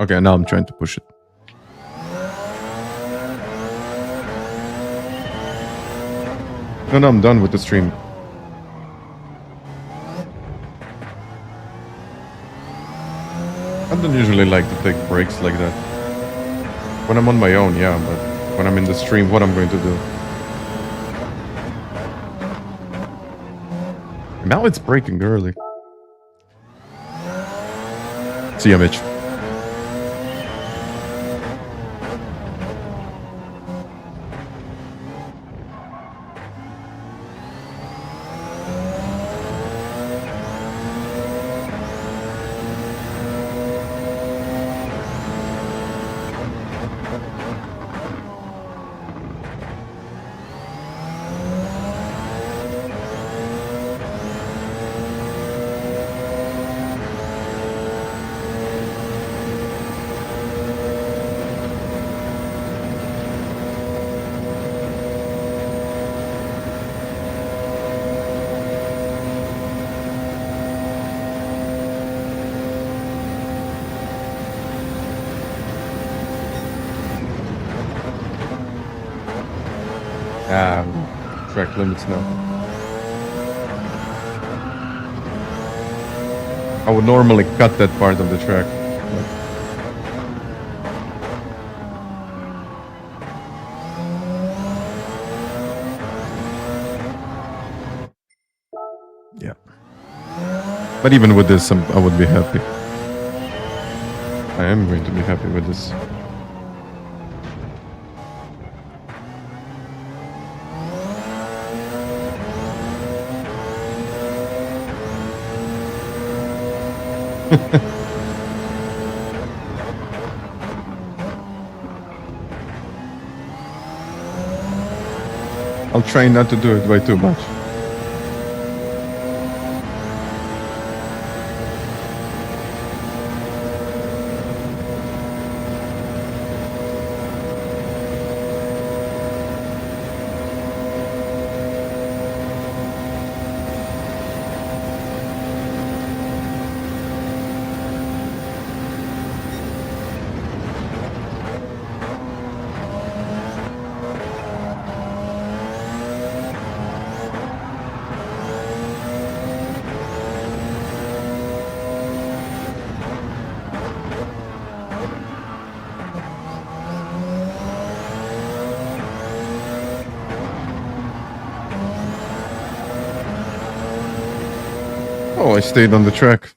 Okay, now I'm trying to push it. No, I'm done with the stream. I don't usually like to take breaks like that. When I'm on my own, yeah, but when I'm in the stream, what I'm going to do? Now it's breaking early. See ya, Mitch. Track limits now. I would normally cut that part of the track. Yeah. But even with this, I would be happy. I am going to be happy with this. I'll try not to do it by too much. Oh, I stayed on the track.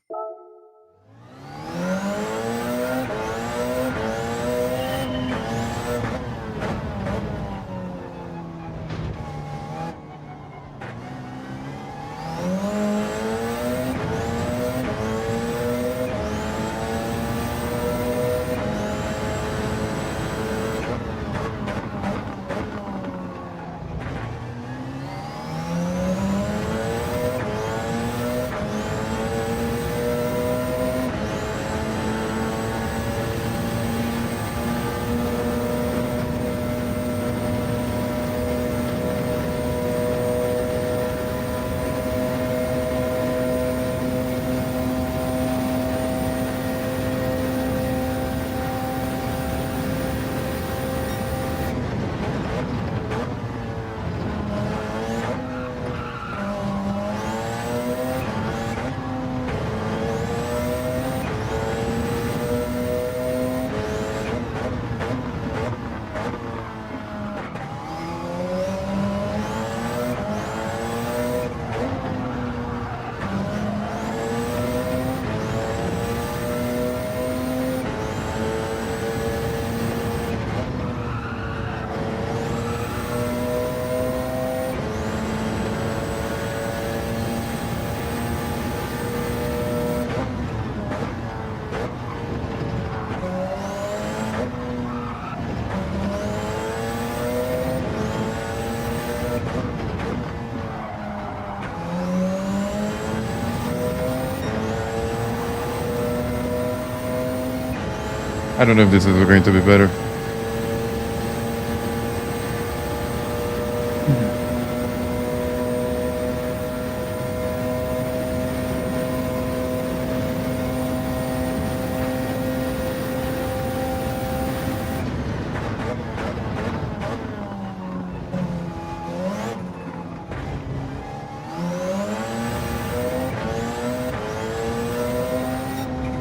I don't know if this is going to be better.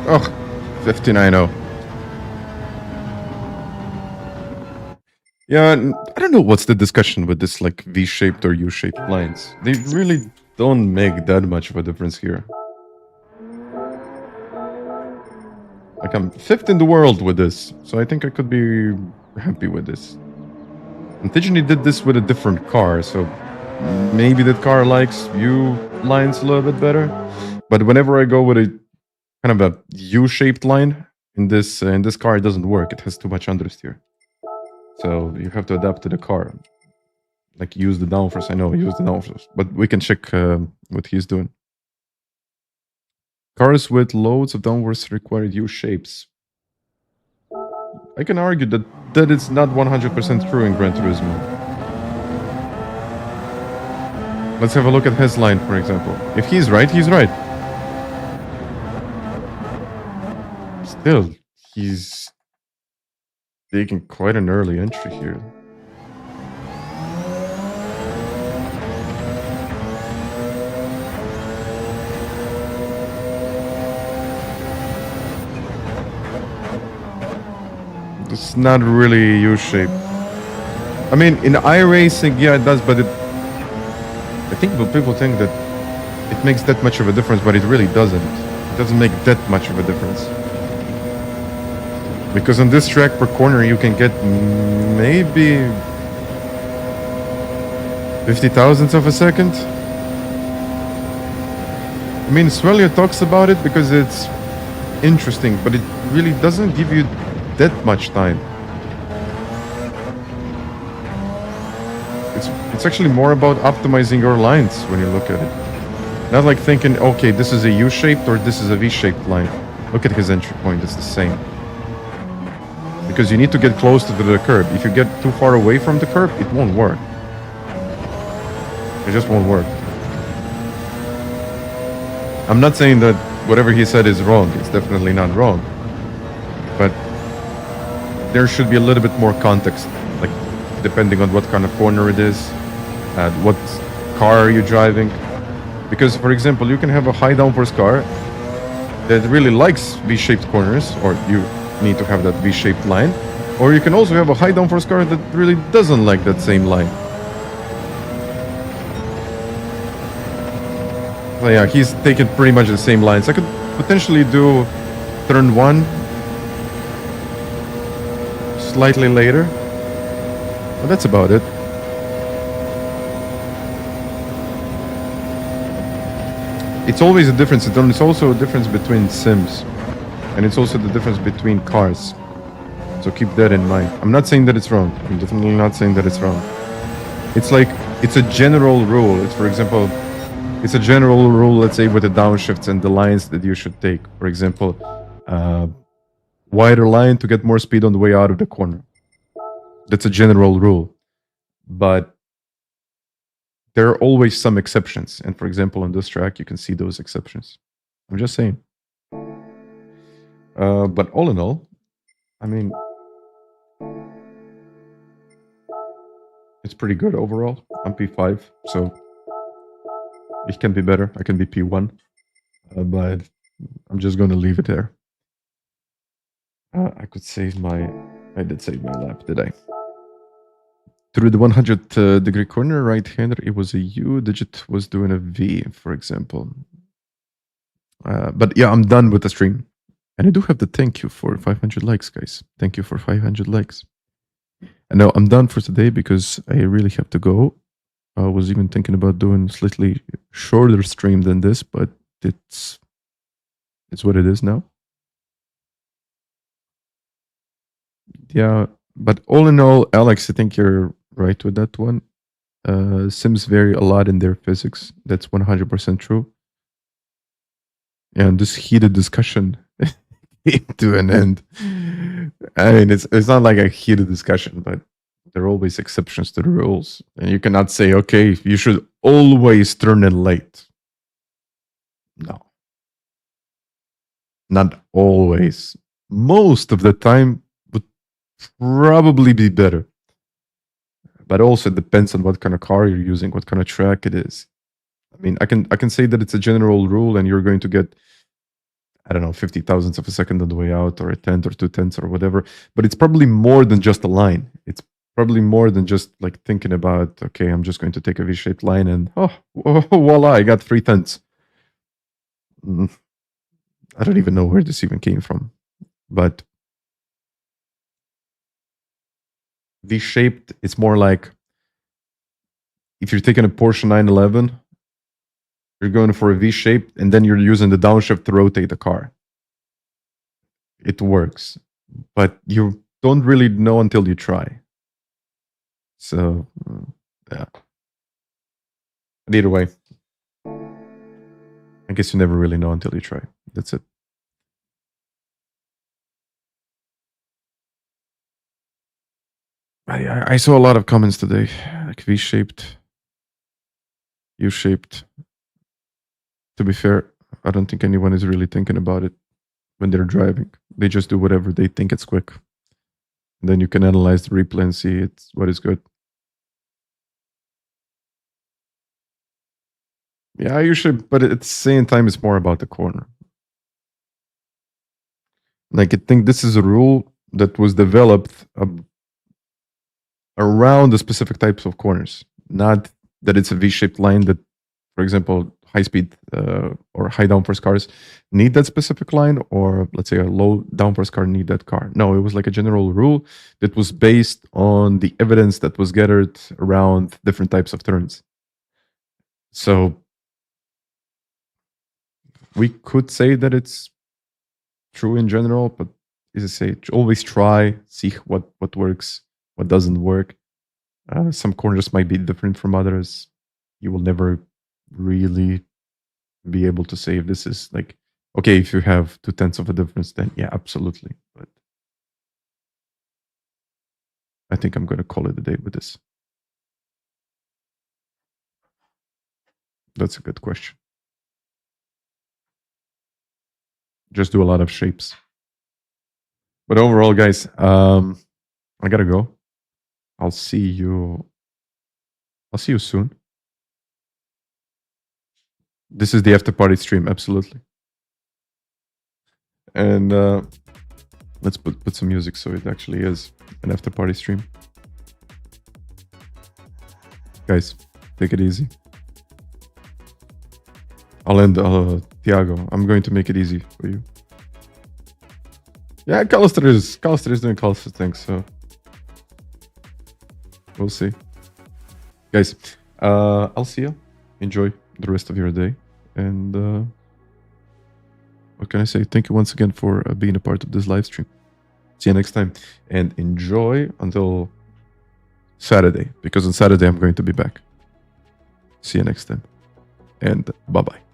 Oh, 59.0. Yeah, I don't know what's the discussion with this like V-shaped or U-shaped lines. They really don't make that much of a difference here. Like I'm 5th in the world with this, so I think I could be happy with this. And Tijani did this with a different car, so maybe that car likes U lines a little bit better. But whenever I go with a kind of a U-shaped line in this car, it doesn't work. It has too much understeer. So you have to adapt to the car. Like use the downforce. I know, use the downforce. But we can check what he's doing. Cars with loads of downforce require U-shapes. I can argue that it's not 100% true in Gran Turismo. Let's have a look at his line, for example. If he's right, he's right. Still, he's taking quite an early entry here. It's not really U-shaped. I mean, in iRacing, yeah, it does, but I think people think that it makes that much of a difference, but it really doesn't. It doesn't make that much of a difference. Because on this track per corner, you can get maybe 50 thousandths of a second. I mean, Swellia talks about it because it's interesting, but it really doesn't give you that much time. It's actually more about optimizing your lines when you look at it. Not like thinking, okay, this is a U-shaped or this is a V-shaped line. Look at his entry point, it's the same. Because you need to get close to the curb. If you get too far away from the curb, it won't work. It just won't work. I'm not saying that whatever he said is wrong. It's definitely not wrong. But there should be a little bit more context, like depending on what kind of corner it is, what car are you driving. Because, for example, you can have a high downforce car that really likes V-shaped corners, or you need to have that V-shaped line, or you can also have a high downforce car that really doesn't like that same line. So yeah, he's taking pretty much the same lines. I could potentially do turn 1 slightly later, but that's about it. It's always a difference. It's also a difference between sims, and it's also the difference between cars. So keep that in mind. I'm not saying that it's wrong. I'm definitely not saying that it's wrong. It's like, it's a general rule. It's, for example, it's a general rule, let's say, with the downshifts and the lines that you should take. For example, wider line to get more speed on the way out of the corner. That's a general rule. But there are always some exceptions. And for example, on this track, you can see those exceptions. I'm just saying. But all in all, I mean, it's pretty good overall. I'm P5, so it can be better. I can be P1, but I'm just going to leave it there. I could save my... I did save my lap, did I? Through the 100-degree corner right-hander, it was a U. Digit was doing a V, for example. But yeah, I'm done with the stream. And I do have to thank you for 500 likes, guys. Thank you for 500 likes. And now I'm done for today because I really have to go. I was even thinking about doing a slightly shorter stream than this, but it's what it is now. Yeah, but all in all, Alex, I think you're right with that one. Sims vary a lot in their physics. That's 100% true. And this heated discussion came to an end I mean, it's not like a heated discussion, but there are always exceptions to the rules. And you cannot say, okay, you should always turn in late. No. Not always. Most of the time would probably be better. But also it depends on what kind of car you're using, what kind of track it is. I mean, I can say that it's a general rule and you're going to get, I don't know, 50 thousandths of a second on the way out, or a tenth or 2/10 or whatever. But it's probably more than just a line. It's probably more than just like thinking about, okay, I'm just going to take a V-shaped line and voila, I got 3/10. I don't even know where this even came from. But V-shaped, it's more like if you're taking a Porsche 911, you're going for a V-shape and then you're using the downshift to rotate the car. It works, but you don't really know until you try. So, yeah. But either way, I guess you never really know until you try. That's it. I saw a lot of comments today, like V-shaped, U-shaped. To be fair, I don't think anyone is really thinking about it when they're driving. They just do whatever they think it's quick. And then you can analyze the replay and see what is good. Yeah, you should, but at the same time, it's more about the corner. Like, I think this is a rule that was developed around the specific types of corners, not that it's a V-shaped line that, for example, high-speed or high downforce cars need that specific line, or let's say a low downforce car need that car. No, it was like a general rule that was based on the evidence that was gathered around different types of turns. So we could say that it's true in general, but as I say, always try, see what works, what doesn't work. Some corners might be different from others. You will never really be able to say if this is like, okay, if you have 2/10 of a difference, then yeah, absolutely. But I think I'm going to call it a day with this. That's a good question. Just do a lot of shapes. But overall, guys, I gotta go. I'll see you soon. This is the after party stream, absolutely. And let's put some music so it actually is an after party stream. Guys, take it easy. I'll end Tiago. I'm going to make it easy for you. Yeah, Callister is doing Callister things, so we'll see. Guys, I'll see you. Enjoy the rest of your day. And what can I say? Thank you once again for being a part of this live stream. See you next time. And enjoy until Saturday, because on Saturday I'm going to be back. See you next time. And bye-bye.